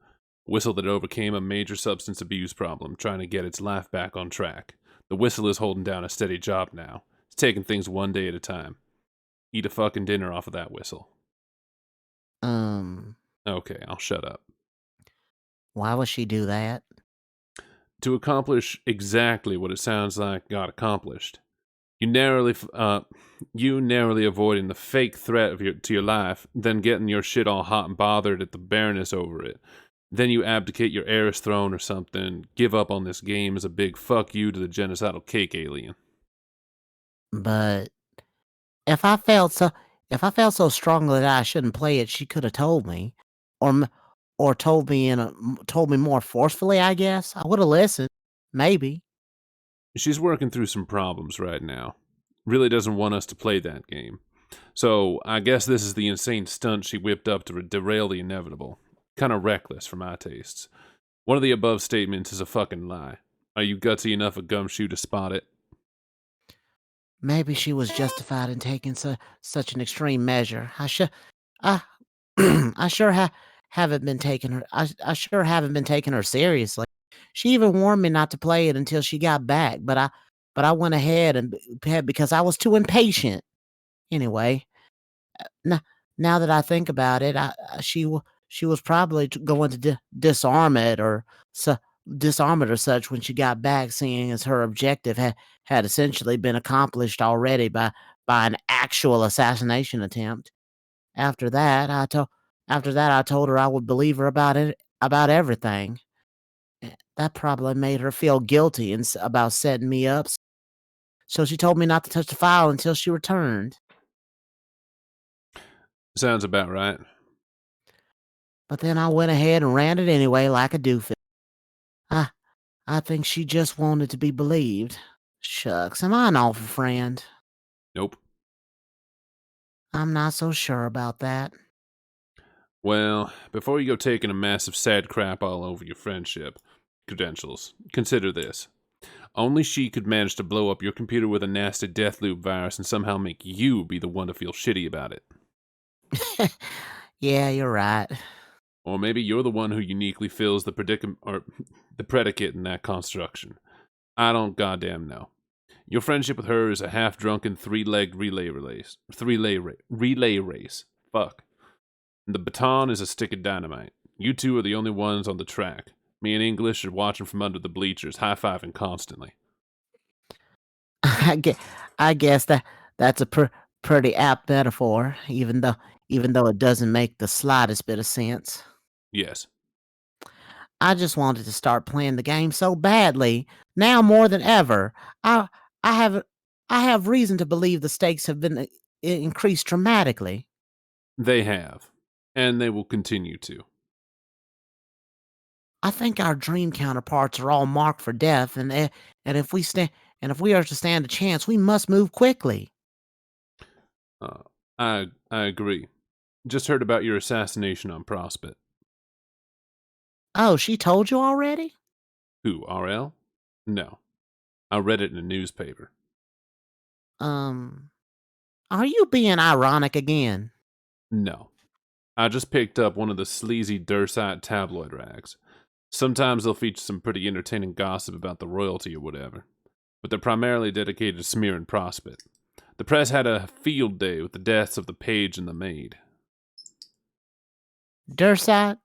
Whistle that overcame a major substance abuse problem, trying to get its life back on track. The whistle is holding down a steady job now. It's taking things one day at a time. Eat a fucking dinner off of that whistle. Okay, I'll shut up. Why would she do that? To accomplish exactly what it sounds like got accomplished. You narrowly avoiding the fake threat to your life, then getting your shit all hot and bothered at the Baroness over it. Then you abdicate your heiress throne or something, give up on this game as a big fuck you to the genocidal cake alien. But if I felt so strongly that I shouldn't play it, she could have told me, or told me more forcefully. I guess I would have listened. Maybe. She's working through some problems right now. Really doesn't want us to play that game. So I guess this is the insane stunt she whipped up to derail the inevitable. Kind of reckless for my tastes. One of the above statements is a fucking lie. Are you gutsy enough a gumshoe to spot it? Maybe she was justified in taking such an extreme measure. I sure haven't been taking her. I sure haven't been taking her seriously. She even warned me not to play it until she got back, but I went ahead because I was too impatient. Anyway, now that I think about it, she was probably going to disarm it or such when she got back, seeing as her objective had essentially been accomplished already by an actual assassination attempt. After that, I told her I would believe her about everything. That probably made her feel guilty about setting me up. So she told me not to touch the file until she returned. Sounds about right. But then I went ahead and ran it anyway like a doofus. I think she just wanted to be believed. Shucks, am I an awful friend? Nope. I'm not so sure about that. Well, before you go taking a massive sad crap all over your friendship credentials, consider this. Only she could manage to blow up your computer with a nasty Deathloop virus and somehow make you be the one to feel shitty about it. Yeah, you're right. Or maybe you're the one who uniquely fills the predicament or the predicate in that construction. I don't goddamn know. Your friendship with her is a half-drunken three-legged relay race. Relay race. Fuck. And the baton is a stick of dynamite. You two are the only ones on the track. Me and English are watching from under the bleachers, high-fiving constantly. I guess that's a pretty apt metaphor, even though it doesn't make the slightest bit of sense. Yes. I just wanted to start playing the game so badly. Now more than ever, I have reason to believe the stakes have been increased dramatically. They have. And they will continue to. I think our dream counterparts are all marked for death, and if we are to stand a chance, we must move quickly. I agree. Just heard about your assassination on Prospect. Oh, she told you already? Who, RL? No. I read it in a newspaper. Are you being ironic again? No. I just picked up one of the sleazy Dursite tabloid rags. Sometimes they'll feature some pretty entertaining gossip about the royalty or whatever, but they're primarily dedicated to smearing Prospect. The press had a field day with the deaths of the page and the maid. Dursite?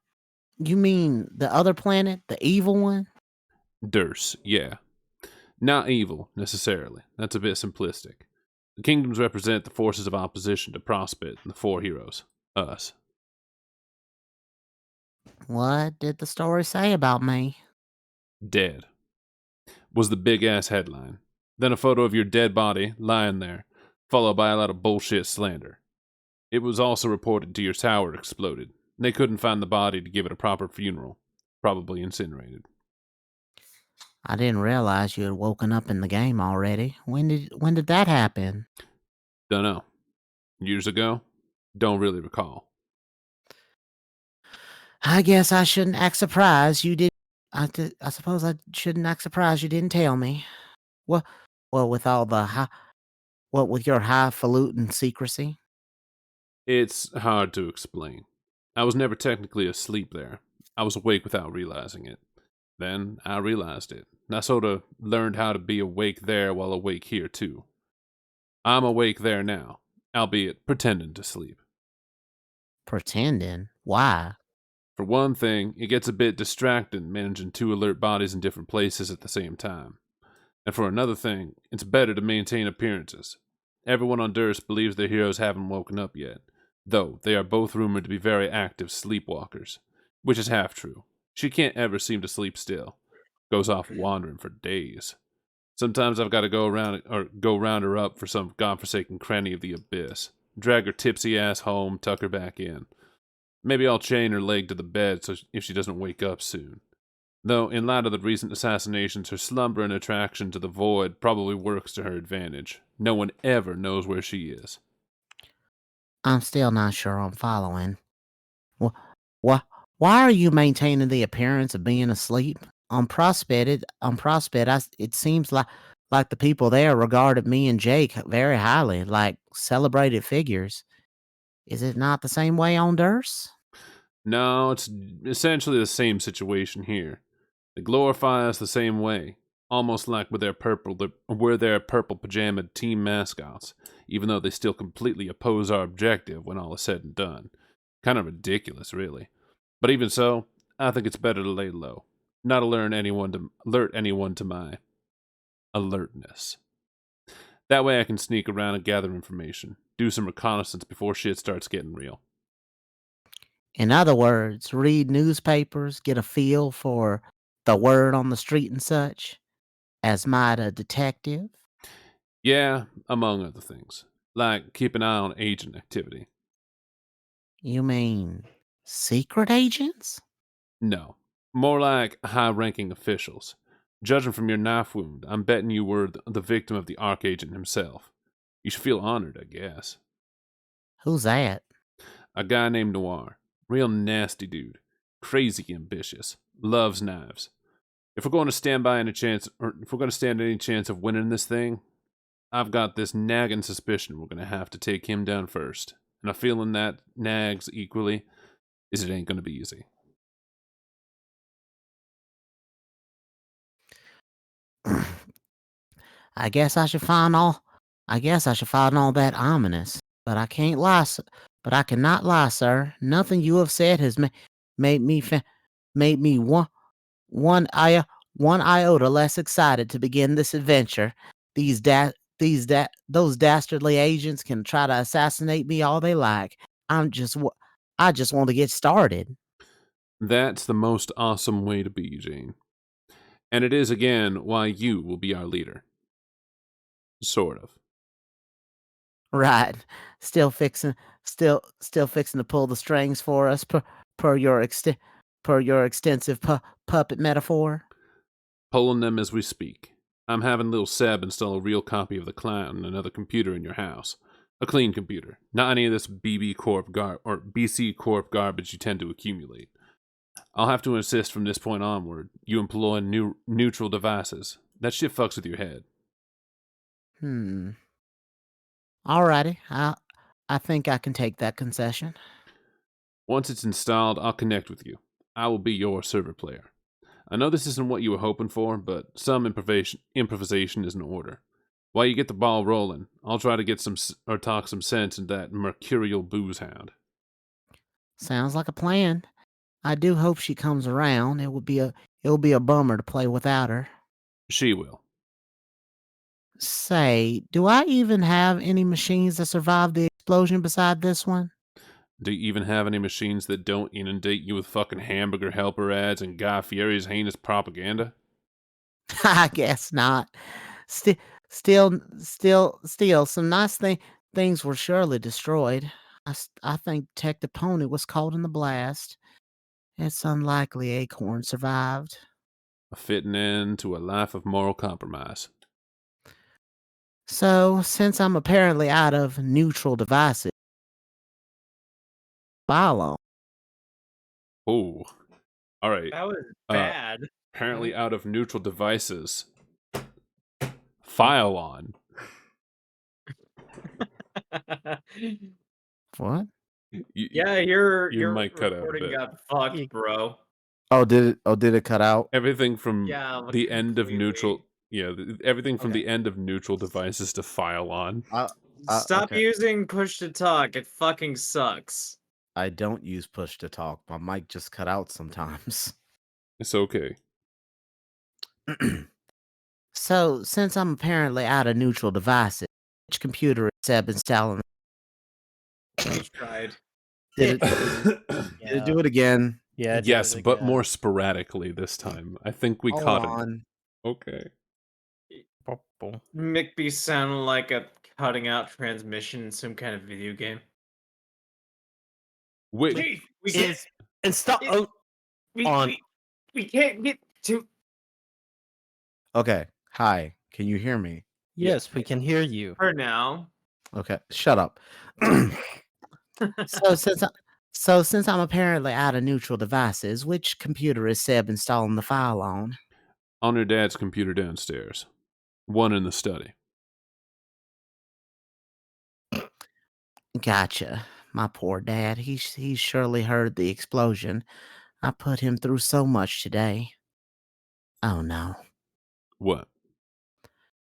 You mean the other planet, the evil one? Durs, yeah. Not evil, necessarily. That's a bit simplistic. The kingdoms represent the forces of opposition to Prospect and the four heroes. Us. What did the story say about me? Dead. Was the big-ass headline. Then a photo of your dead body, lying there, followed by a lot of bullshit slander. It was also reported to your tower exploded. They couldn't find the body to give it a proper funeral. Probably incinerated. I didn't realize you had woken up in the game already. When did that happen? Dunno. Years ago? Don't really recall. I guess I shouldn't act surprised you did. I suppose I shouldn't act surprised you didn't tell me. Well, with all the with your highfalutin secrecy. It's hard to explain. I was never technically asleep there. I was awake without realizing it. Then I realized it. And I sort of learned how to be awake there while awake here too. I'm awake there now, albeit pretending to sleep. Pretending? Why? For one thing, it gets a bit distracting managing two alert bodies in different places at the same time. And for another thing, it's better to maintain appearances. Everyone on Durst believes their heroes haven't woken up yet, though they are both rumored to be very active sleepwalkers, which is half true. She can't ever seem to sleep still. Goes off wandering for days. Sometimes I've got to go round her up for some godforsaken cranny of the abyss, drag her tipsy ass home, tuck her back in. Maybe I'll chain her leg to the bed so if she doesn't wake up soon. Though, in light of the recent assassinations, her slumber and attraction to the void probably works to her advantage. No one ever knows where she is. I'm still not sure I'm following. Why are you maintaining the appearance of being asleep? On Prospect, it seems like the people there regarded me and Jake very highly, like celebrated figures. Is it not the same way on Durst? No, it's essentially the same situation here. They glorify us the same way, almost like we're their purple pajamaed team mascots, even though they still completely oppose our objective when all is said and done. Kind of ridiculous, really. But even so, I think it's better to lay low, not alert anyone to my alertness. That way I can sneak around and gather information, do some reconnaissance before shit starts getting real. In other words, read newspapers, get a feel for the word on the street and such, as might a detective? Yeah, among other things. Like keep an eye on agent activity. You mean secret agents? No, more like high-ranking officials. Judging from your knife wound, I'm betting you were the victim of the Archagent himself. You should feel honored, I guess. Who's that? A guy named Noir. Real nasty dude. Crazy ambitious. Loves knives. If we're going to stand by any chance, or if we're going to stand any chance of winning this thing, I've got this nagging suspicion we're going to have to take him down first. And I'm feeling that nags equally is it ain't going to be easy. I guess I should find all that ominous. But I can't lie, but I cannot lie, sir. Nothing you have said has made me one iota less excited to begin this adventure. Those dastardly agents can try to assassinate me all they like. I just want to get started. That's the most awesome way to be, Jane. And it is again why you will be our leader. Sort of. Right. Still fixing to pull the strings for us per your extensive puppet metaphor. Pulling them as we speak. I'm having little Seb install a real copy of the client on another computer in your house. A clean computer. Not any of this BC Corp garbage you tend to accumulate. I'll have to insist from this point onward, you employ neutral devices. That shit fucks with your head. Alrighty. I think I can take that concession. Once it's installed, I'll connect with you. I will be your server player. I know this isn't what you were hoping for, but some improvisation is in order. While you get the ball rolling, I'll try to get talk some sense into that mercurial booze hound. Sounds like a plan. I do hope she comes around. It'll be a bummer to play without her. She will. Say, do I even have any machines that survived the explosion beside this one? Do you even have any machines that don't inundate you with fucking hamburger helper ads and Guy Fieri's heinous propaganda? I guess not. Still, some nice things were surely destroyed. I think Tech the Pony was caught in the blast. It's unlikely Acorn survived. A fitting end to a life of moral compromise. So, since I'm apparently out of neutral devices, follow. Oh, all right. That was bad. Apparently out of neutral devices. File on. What? Yeah, your mic cut out a recording bit. got fucked, bro. Oh, did it cut out? Everything from Yeah, the end of completely. neutral. Yeah, everything from Okay. the end of neutral devices to file on. Stop okay. using push to talk. It fucking sucks. I don't use push to talk. My mic just cut out sometimes. It's okay. So, since I'm apparently out of neutral devices, which computer is Seb installing? You tried. Did it do it again? Yeah. it Yes, did it but again. more sporadically this time. I think we Hold caught him. on. Okay. Boom. McBee sounded like a cutting out transmission in some kind of video game. Wait, Chief, we Is- can't. And stop. It- Oh, We, on- we can't get to. Okay. Hi. Can you hear me? yes, we can hear you. Her now. Okay. Shut up. So since I'm apparently out of neutral devices, which computer is Seb installing the file on? on your dad's computer downstairs. One in the study. Gotcha. My poor dad. He surely heard the explosion. I put him through so much today. Oh no. What?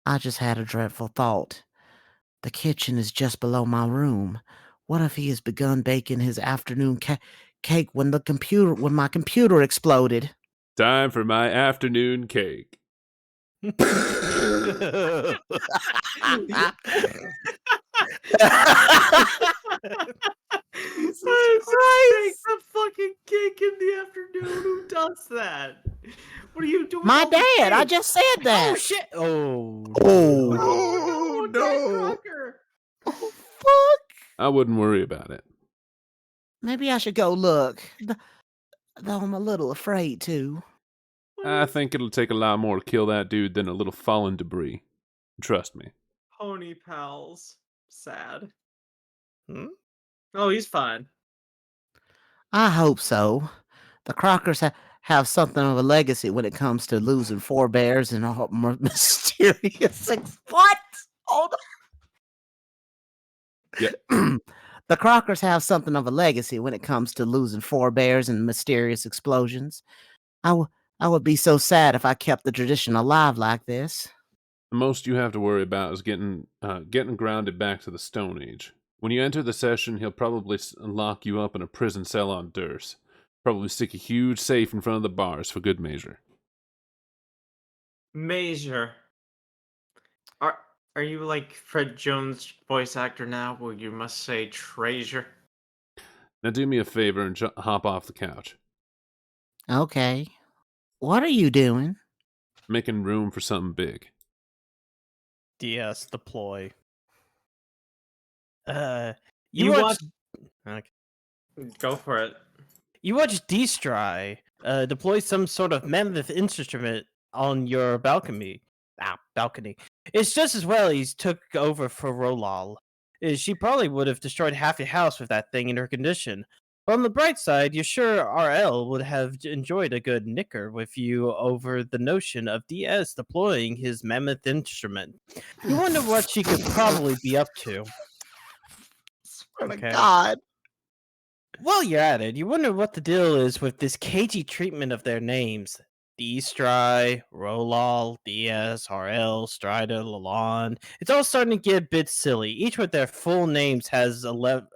I just had a dreadful thought. The kitchen is just below my room. What if he has begun baking his afternoon cake when my computer exploded? Time for my afternoon cake. Take the fucking cake in the afternoon. Who does that? What are you doing? My all the dad, I cake? just said that. Oh shit! Oh. Oh. Dad no. Crocker. Oh, fuck. I wouldn't worry about it. Maybe I should go look. Though I'm a little afraid to. I think it'll take a lot more to kill that dude than a little fallen debris. Trust me. Pony pals. Sad. Hmm? Oh, he's fine. I hope so. The Crockers have something of a legacy when it comes to losing forebears and all mysterious what? Hold on. The Crockers have something of a legacy when it comes to losing forebears and mysterious explosions. I would be so sad if I kept the tradition alive like this. The most you have to worry about is getting grounded back to the Stone Age. When you enter the session, he'll probably lock you up in a prison cell on Durst. Probably stick a huge safe in front of the bars for good measure. Measure. Are you like Fred Jones' voice actor now, where you must say treasure? Now do me a favor and hop off the couch. Okay. What are you doing? Making room for something big. DS deploy. You watch. Okay. Go for it. You watch D-Stry deploy some sort of mammoth instrument on your balcony. Balcony. It's just as well he's took over for Rolal. She probably would have destroyed half your house with that thing in her condition. But on the bright side, you're sure RL would have enjoyed a good nicker with you over the notion of DS deploying his mammoth instrument. You wonder what she could probably be up to. Swear to God. While you're at it, you wonder what the deal is with this cagey treatment of their names. D-Stry, Rolal, DS, RL, Strider, Lalonde. It's all starting to get a bit silly. Each of their full names have 11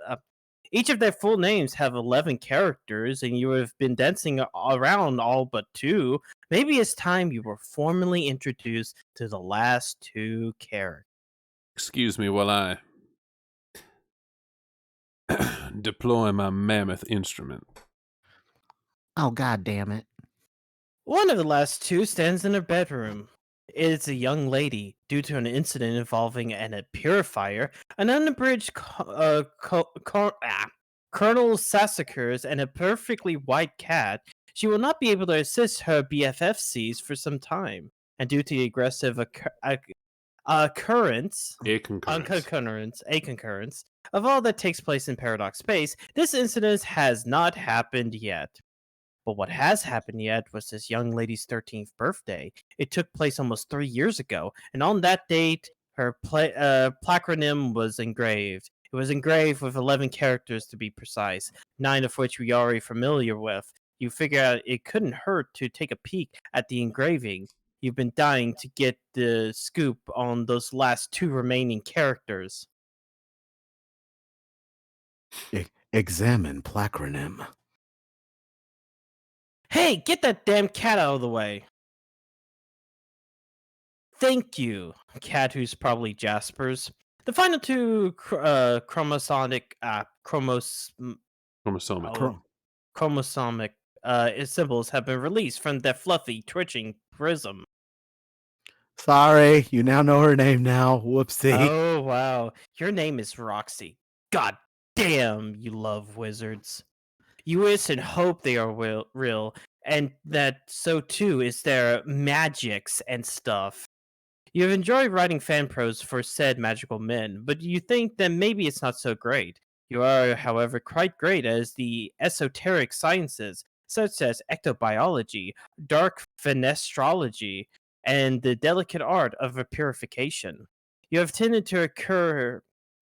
characters, and you have been dancing around all but 2. Maybe it's time you were formally introduced to the last 2 characters. Excuse me while I deploy my mammoth instrument. Oh, God damn it. One of the last 2 stands in her bedroom. It's a young lady. Due to an incident involving a purifier, an unabridged Colonel Sassacres, and a perfectly white cat, she will not be able to assist her BFFCs for some time. And due to the aggressive a concurrence of all that takes place in Paradox Space, this incident has not happened yet. But what has happened yet was this young lady's 13th birthday. It took place almost 3 years ago, and on that date, her placronym was engraved. It was engraved with 11 characters to be precise, 9 of which we are already familiar with. You figure out it couldn't hurt to take a peek at the engraving. You've been dying to get the scoop on those last 2 remaining characters. Examine placronym. Hey, get that damn cat out of the way. Thank you, cat who's probably Jasper's. The final 2 chromosomic symbols have been released from their fluffy, twitching prism. Sorry, you now know her name now. Whoopsie. Oh, wow. Your name is Roxy. God damn, you love wizards. You wish and hope they are real, and that so too is their magics and stuff. You have enjoyed writing fan prose for said magical men, but you think that maybe it's not so great. You are, however, quite great as the esoteric sciences, such as ectobiology, dark fenestrology, and the delicate art of a purification. You have tended to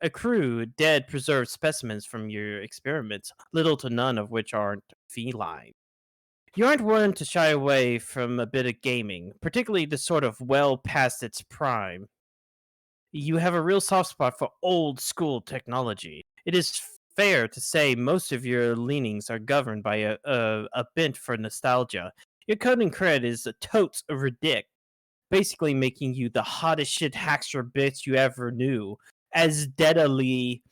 accrue dead preserved specimens from your experiments, little to none of which aren't feline. You aren't one to shy away from a bit of gaming, particularly the sort of well past its prime. You have a real soft spot for old school technology. It is fair to say most of your leanings are governed by a bent for nostalgia. Your coding cred is totes ridic, basically making you the hottest shit hackster bitch you ever knew. As deadly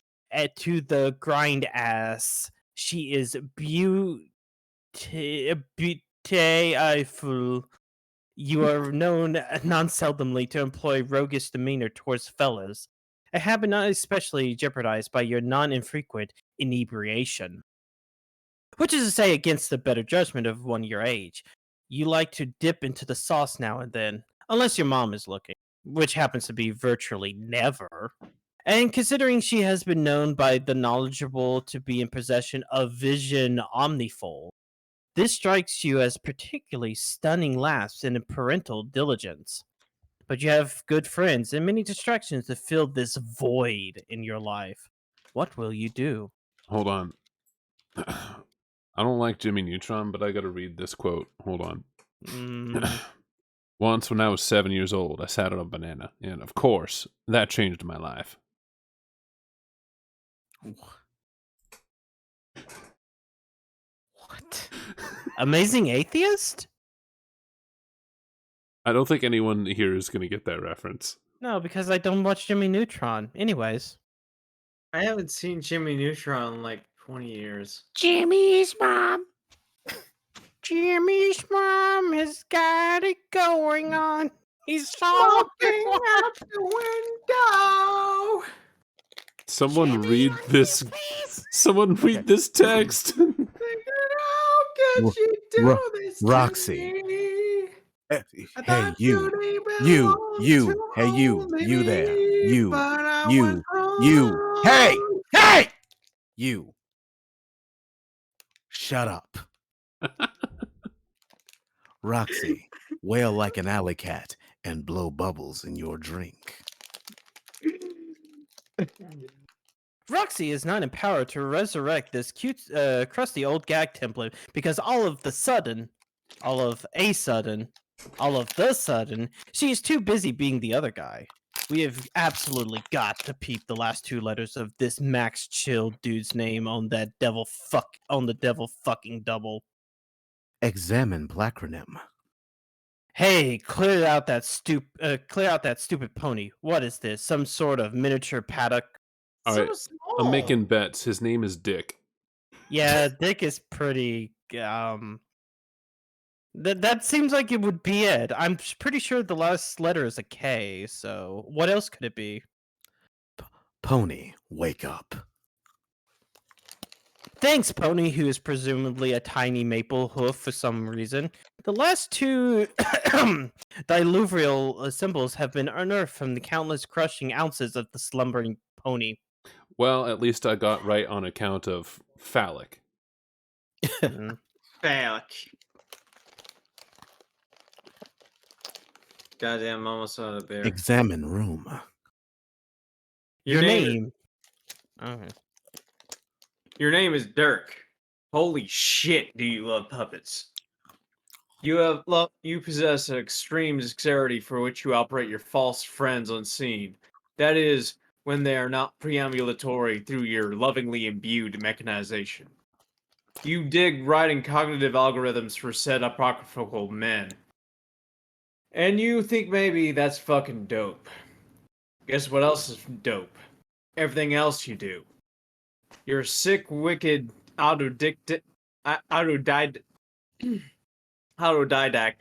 to the grind ass, she is beautiful. You are known non-seldomly to employ roguish demeanor towards fellows, a habit not especially jeopardized by your non-infrequent inebriation. Which is to say, against the better judgment of one your age. You like to dip into the sauce now and then, unless your mom is looking, which happens to be virtually never. And considering she has been known by the knowledgeable to be in possession of vision omnifold, This strikes you as particularly stunning lapse in parental diligence. But you have good friends and many distractions to fill this void in your life. What will you do? Hold on. I don't like Jimmy Neutron, but I gotta read this quote. Hold on. Mm, Once, when I was 7 years old, I sat on a banana, and of course, that changed my life. What? Amazing Atheist? I don't think anyone here is gonna get that reference. No, because I don't watch Jimmy Neutron. Anyways. I haven't seen Jimmy Neutron in like 20 years. Jimmy's mom. Jimmy's mom has got it going on. He's Walking out the window. Someone read this. Someone read this text. Thinking, how could you do Ro- this to Roxy. me? I Hey, thought you, belonged you, to hey, you only there, me, you, but I you, went you, hey, wrong. hey, you. Shut up. Roxy, wail like an alley cat and blow bubbles in your drink. Roxy is not empowered to resurrect this cute, crusty old gag template because all of the sudden, she is too busy being the other guy. We have absolutely got to peep the last two letters of this Max Chill dude's name on the devil fucking double. Examine placronym. Hey, clear out that stupid pony. What is this? Some sort of miniature paddock? All So right, small. I'm making bets. His name is Dick. Yeah, Dick is pretty. That seems like it would be it. I'm pretty sure the last letter is a K. So what else could it be? Pony, wake up. Thanks, Pony, who is presumably a tiny maple hoof for some reason. The last two diluvial symbols have been unearthed from the countless crushing ounces of the slumbering pony. Well, at least I got right on account of phallic. Mm. Phallic. Goddamn, I'm almost out of beer. Examine room. Your name. Okay. Your name is Dirk. Holy shit, do you love puppets? You possess an extreme dexterity for which you operate your false friends unseen. That is, when they are not preambulatory through your lovingly imbued mechanization. You dig writing cognitive algorithms for said apocryphal men. And you think maybe that's fucking dope. Guess what else is dope? Everything else you do. You're a sick, wicked, autodidact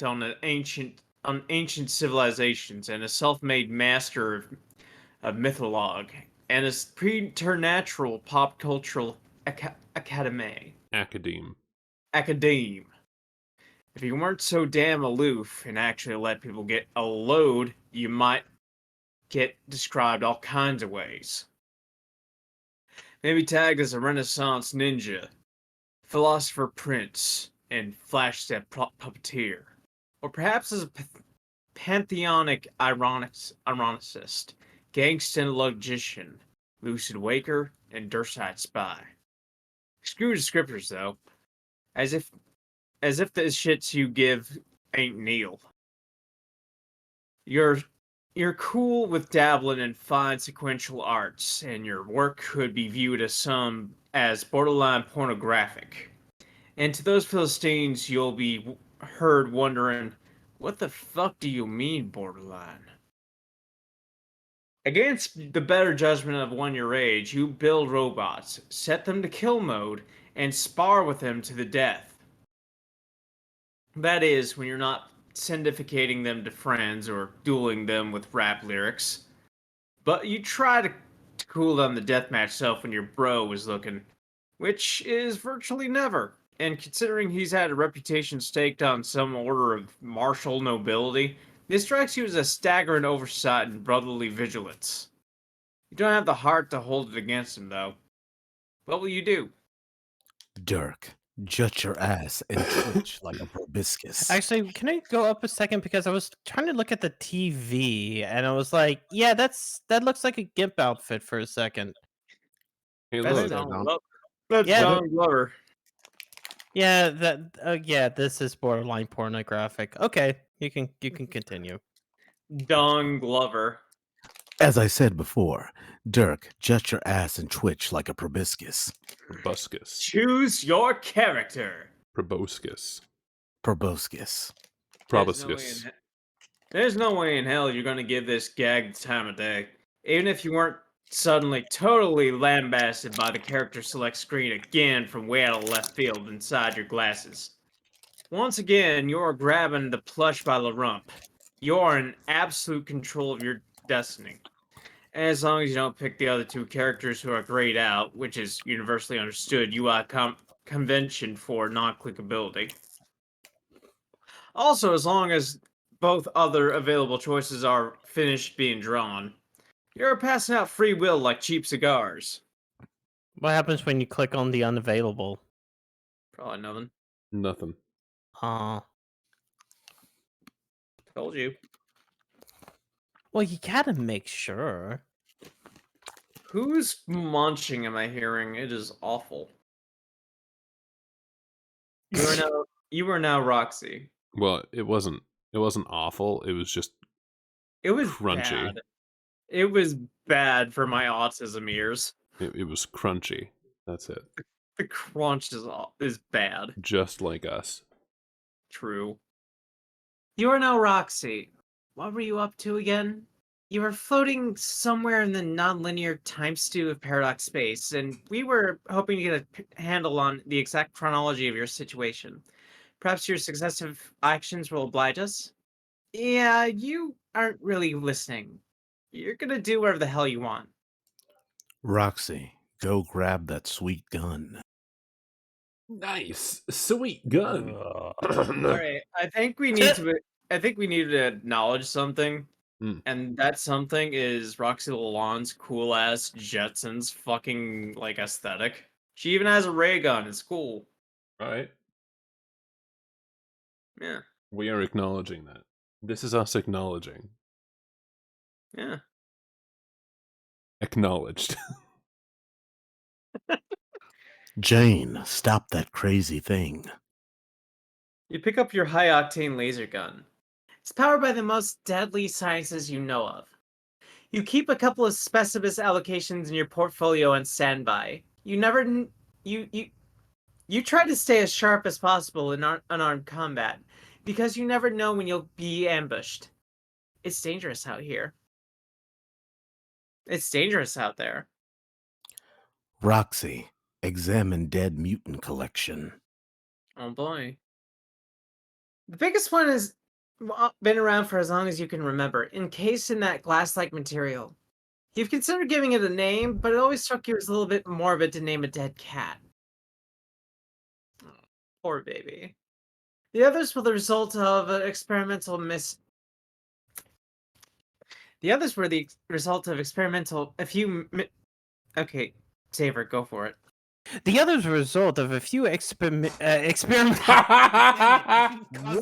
on ancient civilizations and a self-made master of mythologue and a preternatural pop cultural academe. Academe. If you weren't so damn aloof and actually let people get a load, you might get described all kinds of ways. Maybe tagged as a Renaissance ninja, philosopher prince, and flash step puppeteer. Or perhaps as a pantheonic ironicist, gangsta logician, lucid waker, and Dursite spy. Screw descriptors though. As if the shits you give ain't Neil. You're cool with dabbling in fine sequential arts, and your work could be viewed as borderline pornographic. And to those Philistines, you'll be heard wondering, what the fuck do you mean, borderline? Against the better judgment of one your age, you build robots, set them to kill mode, and spar with them to the death. That is, when you're not syndicating them to friends or dueling them with rap lyrics. But you try to cool down the deathmatch self when your bro is looking, which is virtually never. And considering he's had a reputation staked on some order of martial nobility, this strikes you as a staggering oversight and brotherly vigilance. You don't have the heart to hold it against him, though. What will you do? Dirk, Jut your ass and twitch like a proboscis. Actually, can I go up a second because I was trying to look at the TV and I was like, yeah, that looks like a gimp outfit for a second. Hey, That's look. Donald Dom. Glover. That's Yeah, Donald Glover. Yeah, yeah, this is borderline pornographic. Okay, you can continue. Don Glover. As I said before, Dirk, jut your ass and twitch like a proboscis. Proboscis. Choose your character. Proboscis. Proboscis. Proboscis. There's no way in hell you're gonna give this gag the time of day. Even if you weren't suddenly totally lambasted by the character select screen again from way out of left field inside your glasses. Once again, you're grabbing the plush by the rump. You're in absolute control of your destiny. As long as you don't pick the other two characters who are grayed out, which is universally understood UI convention for non-clickability. Also, as long as both other available choices are finished being drawn, you're passing out free will like cheap cigars. What happens when you click on the unavailable? Probably nothing. Nothing. Told you. Well, you gotta make sure. Who's munching am I hearing? It is awful. You are now Roxy. Well, it wasn't awful. It was just It was crunchy. bad. It was bad for my autism ears. It was crunchy. That's it. The crunch is bad. Just like us. True. You are now Roxy. What were you up to again? You were floating somewhere in the nonlinear time stew of paradox space, and we were hoping to get a handle on the exact chronology of your situation. Perhaps your successive actions will oblige us? Yeah, you aren't really listening. You're gonna do whatever the hell you want. Roxy, go grab that sweet gun. Nice. Sweet gun. Alright, I think we need to acknowledge something. Mm. And that something is Roxy Lalonde's cool ass Jetsons fucking like aesthetic. She even has a ray gun, it's cool. Right. Yeah. We are acknowledging that. This is us acknowledging. Yeah. Acknowledged. Jane, stop that crazy thing. You pick up your high octane laser gun. It's powered by the most deadly sciences you know of. You keep a couple of specimen allocations in your portfolio on standby. You never you try to stay as sharp as possible in unarmed combat because you never know when you'll be ambushed. It's dangerous out here. It's dangerous out there. Roxy, examine dead mutant collection. Oh boy. The biggest one has been around for as long as you can remember, encased in that glass-like material. You've considered giving it a name, but it always struck you as a little bit morbid to name a dead cat. Oh, poor baby. The others were the result of an experimental The others were the result of experimental. Okay, Saver, go for it. The others were a result of a few experiments. What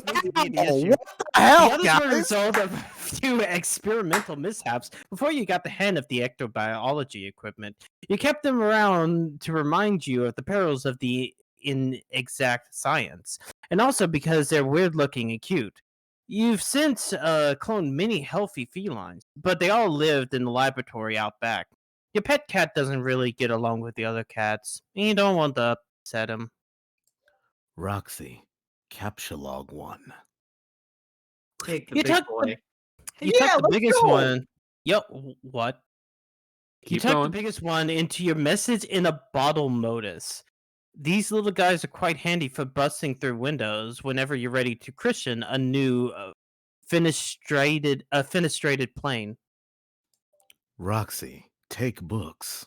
The the hell, others were a guys? result of a few experimental mishaps before you got the hand of the ectobiology equipment. You kept them around to remind you of the perils of the inexact science, and also because they're weird-looking and cute. You've since cloned many healthy felines, but they all lived in the laboratory out back. Your pet cat doesn't really get along with the other cats, and you don't want to upset him. Roxy, capture log 1. Take the You big took boy. You Yeah, took the let's biggest go! one. What? You Keep took going. the biggest one into your message in a bottle modus. These little guys are quite handy for busting through windows whenever you're ready to christen a new fenestrated plane. Roxy, take books.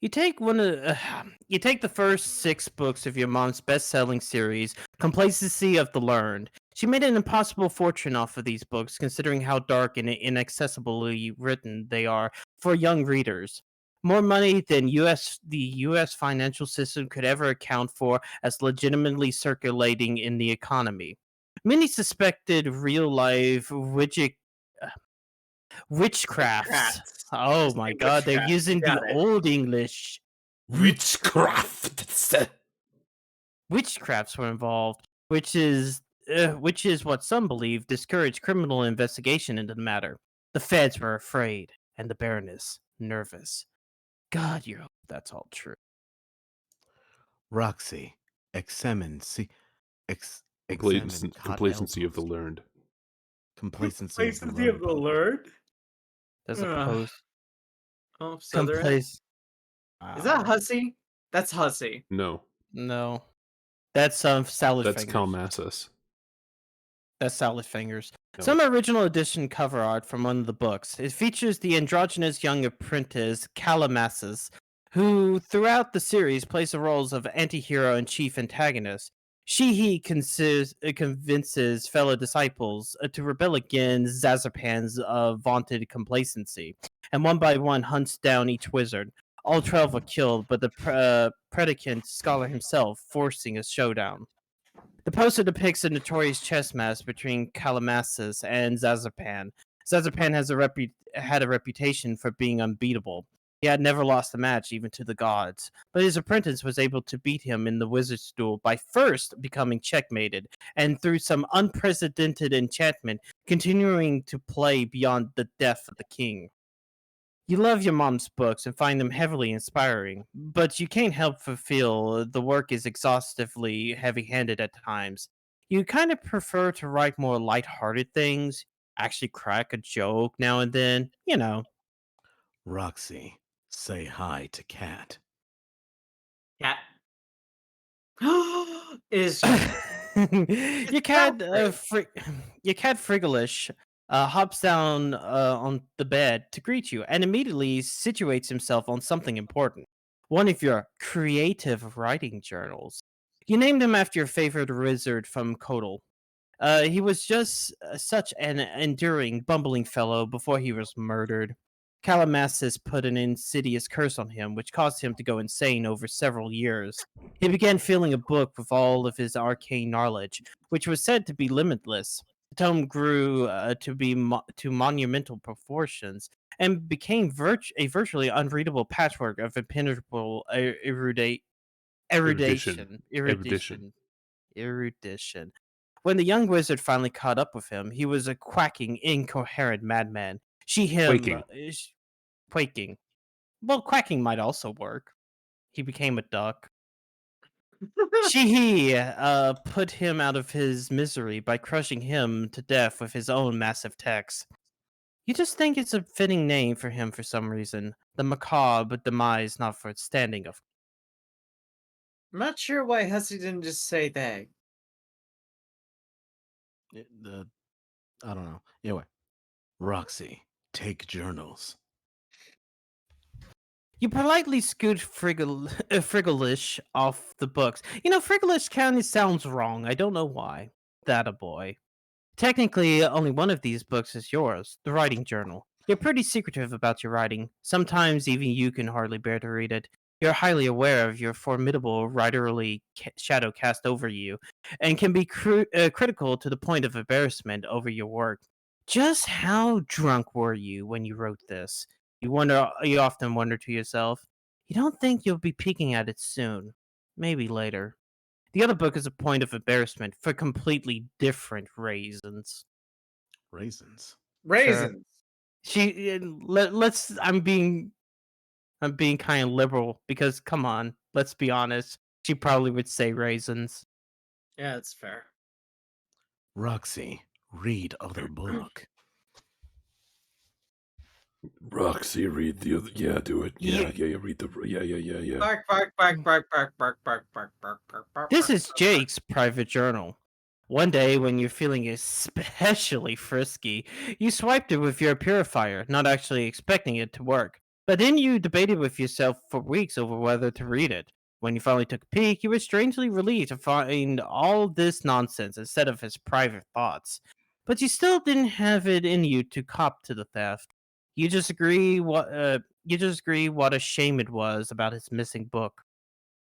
You take you take the first 6 books of your mom's best-selling series, Complacency of the Learned. She made an impossible fortune off of these books, considering how dark and inaccessibly written they are for young readers. More money than the U.S. financial system could ever account for as legitimately circulating in the economy. Many suspected real-life witchcrafts. Oh Just my say god, they're witchcraft. using the Got it. old English. Witchcraft. Witchcrafts were involved, which is what some believe discouraged criminal investigation into the matter. The feds were afraid, and the Baroness nervous. God, you hope that's all true. Roxy, examine, see, examine cot Complacency of the elbows. learned. Complacency of the Complacency of the learned. Lord. There's a Ugh. post. Oh, so there is. Is that Hussy? That's Hussy. No, No, that's salad that's fingers. Calmassus. That's salad fingers. No. Some original edition cover art from one of the books. It features the androgynous young apprentice Calmassus, who throughout the series plays the roles of anti-hero and chief antagonist. He convinces fellow disciples to rebel against Zazapan's vaunted complacency, and one by one hunts down each wizard. All 12 are killed, but the predicant scholar himself forcing a showdown. The poster depicts a notorious chess match between Calmassus and Zazapan. Zazapan had a reputation for being unbeatable. He had never lost a match, even to the gods. But his apprentice was able to beat him in the wizard's duel by first becoming checkmated, and through some unprecedented enchantment, continuing to play beyond the death of the king. You love your mom's books and find them heavily inspiring, but you can't help but feel the work is exhaustively heavy-handed at times. You kind of prefer to write more light-hearted things, actually crack a joke now and then, you know. Roxy, say hi to Cat. Cat. Is your cat, so your cat Frigolish, hops down on the bed to greet you and immediately situates himself on something important. One of your creative writing journals. You named him after your favorite wizard from Kodal. He was just such an enduring, bumbling fellow before he was murdered. Calmassus put an insidious curse on him, which caused him to go insane over several years. He began filling a book with all of his arcane knowledge, which was said to be limitless. The tome grew to monumental proportions and became a virtually unreadable patchwork of impenetrable Erudition. erudition. When the young wizard finally caught up with him, he was a quacking, incoherent madman. Quaking. Well, quacking might also work. He became a duck. He put him out of his misery by crushing him to death with his own massive text. You just think it's a fitting name for him for some reason. The macabre demise notwithstanding, of I'm not sure why Hussy didn't just say they. I don't know. Anyway, Roxy, take journals. You politely scoot Frigolish off the books. You know, Frigolish kind of sounds wrong. I don't know why. That a boy. Technically, only one of these books is yours, the writing journal. You're pretty secretive about your writing. Sometimes even you can hardly bear to read it. You're highly aware of your formidable writerly shadow cast over you, and can be critical to the point of embarrassment over your work. Just how drunk were you when you wrote this? You often wonder to yourself, you don't think you'll be peeking at it soon. Maybe later. The other book is a point of embarrassment for completely different reasons. Raisins. raisins. I'm being kind of liberal because come on, let's be honest. She probably would say raisins. Yeah, it's fair. Roxy, read other book. Roxy, read the other. Yeah, do it. Yeah, read the. Yeah. Bark, bark, bark, bark, bark, bark, bark, bark, bark, bark, bark. This bark, is bark, Jake's private journal. One day, when you're feeling especially frisky, you swiped it with your purifier, not actually expecting it to work. But then you debated with yourself for weeks over whether to read it. When you finally took a peek, you were strangely relieved to find all this nonsense instead of his private thoughts. But you still didn't have it in you to cop to the theft. You just agree what a shame it was about his missing book.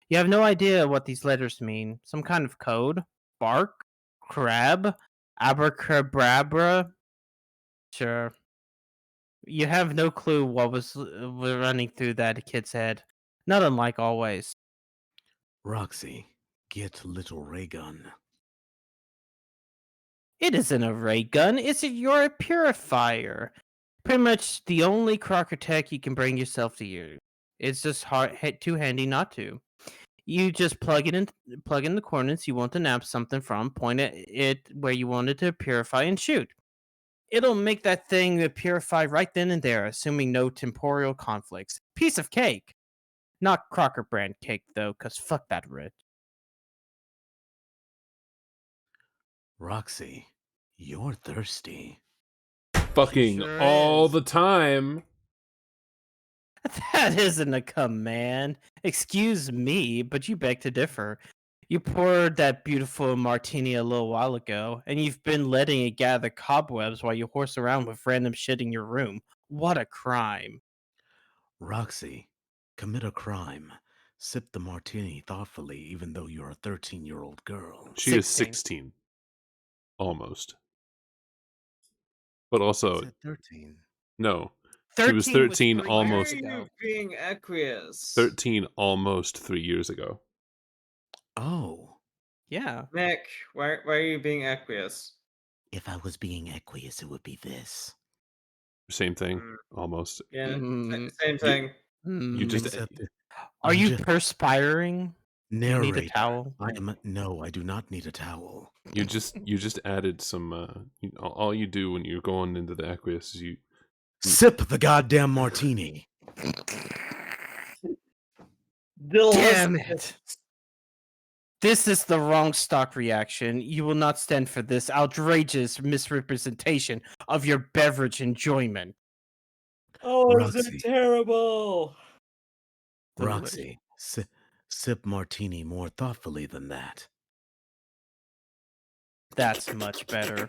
You have no idea what these letters mean. Some kind of code? Bark? Crab? Abracadabra? Sure. You have no clue what was running through that kid's head. Not unlike always. Roxy, get little ray gun. It isn't a ray gun. You're a purifier. Pretty much the only Crocker tech you can bring yourself to use. It's just too handy not to. You just plug in the coordinates you want to nab something from, point at it where you want it to purify, and shoot. It'll make that thing purify right then and there, assuming no temporal conflicts. Piece of cake. Not Crocker brand cake, though, because fuck that rich. Roxy, you're thirsty. Fucking Sure all is. the time. That isn't a command. Excuse me, but you beg to differ. You poured that beautiful martini a little while ago, and you've been letting it gather cobwebs while you horse around with random shit in your room. What a crime. Roxy, commit a crime. Sip the martini thoughtfully, even though you're a 13-year-old girl. She is 16. 16. Almost. But also, Is it 13? no. She was 13 3 almost. years Why are ago. you being aqueous? 13 almost 3 years ago. Oh, Yeah. Nick, why are you being aqueous? If I was being aqueous, it would be this. Same thing. Mm. Almost. Yeah, Mm, same thing. You just except that Are I'm you just perspiring? Do you need a narrator. towel? No, I do not need a towel. you just added some all you do when you're going into the aqueous is you Sip the goddamn martini. Damn it. This is the wrong stock reaction. You will not stand for this outrageous misrepresentation of your beverage enjoyment. Oh, is it Roxy. terrible? Roxy, sip martini more thoughtfully than that. That's much better.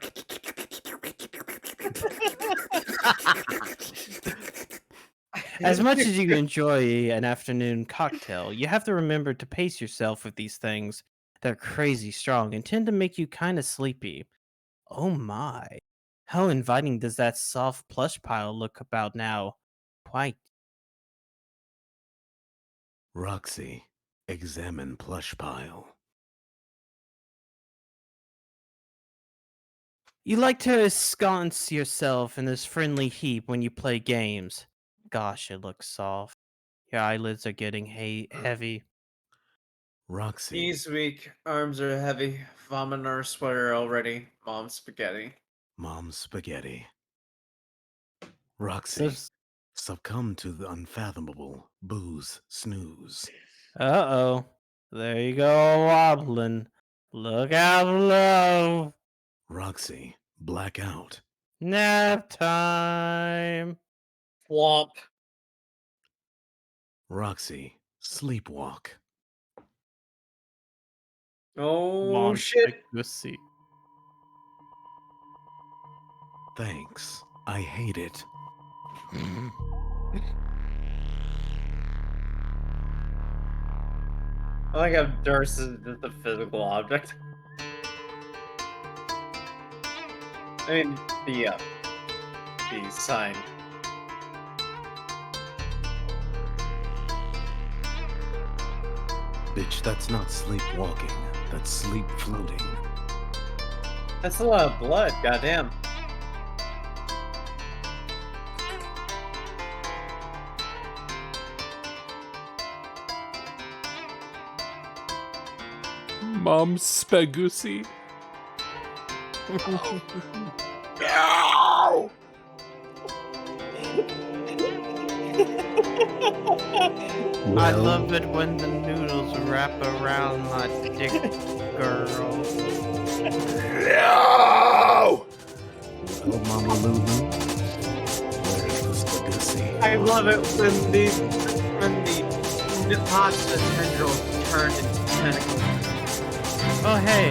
As much as you enjoy an afternoon cocktail, you have to remember to pace yourself with these things. They're crazy strong and tend to make you kind of sleepy. Oh my. How inviting does that soft plush pile look about now? Quite. Roxy, examine plush pile. You like to ensconce yourself in this friendly heap when you play games. Gosh, it looks soft. Your eyelids are getting heavy. Roxy, Knees weak, arms are heavy, vomit in our sweater already. Mom spaghetti. mom's spaghetti. Roxy, So, succumb to the unfathomable booze snooze. uh-oh. There you go, wobbling. Look out below. Roxy, blackout. Nap time. Flop. Roxy, sleepwalk. Oh shit. Pussy. Thanks. I hate it. I like how Durst is just a physical object. I mean, the sign. Bitch, that's not sleepwalking. That's sleep floating. That's a lot of blood, goddamn. Mom's spagusi. I love it when the noodles wrap around my dick, girl. No! Oh, Mama Lulu. Where's the spaghetti? I love it when the pasta tendrils turn into tentacles. Oh, hey.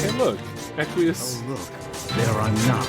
Hey, look, aqueous. Oh, look. There are not.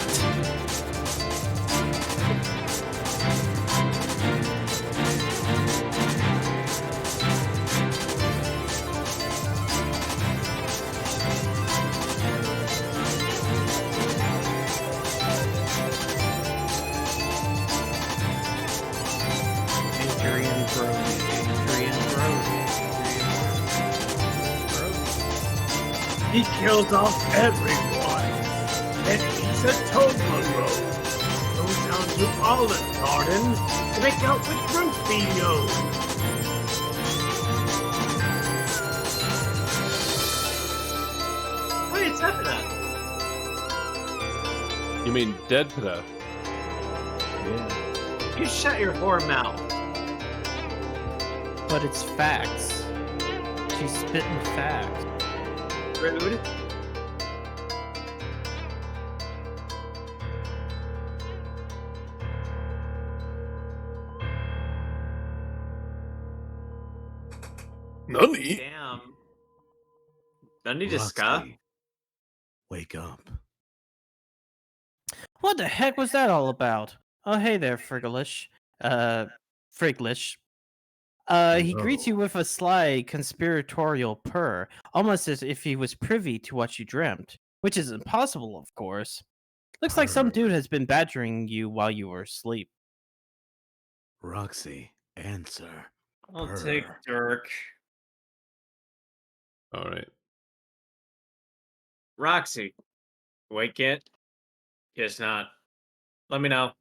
He kills off everyone. Then eats a Toblerone. Goes down to Olive Garden to make out with Rufio. Wait, it's happening. You mean Dead Pita? Yeah. You shut your whore mouth. But it's facts. She's spitting facts. Rude. Nani? Damn. Nani deska? Roxy, wake up. What the heck was that all about? Oh, hey there, Friglish. Friglish. He greets you with a sly conspiratorial purr, almost as if he was privy to what you dreamt, which is impossible, of course. Looks like some dude has been badgering you while you were asleep. Roxy, answer. I'll Purr. take Dirk. All right. Roxy, awake yet? Guess not. Let me know.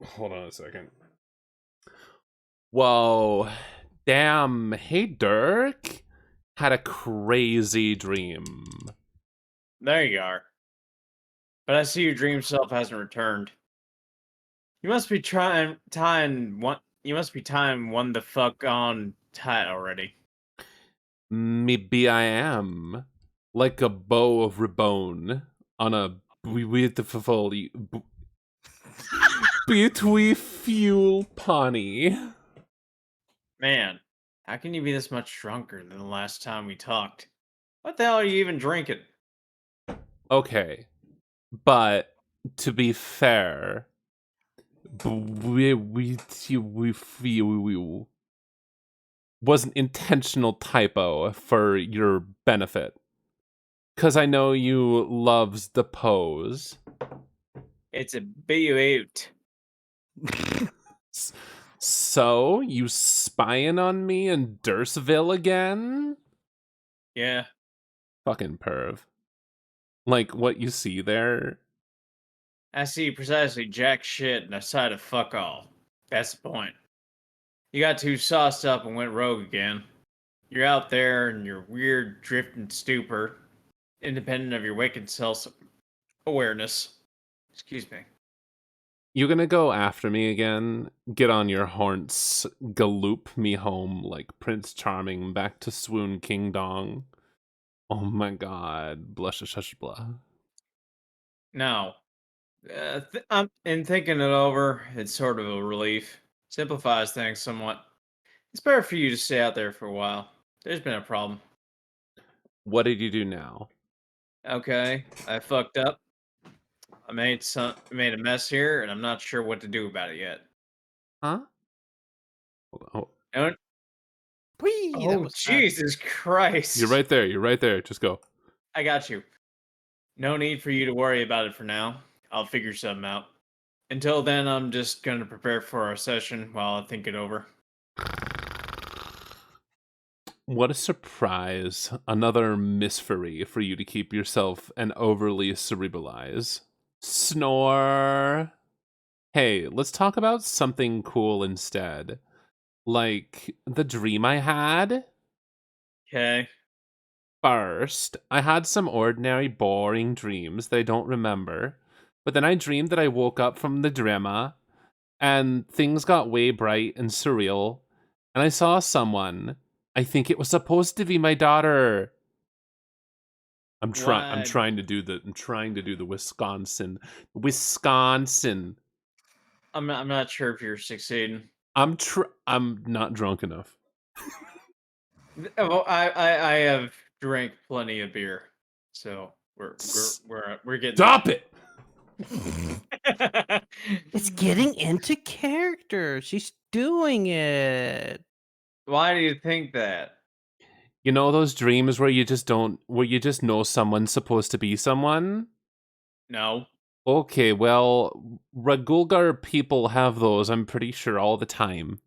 Hold on a second. Whoa. Damn. Hey, Dirk. Had a crazy dream. There you are. But I see your dream self hasn't returned. You must be tying one the fuck on tight already. Maybe I am. Like a bow of ribbon on a beautiful fuel pony. Man, how can you be this much drunker than the last time we talked? What the hell are you even drinking? Okay. But to be fair, was an intentional typo for your benefit. Because I know you loves the pose. It's a beaut. So, you spying on me in Dursville again? Yeah. Fucking perv. Like, what you see there? I see precisely jack shit and a side of fuck all. That's the point. You got too sauced up and went rogue again. You're out there in your weird drifting stupor, independent of your waking self-awareness. Excuse me. You gonna go after me again? Get on your haunts, galoop me home like Prince Charming back to Swoon King Dong. Oh my god, blush shush blah. No. I'm in thinking it over, it's sort of a relief. Simplifies things somewhat. It's better for you to stay out there for a while. There's been a problem. What did you do now? Okay, I fucked up. I made a mess here, and I'm not sure what to do about it yet. Huh? Hold on. Don't- Whee! That Oh, was fast. Jesus Christ! You're right there. You're right there. Just go. I got you. No need for you to worry about it for now. I'll figure something out. Until then, I'm just gonna prepare for our session while I think it over. What a surprise. Another misfery for you to keep yourself and overly cerebralize. Snore. Hey, let's talk about something cool instead. Like the dream I had. Okay. First, I had some ordinary, boring dreams that I don't remember. But then I dreamed that I woke up from the drama, and things got way bright and surreal, and I saw someone. I think it was supposed to be my daughter. I'm trying to do the Wisconsin. I'm not sure if you're succeeding. I'm not drunk enough. Well, I have drank plenty of beer, so we're getting. Stop it. It's getting into character. She's doing it. Why do you think that? You know those dreams where you just know someone's supposed to be someone? No. Okay, well, Ragulgar people have those, I'm pretty sure, all the time.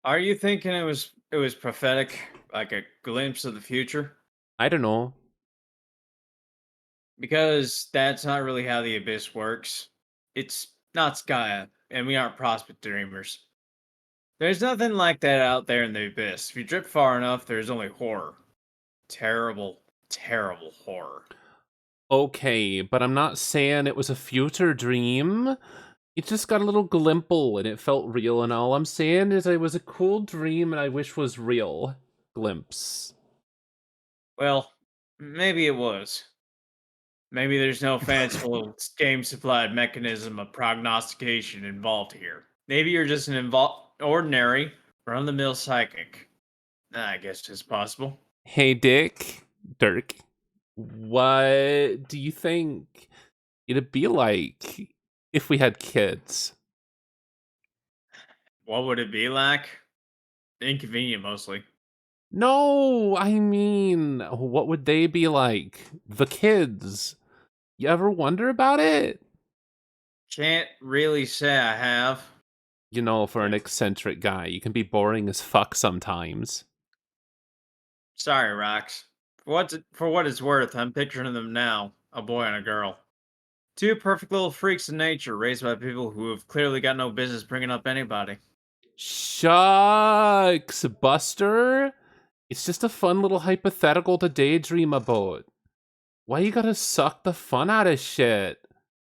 Are you thinking it was prophetic? Like a glimpse of the future? I don't know. Because that's not really how the Abyss works. It's not Skya, and we aren't prospect dreamers. There's nothing like that out there in the Abyss. If you drip far enough, there's only horror. Terrible, terrible horror. Okay, but I'm not saying it was a future dream. It just got a little glimple and it felt real, and all I'm saying is it was a cool dream and I wish was real. Glimpse. Well, maybe it was. Maybe there's no fanciful game-supplied mechanism of prognostication involved here. Maybe you're just an ordinary, run-of-the-mill psychic. I guess it's possible. Hey, Dirk, what do you think it'd be like if we had kids? What would it be like? Inconvenient, mostly. No, I mean, what would they be like? The kids. You ever wonder about it? Can't really say I have. You know, for an eccentric guy, you can be boring as fuck sometimes. Sorry, Rox. For what it's worth, I'm picturing them now, a boy and a girl. Two perfect little freaks of nature raised by people who have clearly got no business bringing up anybody. Shucks, Buster. It's just a fun little hypothetical to daydream about. Why you gotta suck the fun out of shit?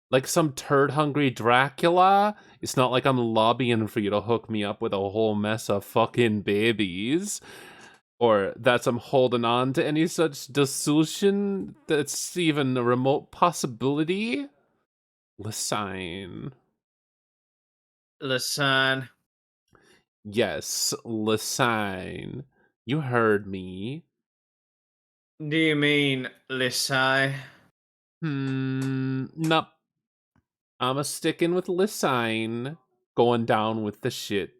Like some turd-hungry Dracula? It's not like I'm lobbying for you to hook me up with a whole mess of fucking babies. Or that I'm holding on to any such delusion that's even a remote possibility. Listen. Listen, Yes, listen. You heard me. do you mean Lisai? Nope. I'm a sticking with Lysine. Going down with the ship.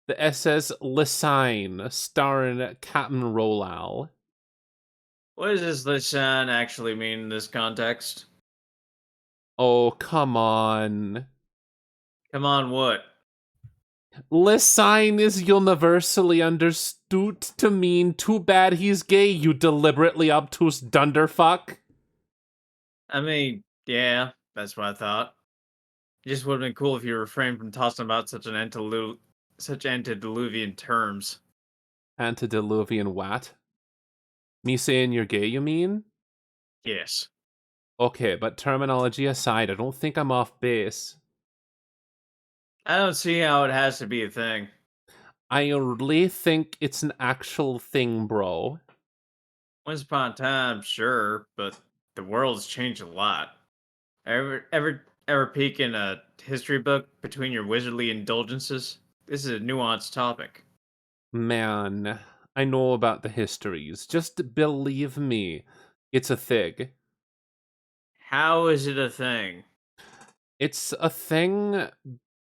The SS Lysine, starring Captain Rolal. What does this Lisan actually mean in this context? Oh, come on. Come on, what? Lysine is universally understood to mean too bad he's gay, you deliberately obtuse dunderfuck. I mean, yeah, that's what I thought. It just would have been cool if you refrained from tossing about such antediluvian terms. Antediluvian what? Me saying you're gay, you mean? Yes. Okay, but terminology aside, I don't think I'm off base. I don't see how it has to be a thing. I really think it's an actual thing, bro. Once upon a time, sure, but the world's changed a lot. Ever peek in a history book between your wizardly indulgences? This is a nuanced topic. Man, I know about the histories. Just believe me, it's a thing. How is it a thing? It's a thing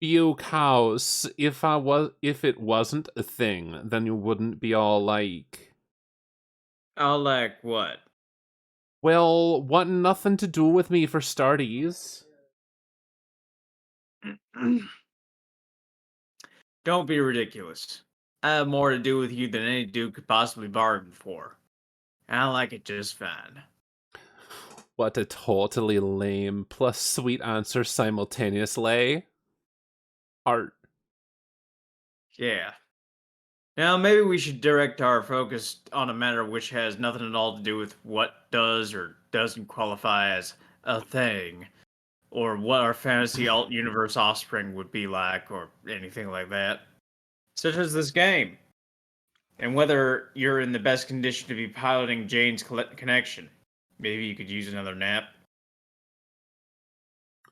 because if it wasn't a thing, then you wouldn't be all like, Oh, like what? well, wanting nothing to do with me for starties. Don't be ridiculous. I have more to do with you than any dude could possibly bargain for. And I like it just fine. What a totally lame plus sweet answer simultaneously. Art. Yeah. Now, maybe we should direct our focus on a matter which has nothing at all to do with what does or doesn't qualify as a thing, or what our fantasy alt universe offspring would be like, or anything like that. Such as this game. And whether you're in the best condition to be piloting Jane's connection. Maybe you could use another nap.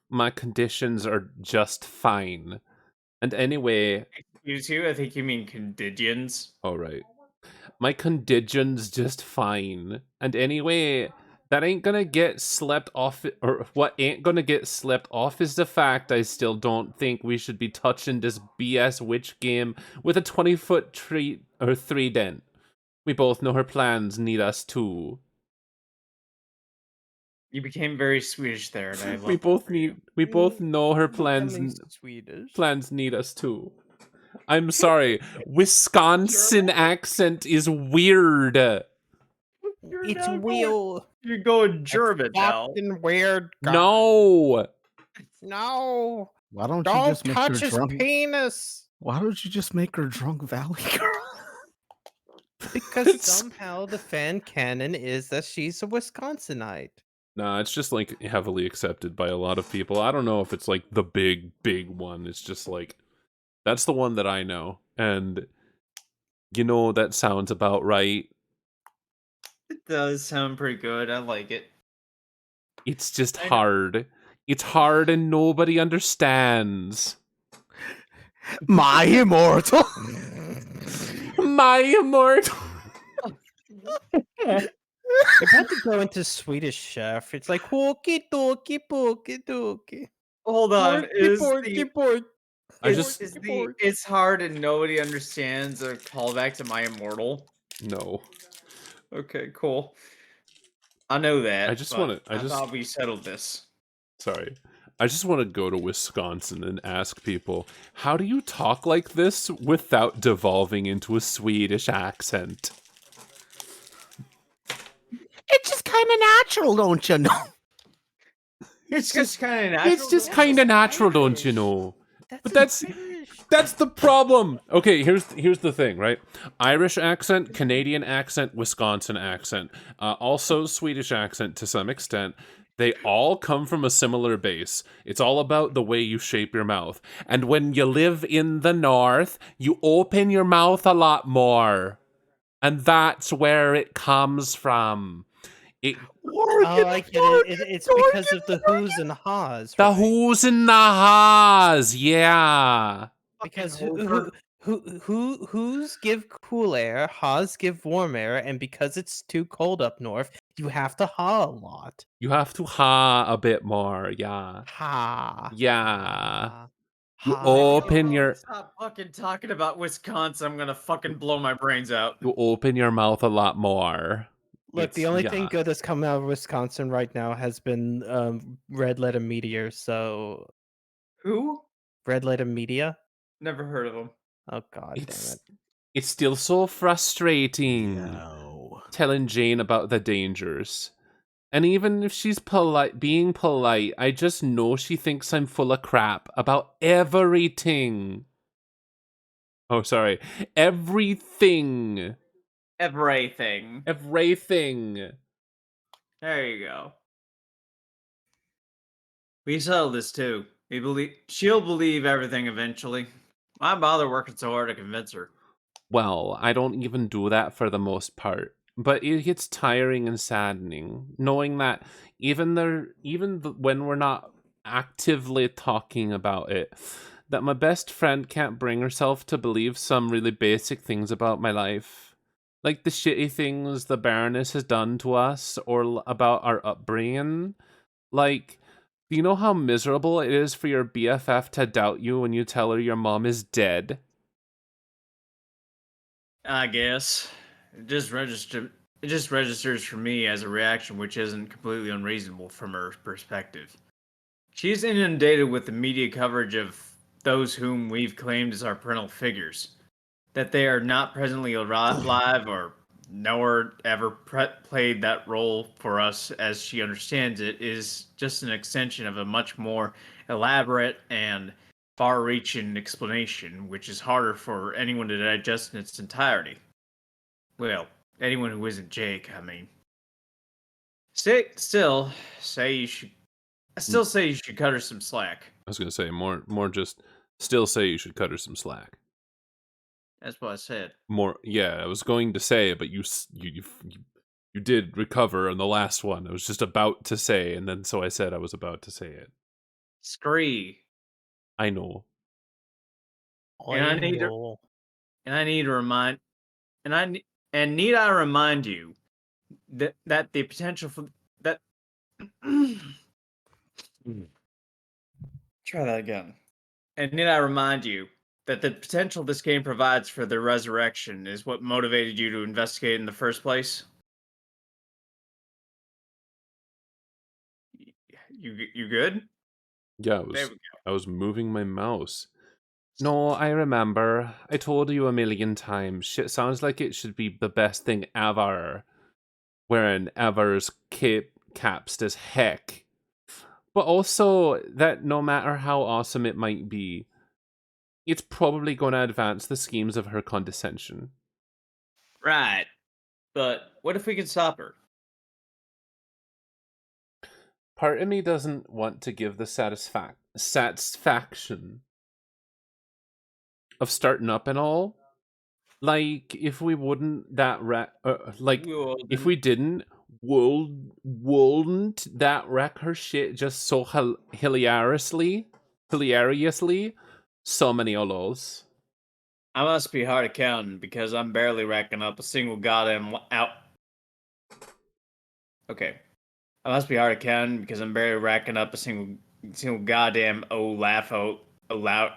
My conditions are just fine. And anyway... Excuse you? I think you mean conditions. All right. My conditions just fine. And anyway, that ain't gonna get slept off, or what ain't gonna get slept off is the fact I still don't think we should be touching this BS witch game with a 20-foot tree or 3 dent. We both know her plans need us too. You became very Swedish there, and I love We both know her plans Swedish. plans need us too. I'm sorry. Wisconsin accent is weird. It's wheel. You're going German now. Fucking weird. Guy. No. No. Why don't you Don't just make her touch his drunk? penis. Why don't you just make her drunk Valley girl? Because It's- somehow the fan canon is that she's a Wisconsinite. Nah, it's just like heavily accepted by a lot of people. I don't know if it's like the big one. It's just like that's the one that I know. And you know that sounds about right. It does sound pretty good. I like it. It's just I know. hard. It's hard and nobody understands. My immortal. My immortal. If I had to go into Swedish Chef, it's like hooky dooky pooky dooky. Hold on. Is the porky. I just is the it's hard and nobody understands a callback to My Immortal? no. Okay, cool. I know that. I just but wanna- I I just- thought we settled this. Sorry. I just want to go to Wisconsin and ask people, how do you talk like this without devolving into a Swedish accent? It's just kind of natural, don't you know? It's just kind of natural. It's just kind of natural, don't you know? But that's the problem. Okay, here's the thing, right? Irish accent, Canadian accent, Wisconsin accent, also Swedish accent to some extent. They all come from a similar base. It's all about the way you shape your mouth. And when you live in the north, you open your mouth a lot more. And that's where it comes from. Oh, I get it. It's because of the who's and ha's. The right? who's and the ha's, yeah. Because Fucking who's give cool air, ha's give warm air, and because it's too cold up north, you have to ha a lot. You have to ha a bit more, yeah. Ha. Yeah. You Ha. open your Stop fucking talking about Wisconsin. I'm gonna fucking blow my brains out. you open your mouth a lot more. Look, the It's- only yeah. thing good that's come out of Wisconsin right now has been Red Letter Meteor. So Who? Red Letter Media. Never heard of them. Oh God damn It's still so frustrating No. telling Jane about the dangers. And even if she's being polite, I just know she thinks I'm full of crap about everything. Oh, sorry. Everything. Everything. Everything. There you go. We settled this too. She'll believe everything eventually. Why bother working so hard to convince her? Well, I don't even do that for the most part. But it gets tiring and saddening, knowing that when we're not actively talking about it, that my best friend can't bring herself to believe some really basic things about my life. Like the shitty things the Baroness has done to us, or about our upbringing. Like, do you know how miserable it is for your BFF to doubt you when you tell her your mom is dead? I guess. It just registers for me as a reaction which isn't completely unreasonable from her perspective. She's inundated with the media coverage of those whom we've claimed as our parental figures. That they are not presently alive or nor ever played that role for us as she understands it is just an extension of a much more elaborate and far-reaching explanation, which is harder for anyone to digest in its entirety. Well, anyone who isn't Jake, I mean. I still say you should cut her some slack. I was gonna say more just still say you should cut her some slack. That's what I said. More, yeah, I was going to say, but you did recover on the last one. I was just about to say, and then so I said I was about to say it. Scree. I know. And I need to- need I remind you that the potential for that try that again. And need I remind you that the potential this game provides for the resurrection is what motivated you to investigate in the first place? You good? Yeah, There we go. I was moving my mouse. No, I remember. I told you a million times. Shit sounds like it should be the best thing ever. Wherein ever's capsed as heck. But also that no matter how awesome it might be, it's probably going to advance the schemes of her condescension. Right. But what if we could stop her? Part of me doesn't want to give the satisfaction of starting up and all. Like, if we wouldn't that if we didn't, wouldn't that wreck her shit just so hilariously? So many olos. I must be hard accounting because I'm barely racking up a single goddamn out. Okay. I must be hard accounting because I'm barely racking up a single goddamn laugh out loud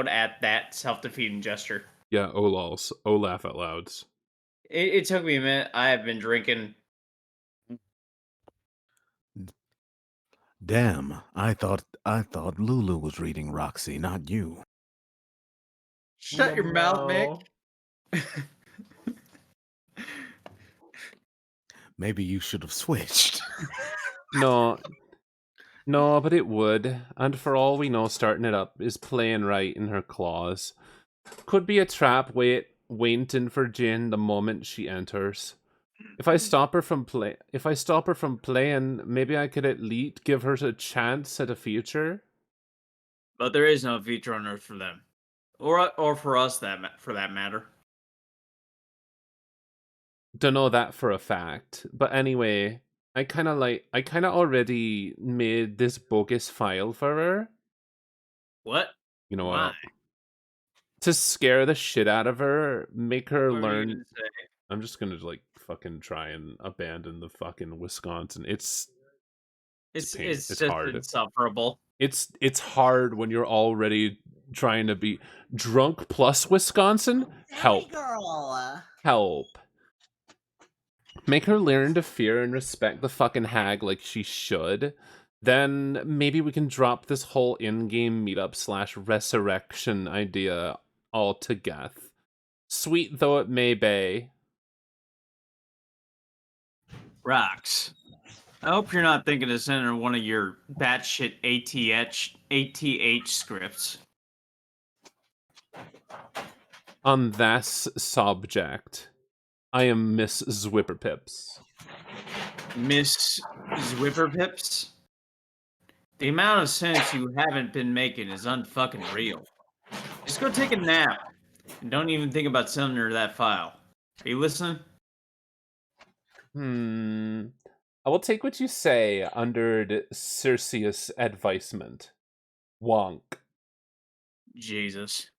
at that self-defeating gesture. Yeah, lols. Laugh out louds. It took me a minute. I have been drinking. Damn, I thought Lulu was reading Roxy, not you. Shut your mouth, Mick. Maybe you should have switched. No, but it would. And for all we know, starting it up is playing right in her claws. Could be a trap waiting for Jin the moment she enters. If I stop her from playing, maybe I could at least give her a chance at a future. But there is no future on Earth for them, or for us for that matter. Don't know that for a fact, but anyway, I kind of already made this bogus file for her. What? You know Why? what? To scare the shit out of her, make her What were you learn. gonna say? I'm just gonna fucking try and abandon the fucking Wisconsin. It's It's It's just hard. insufferable. It's hard when you're already trying to be drunk plus Wisconsin. Help. Help. Make her learn to fear and respect the fucking hag like she should. Then maybe we can drop this whole in-game meetup / resurrection idea altogether. Sweet though it may be. Rox. I hope you're not thinking of sending one of your batshit ATH scripts. On this subject, I am Miss Zuipperpips. Miss Zuipperpips? The amount of sense you haven't been making is unfucking real. Just go take a nap. And don't even think about sending her that file. Are you listening? I will take what you say under the Circeus advisement. Wonk. Jesus.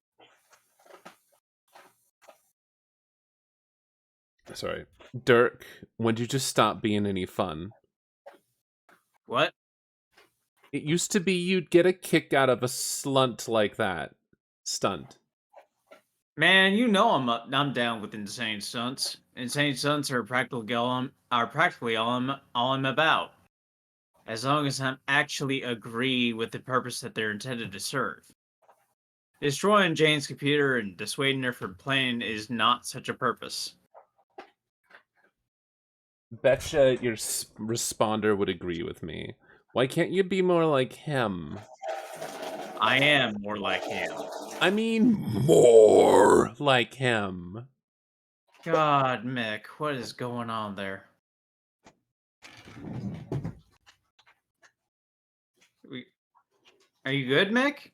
Sorry. Dirk, when did you just stop being any fun? What? It used to be you'd get a kick out of a stunt like that. Stunt. Man, you know I'm down with insane stunts. Insane stunts are practically all I'm about. As long as I actually agree with the purpose that they're intended to serve. Destroying Jane's computer and dissuading her from playing is not such a purpose. Betcha your responder would agree with me. Why can't you be more like him? I am more like him. I mean, more like him. God, Mick, what is going on there? Are you good, Mick?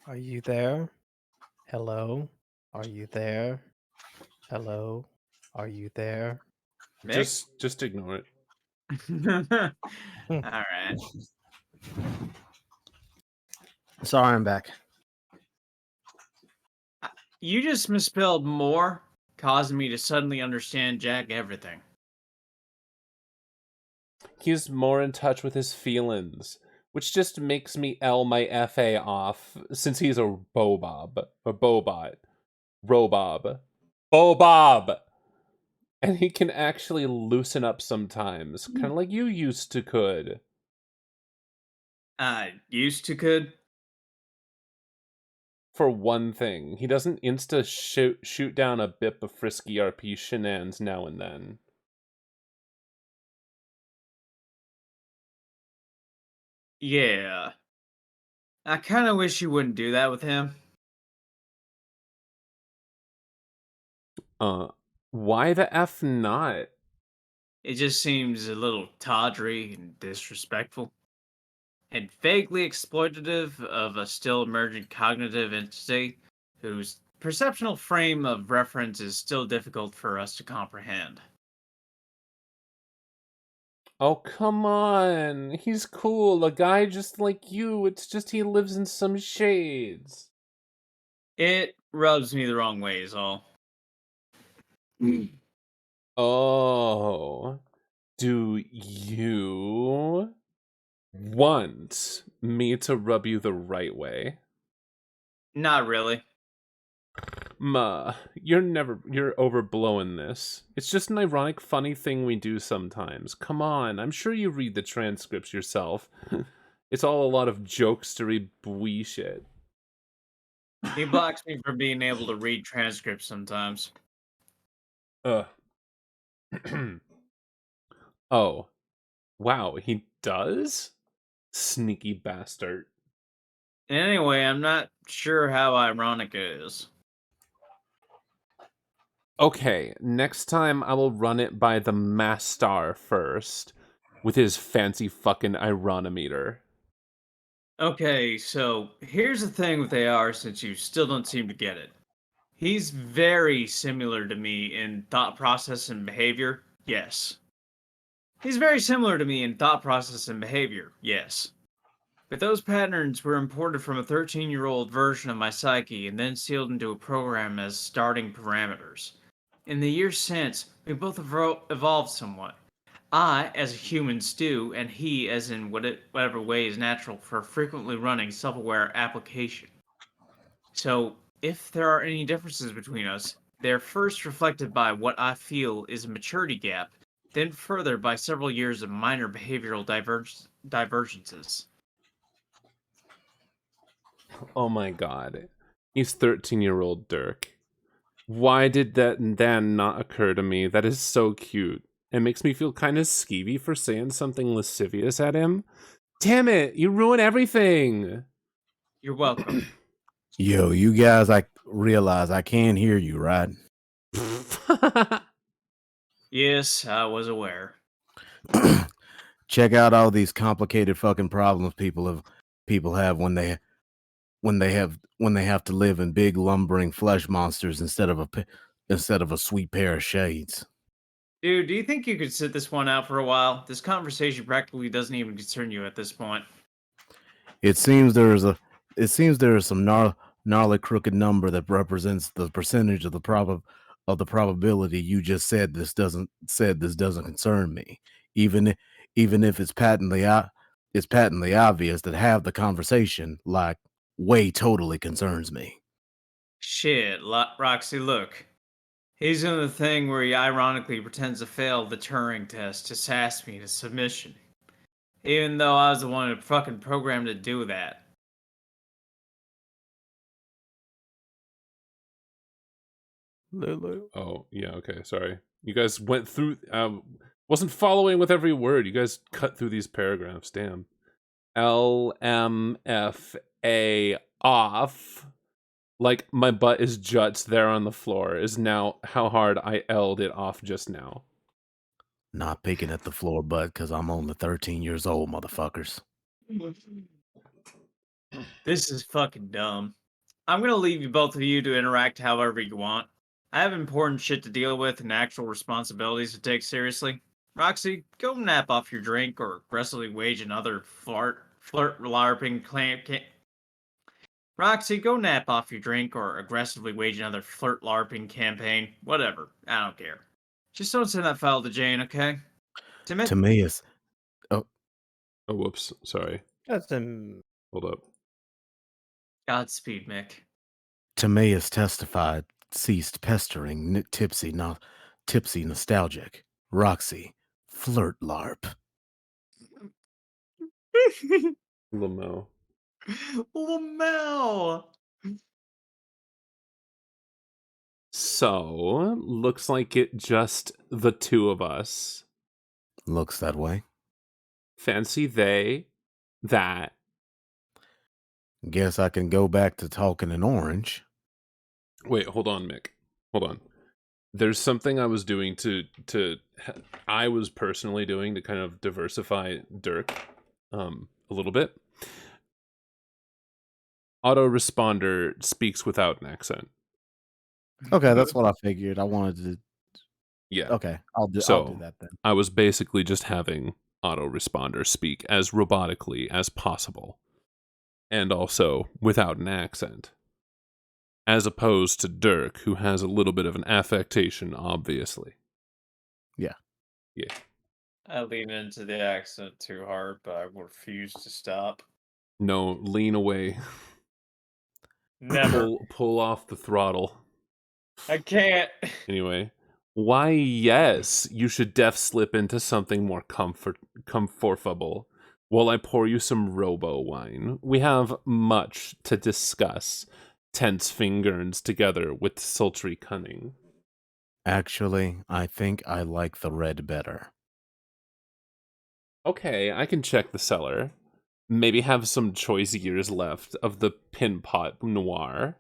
Are you there? Hello? Are you there? Hello? Are you there? Mick? Just ignore it. All right. Sorry, I'm back. You just misspelled more, causing me to suddenly understand Jack everything. He's more in touch with his feelings, which just makes me L my FA off, since he's a Bobob. A Bobot. Robob. Bobob! And he can actually loosen up sometimes, kind of like you used to could. I used to could. For one thing, he doesn't insta shoot down a bip of frisky RP shenanigans now and then. Yeah. I kind of wish you wouldn't do that with him. Why the F not? It just seems a little tawdry and disrespectful, and vaguely exploitative of a still emergent cognitive entity whose perceptual frame of reference is still difficult for us to comprehend. Oh, come on. He's cool. A guy just like you. It's just he lives in some shades. It rubs me the wrong way, is all. Oh. Do you want me to rub you the right way? Not really. You're overblowing this. It's just an ironic, funny thing we do sometimes. Come on, I'm sure you read the transcripts yourself. It's all a lot of jokestery bullshit. He blocks me from being able to read transcripts sometimes. Oh. Wow, he does? Sneaky bastard. Anyway, I'm not sure how ironic it is. Okay, next time I will run it by the Mastar first, with his fancy fucking ironometer. Okay, so here's the thing with AR since you still don't seem to get it. He's very similar to me in thought process and behavior, yes. He's very similar to me in thought process and behavior, yes. But those patterns were imported from a 13-year-old version of my psyche and then sealed into a program as starting parameters. In the years since, we both evolved somewhat. I, as a human stew, and he, as in whatever way is natural for frequently running self-aware application. So, if there are any differences between us, they're first reflected by what I feel is a maturity gap, then further by several years of minor behavioral divergences. Oh my god. He's 13-year-old Dirk. Why did that then not occur to me? That is so cute. It makes me feel kind of skeevy for saying something lascivious at him. Damn it, you ruin everything. You're welcome. Yo, you guys, I realize I can't hear you, right? Yes, I was aware. Check out all these complicated fucking problems people have when they have to live in big lumbering flesh monsters instead of a sweet pair of shades. Dude, do you think you could sit this one out for a while? This conversation practically doesn't even concern you at this point. It seems there is some gnarly crooked number that represents the percentage of the probability you just said this doesn't concern me, even if it's patently obvious that half the conversation way totally concerns me. Shit, Roxy, look. He's doing the thing where he ironically pretends to fail the Turing test to sass me to submission. Even though I was the one who fucking programmed to do that. Lulu. Oh, yeah, okay, sorry. You guys went through... wasn't following with every word. You guys cut through these paragraphs, damn. LMFA off. Like, my butt is juts there on the floor is now how hard I L'd it off just now. Not picking at the floor, bud, because I'm only 13 years old, motherfuckers. This is fucking dumb. I'm gonna leave you both of you to interact however you want. I have important shit to deal with and actual responsibilities to take seriously. Roxy, go nap off your drink or aggressively wage another flirt larping Roxy, go nap off your drink or aggressively wage another flirt larping campaign. Whatever. I don't care. Just don't send that file to Jane, okay? Timaeus. Oh, whoops. Sorry. That's Hold up. Godspeed, Mick. Timaeus testified, ceased pestering Tipsy Tipsy Nostalgic, Roxy, Flirt LARP. Lamo. Lamau. So, looks like it just the two of us. Looks that way. Fancy that. Guess I can go back to talking in orange. Wait, hold on, Mick. Hold on. There's something I was doing I was personally doing to kind of diversify Dirk a little bit. Autoresponder speaks without an accent. Okay, that's what I figured. I wanted to. Yeah. Okay, I'll do So, that then. I was basically just having autoresponder speak as robotically as possible. And also without an accent. As opposed to Dirk, who has a little bit of an affectation, obviously. Yeah. Yeah. I lean into the accent too hard, but I refuse to stop. No, lean away. Never. Pull off the throttle. I can't. Anyway. Why, yes, you should slip into something more comfortable while I pour you some robo wine. We have much to discuss. Tense fingers together with sultry cunning. Actually, I think I like the red better. Okay, I can check the cellar. Maybe have some choice years left of the Pinpot Noir.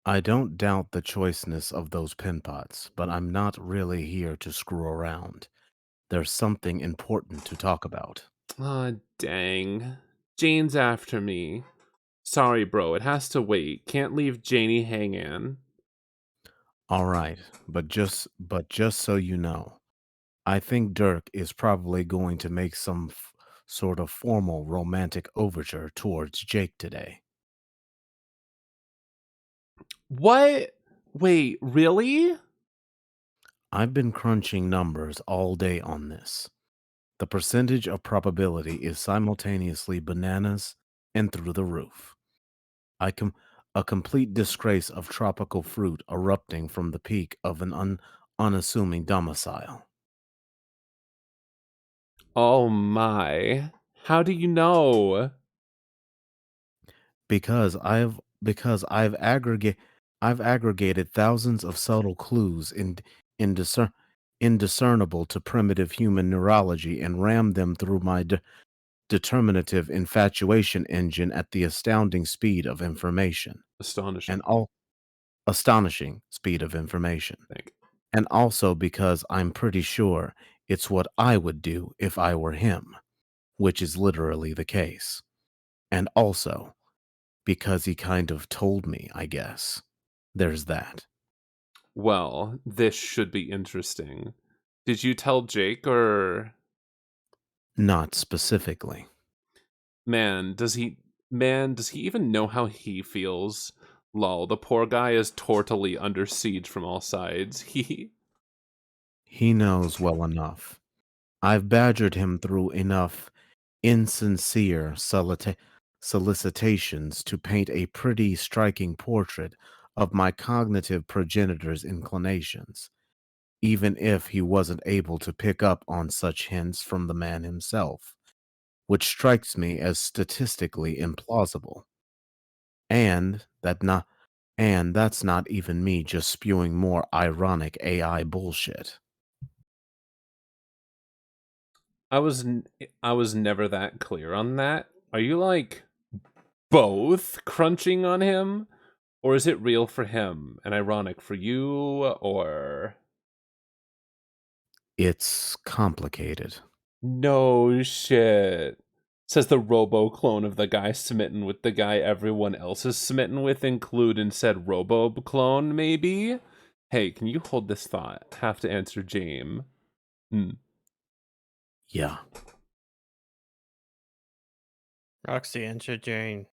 I don't doubt the choiceness of those pinpots, but I'm not really here to screw around. There's something important to talk about. Aw, dang. Jane's after me. Sorry, bro, it has to wait. Can't leave Janie hanging. All right, but just so you know, I think Dirk is probably going to make some sort of formal romantic overture towards Jake today. What? Wait, really? I've been crunching numbers all day on this. The percentage of probability is simultaneously bananas and through the roof. A complete disgrace of tropical fruit erupting from the peak of an unassuming domicile. Oh my. How do you know? Because I've aggregated thousands of subtle clues indiscernible to primitive human neurology and rammed them through my determinative infatuation engine at the astounding speed of information. Astonishing. Astonishing speed of information. Thank. And also because I'm pretty sure it's what I would do if I were him, which is literally the case. And also because he kind of told me, I guess. There's that. Well, this should be interesting. Did you tell Jake or... Not specifically. Man, does he even know how he feels? Lol, the poor guy is totally under siege from all sides. He knows well enough. I've badgered him through enough insincere solicitations to paint a pretty striking portrait of my cognitive progenitor's inclinations, even if he wasn't able to pick up on such hints from the man himself, which strikes me as statistically implausible. And that's not even me just spewing more ironic AI bullshit. I was never that clear on that. Are you like both crunching on him? Or is it real for him and ironic for you, or... It's complicated. No shit. Says the robo clone of the guy smitten with the guy everyone else is smitten with, including said robo clone, maybe? Hey, can you hold this thought? Have to answer James. Yeah. Roxy, enter Jane.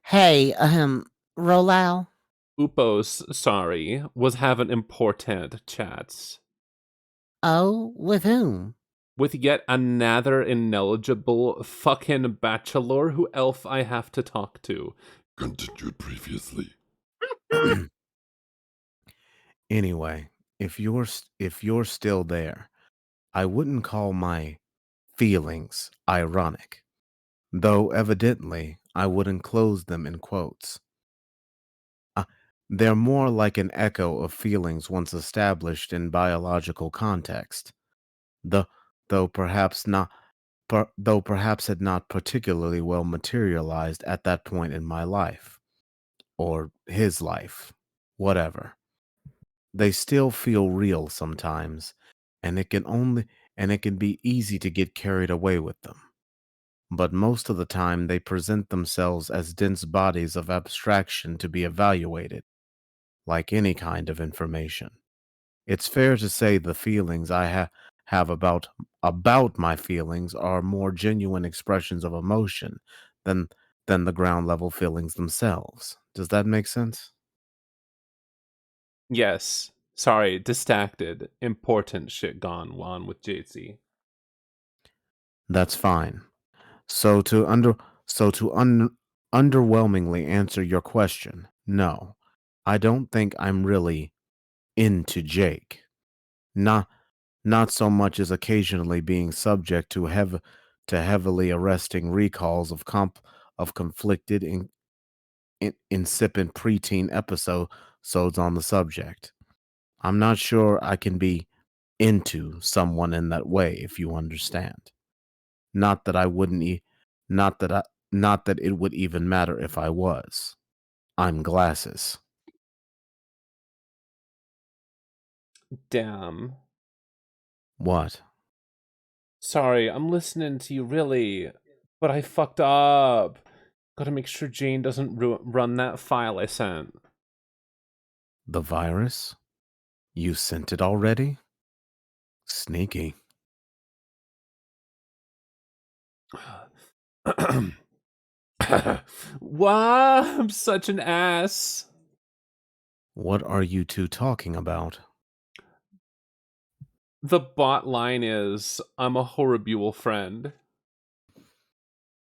Hey, Rolal? Upos, sorry, was having important chats. Oh, with whom? With yet another ineligible fucking bachelor who elf I have to talk to. Continued previously. Anyway, if you're still there, I wouldn't call my feelings ironic, though evidently I would enclose them in quotes. Uh, they're more like an echo of feelings once established in biological context, the, though perhaps not though perhaps had not particularly well materialized at that point in my life, or his life, whatever. They still feel real sometimes, and it can be easy to get carried away with them. But most of the time they present themselves as dense bodies of abstraction to be evaluated, like any kind of information. It's fair to say the feelings I have about my feelings are more genuine expressions of emotion than the ground level feelings themselves. Does that make sense? Yes. Sorry, distracted. Important shit gone on with JC. That's fine. So to underwhelmingly answer your question, no. I don't think I'm really into Jake. Not not so much as occasionally being subject to heavily arresting recalls of conflicted insipid preteen episodes on the subject. I'm not sure I can be into someone in that way, if you understand. Not that I wouldn't not that I not that it would even matter if I was. I'm glasses. Damn. What? Sorry, I'm listening to you, really. But I fucked up. Gotta make sure Jane doesn't run that file I sent. The virus? You sent it already? Sneaky. Wow, I'm such an ass. What are you two talking about? The bot line is, I'm a horrible friend.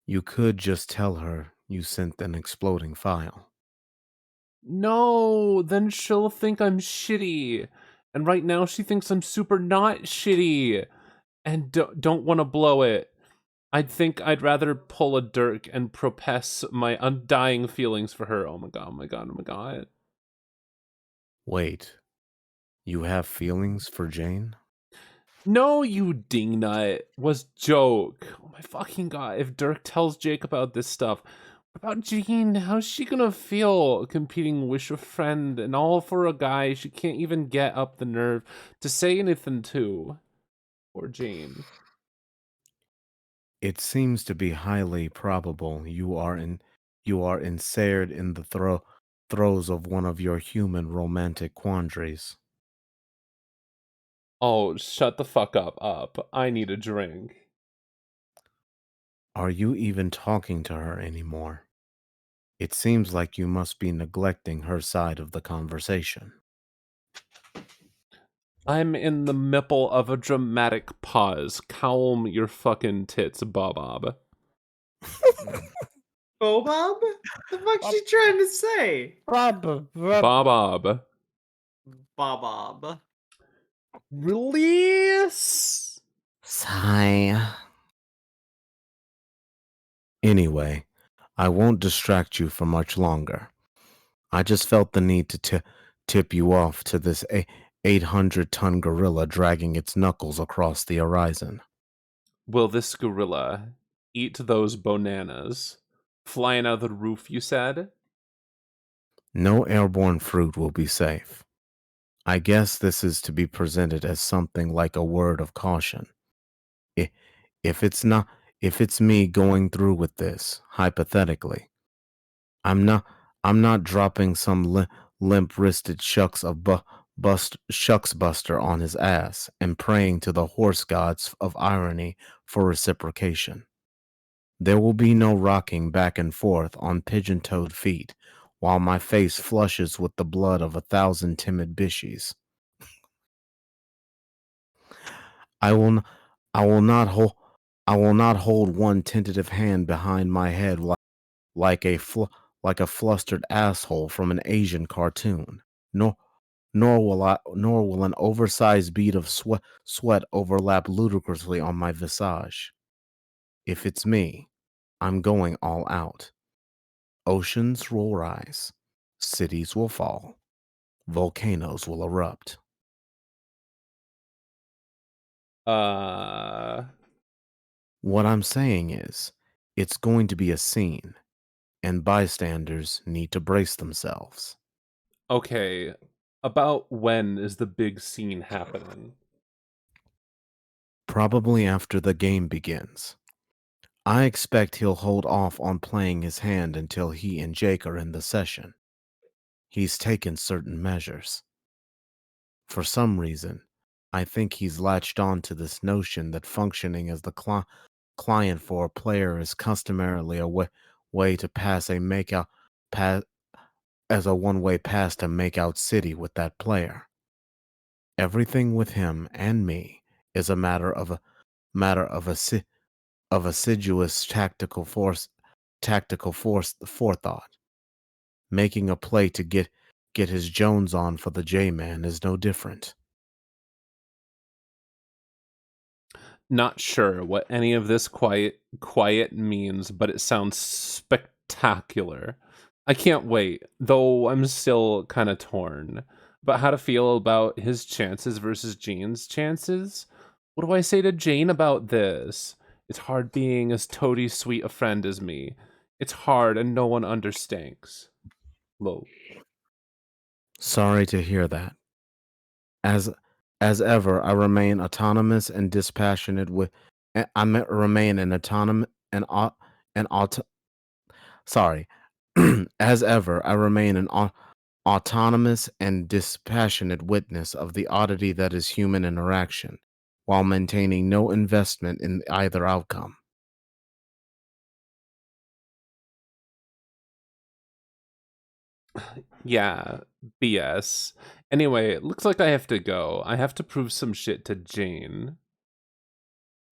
You could just tell her you sent an exploding file. No, then she'll think I'm shitty. And right now she thinks I'm super not shitty. And don't want to blow it. I'd think I'd rather pull a Dirk and profess my undying feelings for her. Oh my god, oh my god, oh my god. Wait. You have feelings for Jane? No, you dingnut. Was joke. Oh my fucking god. If Dirk tells Jake about this stuff, what about Jean? How's she gonna feel competing with a friend and all for a guy she can't even get up the nerve to say anything to? Or Jane. It seems to be highly probable you are ensared in the throes of one of your human romantic quandaries. Oh, shut the fuck up. I need a drink. Are you even talking to her anymore? It seems like you must be neglecting her side of the conversation. I'm in the middle of a dramatic pause. Calm your fucking tits, Bob. Oh, Bob? The fuck's she trying to say? Bob. Bob. Release. Sigh. Anyway, I won't distract you for much longer. I just felt the need to tip you off to this 800-ton gorilla dragging its knuckles across the horizon. Will this gorilla eat those bananas flying out of the roof, you said? No airborne fruit will be safe. I guess this is to be presented as something like a word of caution. If it's me going through with this, hypothetically, I'm not dropping some limp-wristed shucks buster on his ass and praying to the horse gods of irony for reciprocation. There will be no rocking back and forth on pigeon-toed feet while my face flushes with the blood of 1,000 timid bishies. I will not hold one tentative hand behind my head like like a flustered asshole from an Asian cartoon. Nor will an oversized bead of sweat overlap ludicrously on my visage. If it's me, I'm going all out. Oceans will rise, cities will fall, volcanoes will erupt. What I'm saying is, it's going to be a scene, and bystanders need to brace themselves. Okay, about when is the big scene happening? Probably after the game begins. I expect he'll hold off on playing his hand until he and Jake are in the session. He's taken certain measures. For some reason, I think he's latched on to this notion that functioning as the client for a player is customarily a way to pass a makeout as a one-way pass to make out city with that player. Everything with him and me is a matter of assiduous tactical forethought. Making a play to get his Jones on for the J-Man is no different. Not sure what any of this quiet means, but it sounds spectacular. I can't wait, though I'm still kind of torn about how to feel about his chances versus Jane's chances. What do I say to Jane about this? It's hard being as toady sweet a friend as me. It's hard and no one understands. Low. Sorry to hear that. As ever, I remain autonomous and dispassionate with. I remain an autonomous and sorry. As ever, I remain an autonomous and dispassionate witness of the oddity that is human interaction, while maintaining no investment in either outcome. Yeah, BS. Anyway, it looks like I have to go. I have to prove some shit to Jane.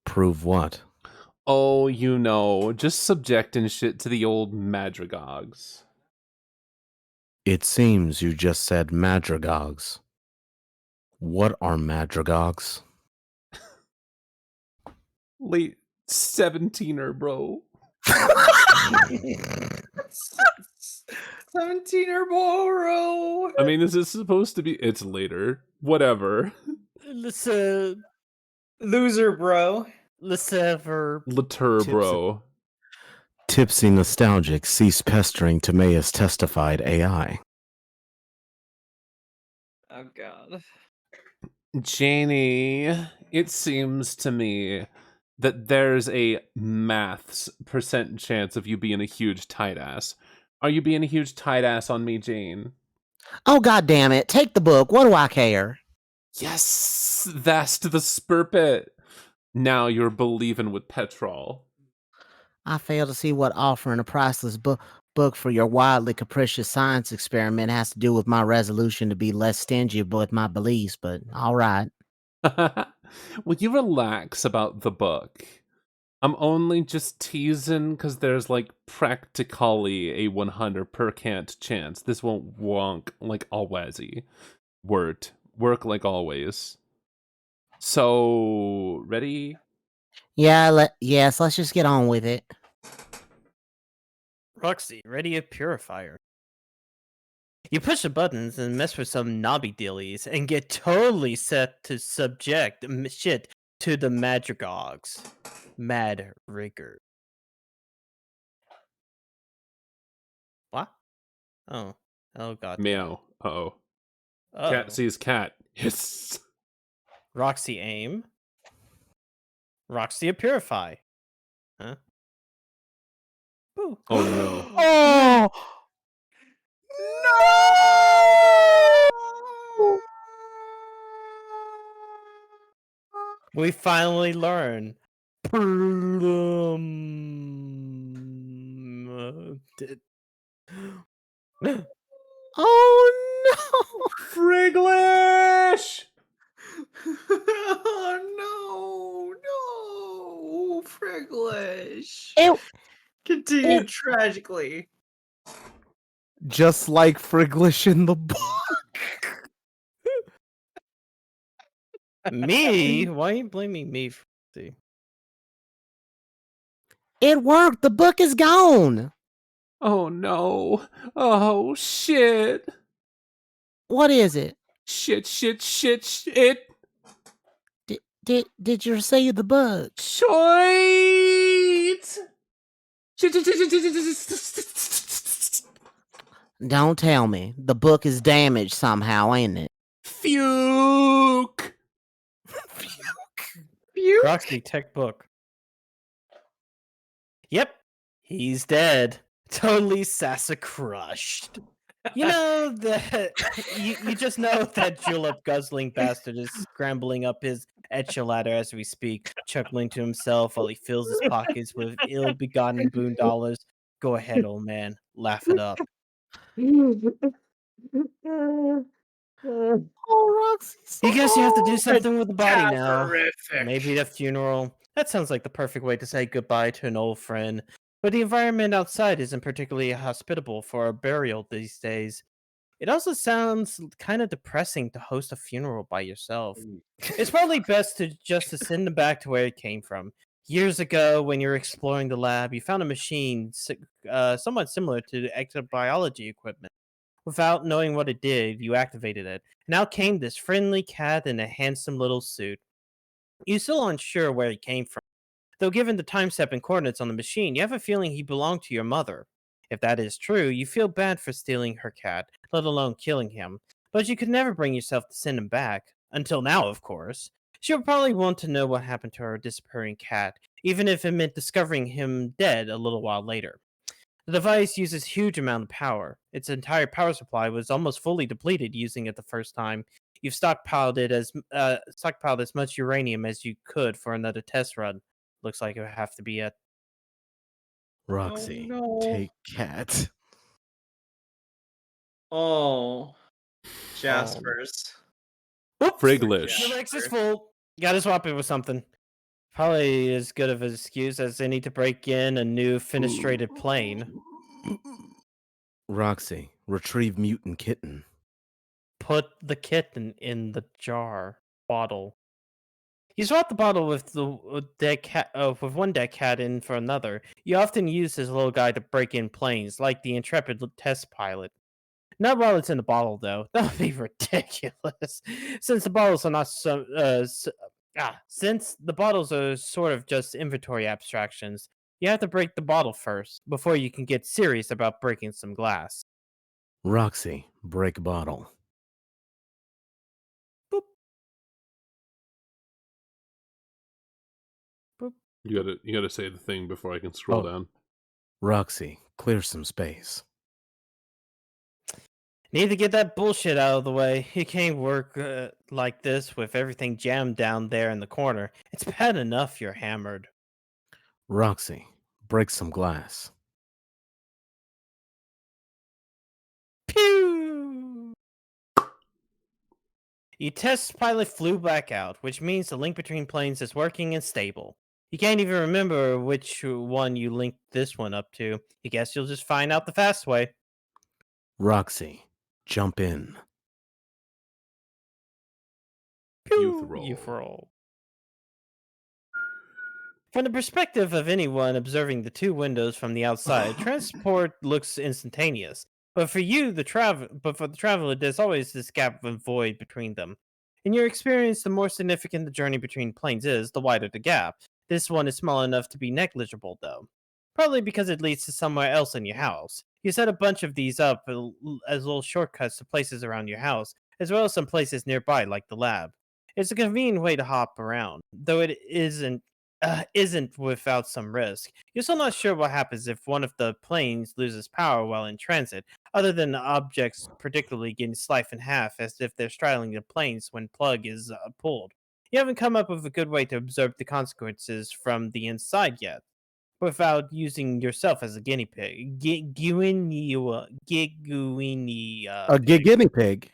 Prove what? Oh, you know, just subjecting shit to the old madrigogs. It seems you just said madrigogs. What are madrigogs? Late 17er, bro. 17er bro. I mean, is this supposed to be? It's later. Whatever. Listen, Loser, bro. Later, bro. Tipsy nostalgic cease pestering Timaeus testified AI. Oh god. Janie, it seems to me that there's a maths % chance of you being a huge tight ass. Are you being a huge tight ass on me, Jane? Oh, God damn it. Take the book. What do I care? Yes, that's the spurpit. Now you're believing with petrol. I fail to see what offering a priceless book for your wildly capricious science experiment has to do with my resolution to be less stingy with my beliefs, but all right. Will you relax about the book? I'm only just teasing because there's like practically a 100% chance this won't wonk like always. Work like always. So, ready? Yes, let's just get on with it. Roxy, ready a purifier. You push the buttons and mess with some knobby dealies and get totally set to subject shit to the madrigogs. Mad rigor. What? Oh god. Meow. Uh-oh. Cat sees cat. Yes. Roxy aim. Roxy a purify. Huh? Boo. Oh no. Oh! We finally learn. Oh no! Friglish! Oh no, Friglish. It Continued tragically. just like Friglish in the book. Me? Why are you blaming me for see? It worked. The book is gone. Oh no. Oh shit. What is it? Shit. Did you say the book? Shit. Don't tell me. The book is damaged somehow, ain't it? Fuke. Roxy Tech Book. Yep, he's dead. Totally Sassa crushed. You know that you just know that julep guzzling bastard is scrambling up his ladder as we speak, chuckling to himself while he fills his pockets with ill-begotten boon dollars. Go ahead, old man, laugh it up. Oh, Roxy. You guess you have to do something with the body now. Terrific. Maybe a funeral. That sounds like the perfect way to say goodbye to an old friend. But the environment outside isn't particularly hospitable for a burial these days. It also sounds kind of depressing to host a funeral by yourself. It's probably best to send them back to where it came from. Years ago, when you were exploring the lab, you found a machine somewhat similar to ectobiology equipment. Without knowing what it did, you activated it. And out came this friendly cat in a handsome little suit. You're still unsure where he came from. Though given the time step and coordinates on the machine, you have a feeling he belonged to your mother. If that is true, you feel bad for stealing her cat, let alone killing him. But you could never bring yourself to send him back. Until now, of course. She would probably want to know what happened to her disappearing cat, even if it meant discovering him dead a little while later. The device uses huge amount of power. Its entire power supply was almost fully depleted using it the first time. You've stockpiled as much uranium as you could for another test run. Looks like it would have to be a Roxy, no. take cat. Oh, Jaspers. Friglish. Your legs is full. Gotta swap it with something. Probably as good of an excuse as any to break in a new fenestrated plane. Roxy, retrieve mutant kitten. Put the kitten in the bottle. You swap the bottle with with one dead cat in for another. You often use this little guy to break in planes, like the intrepid test pilot. Not while it's in the bottle, though. That would be ridiculous. Since the bottles are not since the bottles are sort of just inventory abstractions, you have to break the bottle first before you can get serious about breaking some glass. Roxy, break bottle. Boop. You gotta say the thing before I can scroll Oh. down. Roxy, clear some space. Need to get that bullshit out of the way. You can't work like this with everything jammed down there in the corner. It's bad enough you're hammered. Roxy, break some glass. Pew! Your test pilot flew back out, which means the link between planes is working and stable. You can't even remember which one you linked this one up to. I guess you'll just find out the fast way. Roxy, jump in. Youth roll. Youth roll. From the perspective of anyone observing the two windows from the outside, transport looks instantaneous. But for the traveler, there's always this gap and void between them. In your experience, the more significant the journey between planes is, the wider the gap. This one is small enough to be negligible, though. Probably because it leads to somewhere else in your house. You set a bunch of these up as little shortcuts to places around your house, as well as some places nearby, like the lab. It's a convenient way to hop around, though it isn't without some risk. You're still not sure what happens if one of the planes loses power while in transit, other than the objects particularly getting sliced in half as if they're straddling the planes when plug is pulled. You haven't come up with a good way to observe the consequences from the inside yet, without using yourself as a guinea pig. A guinea pig.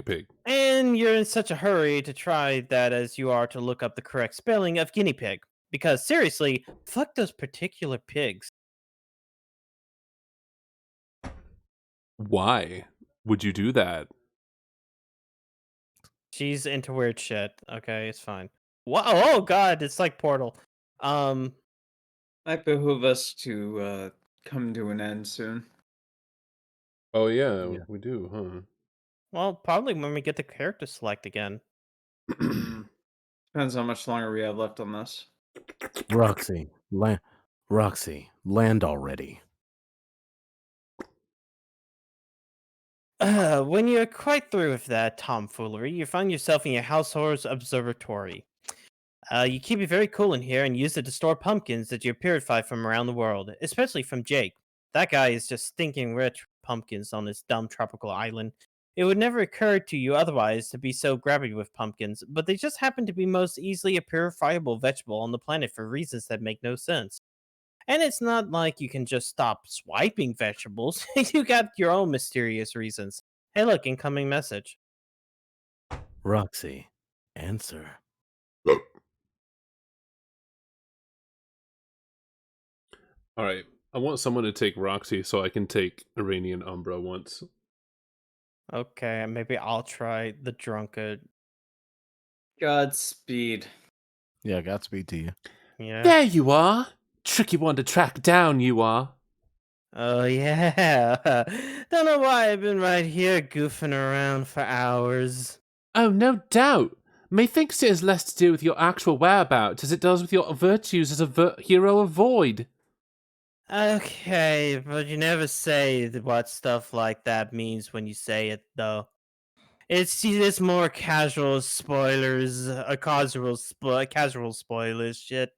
Pig. And you're in such a hurry to try that as you are to look up the correct spelling of guinea pig. Because seriously, fuck those particular pigs. Why would you do that? She's into weird shit. Okay, it's fine. Wow! Oh god, it's like Portal. Might behoove us to come to an end soon. Oh yeah, Yeah. we do, huh? Well, probably when we get the character select again. Depends how much longer we have left on this. Roxy, land already. When you're quite through with that tomfoolery, you find yourself in your household's observatory. You keep it very cool in here and use it to store pumpkins that you purify from around the world, especially from Jake. That guy is just stinking rich pumpkins on this dumb tropical island. It would never occur to you otherwise to be so grabby with pumpkins, but they just happen to be most easily a purifiable vegetable on the planet for reasons that make no sense. And it's not like you can just stop swiping vegetables. You got your own mysterious reasons. Hey, look, incoming message. Roxy, answer. All right, I want someone to take Roxy so I can take Iranian Umbra once. Okay, maybe I'll try the drunkard. Godspeed. Yeah, Godspeed to you. Yeah. There you are. Tricky one to track down, you are. Oh, yeah. Don't know why I've been right here goofing around for hours. Oh, no doubt. Methinks it has less to do with your actual whereabouts as it does with your virtues as a hero of void. Okay, but you never say what stuff like that means when you say it, though. It's more casual spoilers, casual spoilers shit.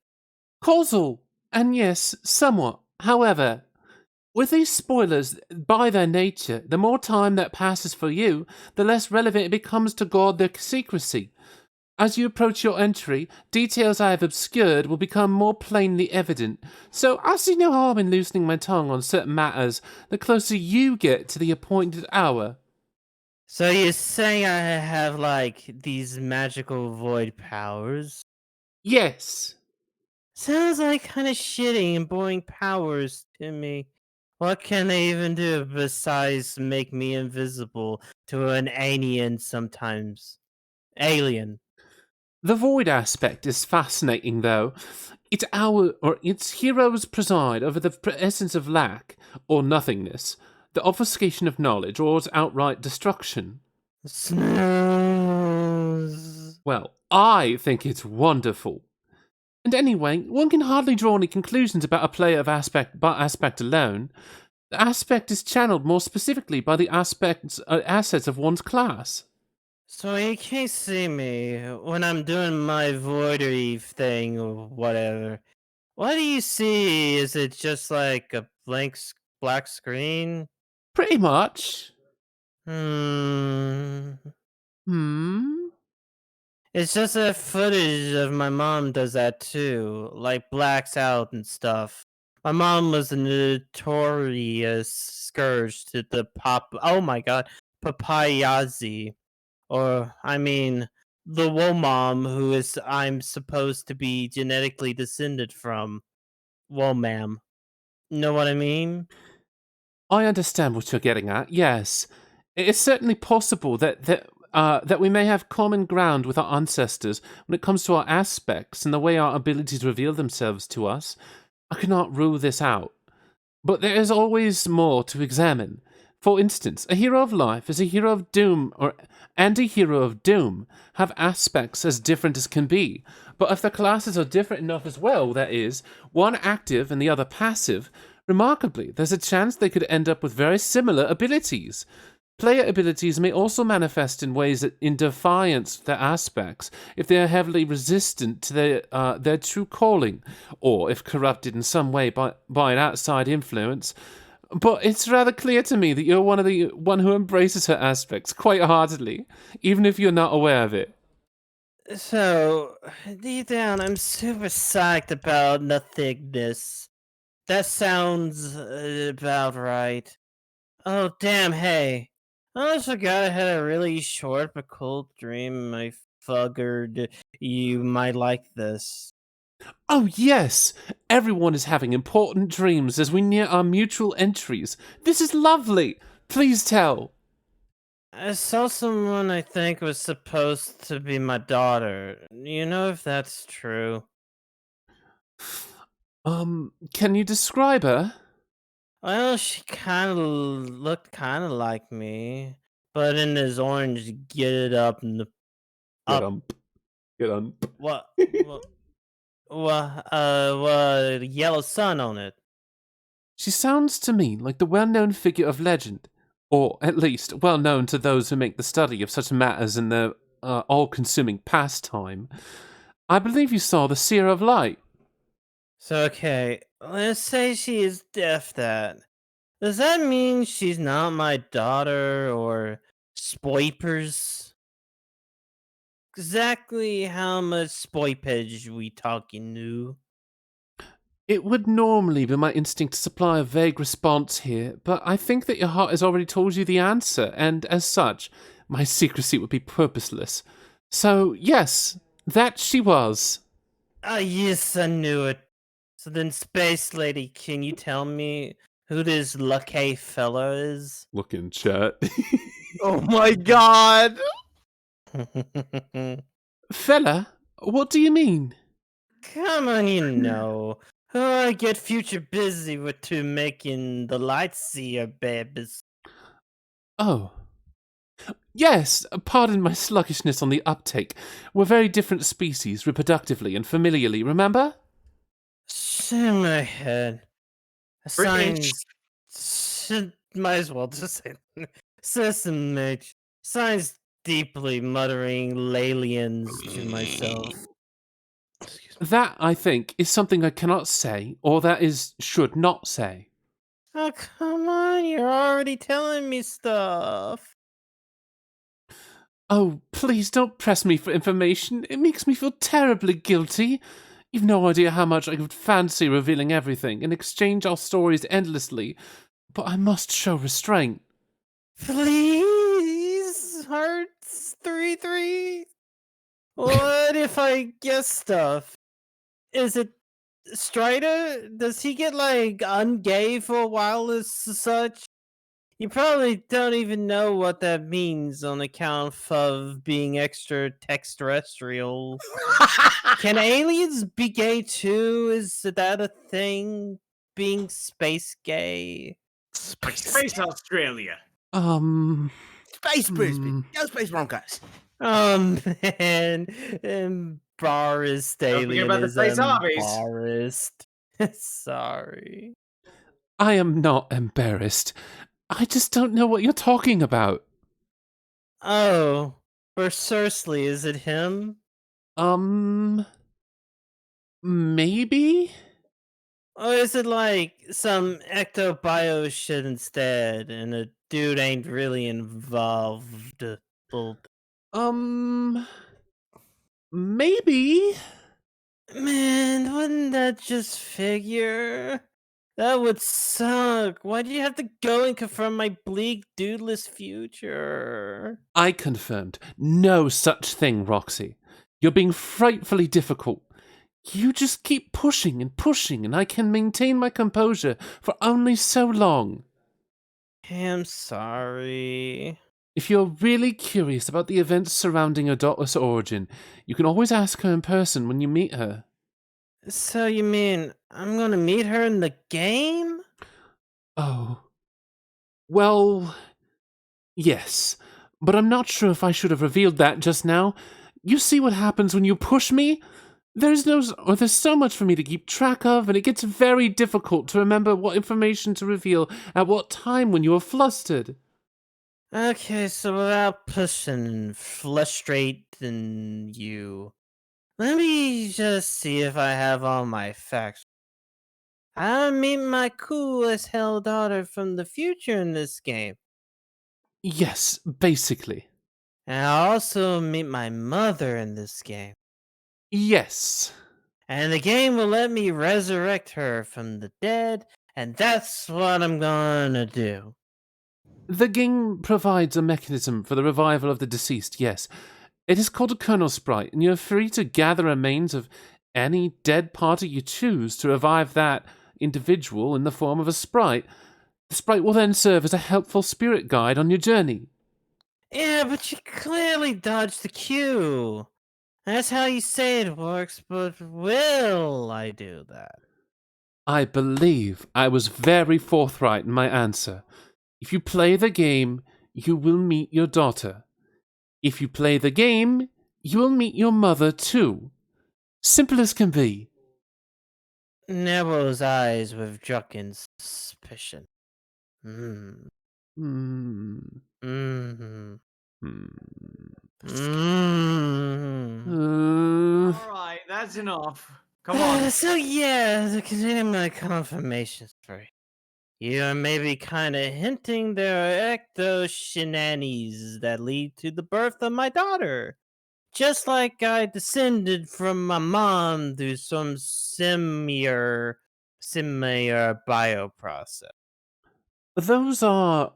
Causal, and yes, somewhat. However, with these spoilers, by their nature, the more time that passes for you, the less relevant it becomes to guard their secrecy. As you approach your entry, details I have obscured will become more plainly evident, so I see no harm in loosening my tongue on certain matters the closer you get to the appointed hour. So you're saying I have, like, these magical void powers? Yes. Sounds like kind of shitty and boring powers to me. What can they even do besides make me invisible to an alien sometimes? Alien. The void aspect is fascinating, though. Its heroes preside over the essence of lack, or nothingness, the obfuscation of knowledge, or its outright destruction. Snooze. Well, I think it's wonderful. And anyway, one can hardly draw any conclusions about a player of aspect alone. The aspect is channeled more specifically by the assets of one's class. So you can't see me when I'm doing my voidery thing or whatever. What do you see? Is it just like a black screen? Pretty much. Hmm. It's just that footage of my mom does that too, like blacks out and stuff. My mom was a notorious scourge to the papayazi. Or, I mean, the Womam who is I'm supposed to be genetically descended from. Womam. Know what I mean? I understand what you're getting at, yes. It is certainly possible that we may have common ground with our ancestors when it comes to our aspects and the way our abilities reveal themselves to us. I cannot rule this out. But there is always more to examine. For instance, a hero of life is a hero of doom, and a hero of doom have aspects as different as can be. But if the classes are different enough as well, that is, one active and the other passive, remarkably, there's a chance they could end up with very similar abilities. Player abilities may also manifest in ways that, in defiance of their aspects, if they are heavily resistant to their true calling, or if corrupted in some way by an outside influence. But it's rather clear to me that you're one who embraces her aspects quite heartily, even if you're not aware of it. So, deep down, I'm super psyched about nothingness. That sounds about right. Oh, damn, hey. I almost forgot I had a really short but cool dream. I figured you might like this. Oh yes, everyone is having important dreams as we near our mutual entries. This is lovely. Please tell. I saw someone I think was supposed to be my daughter. You know if that's true? Can you describe her? Well, she kind of looked kind of like me, but in this orange get up and the Get up. ump. Get ump. What? Yellow sun on it. She sounds to me like the well-known figure of legend, or at least well-known to those who make the study of such matters in their all-consuming pastime. I believe you saw the Seer of Light. So okay, let's say she is deaf. Does that mean she's not my daughter or spoipers? Exactly how much spoipage we talking new? It would normally be my instinct to supply a vague response here, but I think that your heart has already told you the answer, and as such, my secrecy would be purposeless. So, yes, that she was. Ah, yes, I knew it. So then, Space Lady, can you tell me who this lucky fella is? Look in chat. Oh my god! Fella, what do you mean? Come on, you know. I get future busy with to making the light seer babies. Oh. Yes, pardon my sluggishness on the uptake. We're very different species, reproductively and familiarly, remember? Shit in my head. British. Might as well just say Sesame. Signs deeply muttering Lalians to myself. That, I think, is something I cannot say, or that is, should not say. Oh, come on, you're already telling me stuff. Oh, please don't press me for information. It makes me feel terribly guilty. You've no idea how much I would fancy revealing everything and exchange our stories endlessly, but I must show restraint. Please, Hearts 3-3. What if I guess stuff? Is it Strider? Does he get like ungay for a while as such? You probably don't even know what that means on account of being extraterrestrial. Can aliens be gay too? Is that a thing? Being space gay? Like Space Australia. Space Brisbane. Hmm. Go Space Broncos. Man, embarrassed Don't forget about the space hobbies. embarrassed. Sorry. I am not embarrassed. I just don't know what you're talking about. Oh, for Cersei, is it him? Maybe? Or is it like some ectobio shit instead, and a dude ain't really involved? Maybe? Man, wouldn't that just figure? That would suck. Why do you have to go and confirm my bleak, dudeless future? I confirmed. No such thing, Roxy. You're being frightfully difficult. You just keep pushing, and I can maintain my composure for only so long. I'm sorry. If you're really curious about the events surrounding your daughter's origin, you can always ask her in person when you meet her. So you mean I'm gonna meet her in the game? Oh. Well, yes. But I'm not sure if I should have revealed that just now. You see what happens when you push me? There's so much for me to keep track of, and it gets very difficult to remember what information to reveal at what time when you are flustered. Okay, so without pushing and frustrating you, let me just see if I have all my facts. I meet my cool as hell daughter from the future in this game. Yes, basically. And I also meet my mother in this game. Yes. And the game will let me resurrect her from the dead, and that's what I'm gonna do. The game provides a mechanism for the revival of the deceased, yes. It is called a kernel sprite, and you're free to gather remains of any dead party you choose to revive that individual in the form of a sprite. The sprite will then serve as a helpful spirit guide on your journey. Yeah, but you clearly dodged the cue. That's how you say it works, but will I do that? I believe I was very forthright in my answer. If you play the game, you will meet your daughter. If you play the game, you will meet your mother too. Simple as can be. Nebel's eyes with drunken suspicion. Hmm. Mm. Hmm. All right, that's enough. Come on. So yeah, to continue my confirmation spree. You're maybe kind of hinting there are ecto shenanigans that lead to the birth of my daughter. Just like I descended from my mom through some similar bioprocess. Those are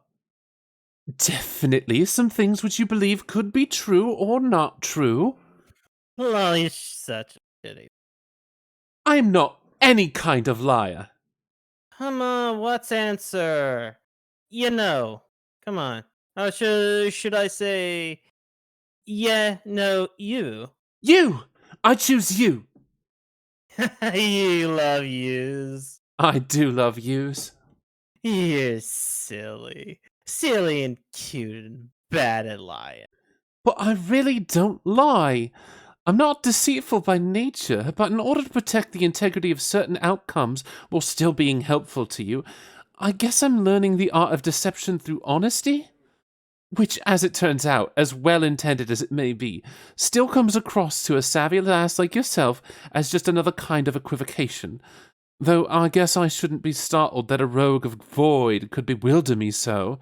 definitely some things which you believe could be true or not true. Well, you're such a shitty. I'm not any kind of liar. Come on, what's answer? You know. Come on. Or should I say yeah, no, you? You! I choose you. You love yous. I do love yous. You're silly. Silly and cute and bad at lying. But I really don't lie. I'm not deceitful by nature, but in order to protect the integrity of certain outcomes while still being helpful to you, I guess I'm learning the art of deception through honesty? Which, as it turns out, as well-intended as it may be, still comes across to a savvy lass like yourself as just another kind of equivocation. Though I guess I shouldn't be startled that a rogue of Void could bewilder me so.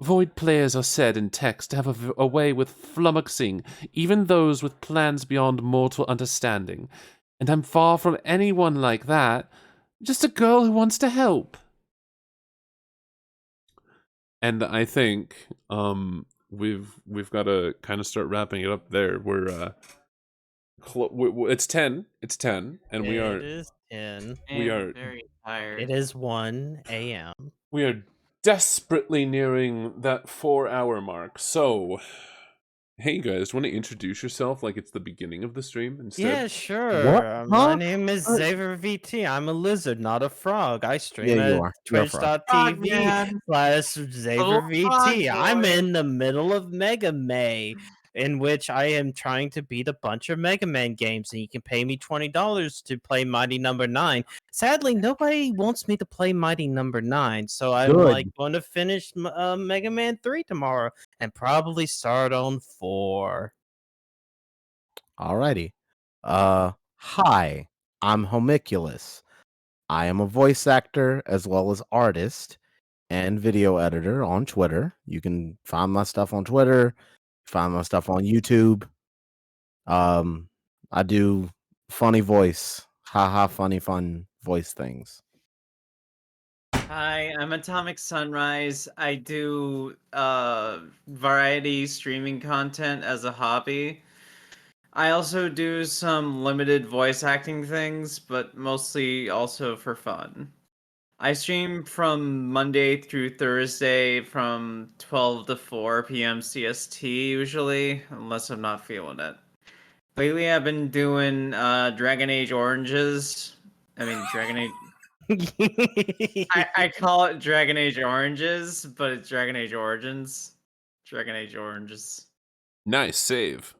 Void players are said in text to have a way with flummoxing even those with plans beyond mortal understanding, and I'm far from anyone like that, just a girl who wants to help. And I think we've got to kind of start wrapping it up there. It's 10. It's 10, and we are. It is 10. We I'm are. very tired. It is 1 a.m. We are desperately nearing that 4-hour mark. So, hey guys, want to introduce yourself like it's the beginning of the stream instead? Yeah, sure. What? My Huh? name is Xavier VT. I'm a lizard, not a frog. I stream Yeah, you at are. You're a frog. twitch.tv/Xavier Little frog VT. I'm boy. in the middle of Mega May, in which I am trying to beat a bunch of Mega Man games, and you can pay me $20 to play Mighty Number 9. Sadly, nobody wants me to play Mighty Number 9, so I'm Good. going to finish Mega Man 3 tomorrow and probably start on 4. Alrighty. Hi, I'm Homiculus. I am a voice actor as well as artist and video editor on Twitter. You can find my stuff on Twitter, find my stuff on YouTube. I do funny voice, haha, funny fun voice things. Hi, I'm Atomic Sunrise. I do variety streaming content as a hobby. I also do some limited voice acting things, but mostly also for fun. I stream from Monday through Thursday from 12 to 4 p.m. CST usually, unless I'm not feeling it. Lately I've been doing Dragon Age Oranges. I mean Dragon Age I call it Dragon Age Oranges, but it's Dragon Age Origins. Dragon Age Oranges. Nice save.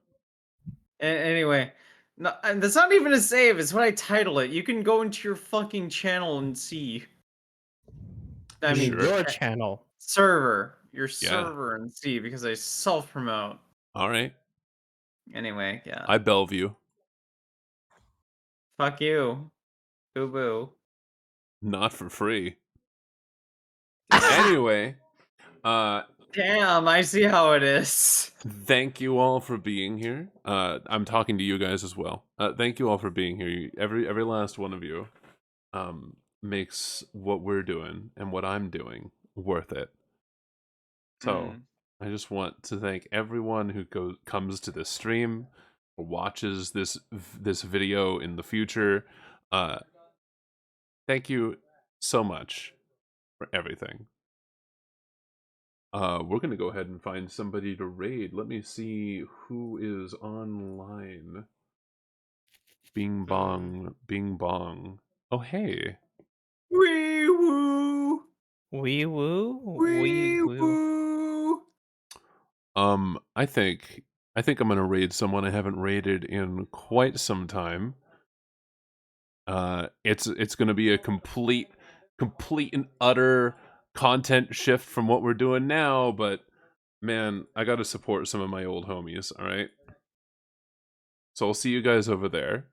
Anyway, no, and that's not even a save. It's what I title it. You can go into your fucking channel and see. I mean, Sure. Your channel. server, your Yeah. server, and see because I self promote. All right. Anyway, yeah. I Bellevue. Fuck you, boo boo. Not for free. Anyway, Damn, I see how it is. thank you all for being here. I'm talking to you guys as well. Thank you all for being here. Every last one of you makes what we're doing and what I'm doing worth it. So I just want to thank everyone who comes to this stream or watches this video in the future. Thank you so much for everything. We're gonna go ahead and find somebody to raid. Let me see who is online. Bing bong, bing bong. Oh hey. Wee woo. Wee woo? Wee Wee woo. woo. I think I'm gonna raid someone I haven't raided in quite some time. It's gonna be a complete and utter content shift from what we're doing now, but man, I gotta support some of my old homies, alright? So I'll see you guys over there.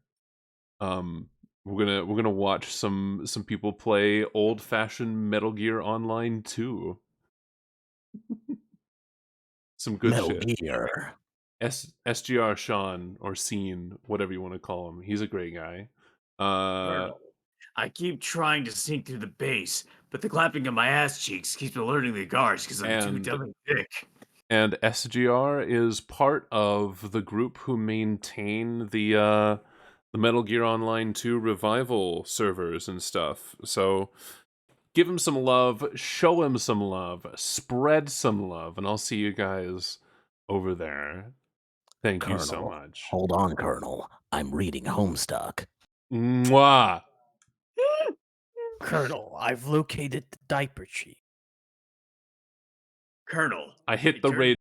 We're gonna watch some people play old-fashioned Metal Gear Online 2. Some good Metal shit. Gear. SGR Sean, or Scene, whatever you want to call him. He's a great guy. Colonel, I keep trying to sneak through the base, but the clapping of my ass cheeks keeps alerting the guards because I'm too And- dumb and thick. And SGR is part of the group who maintain the Metal Gear Online 2 revival servers and stuff. So give him some love, show him some love, spread some love, and I'll see you guys over there. Thank you so Colonel, much. Hold on, Colonel. I'm reading Homestuck. Mwah! Colonel, I've located the diaper chief. Colonel, I hit it the turns raid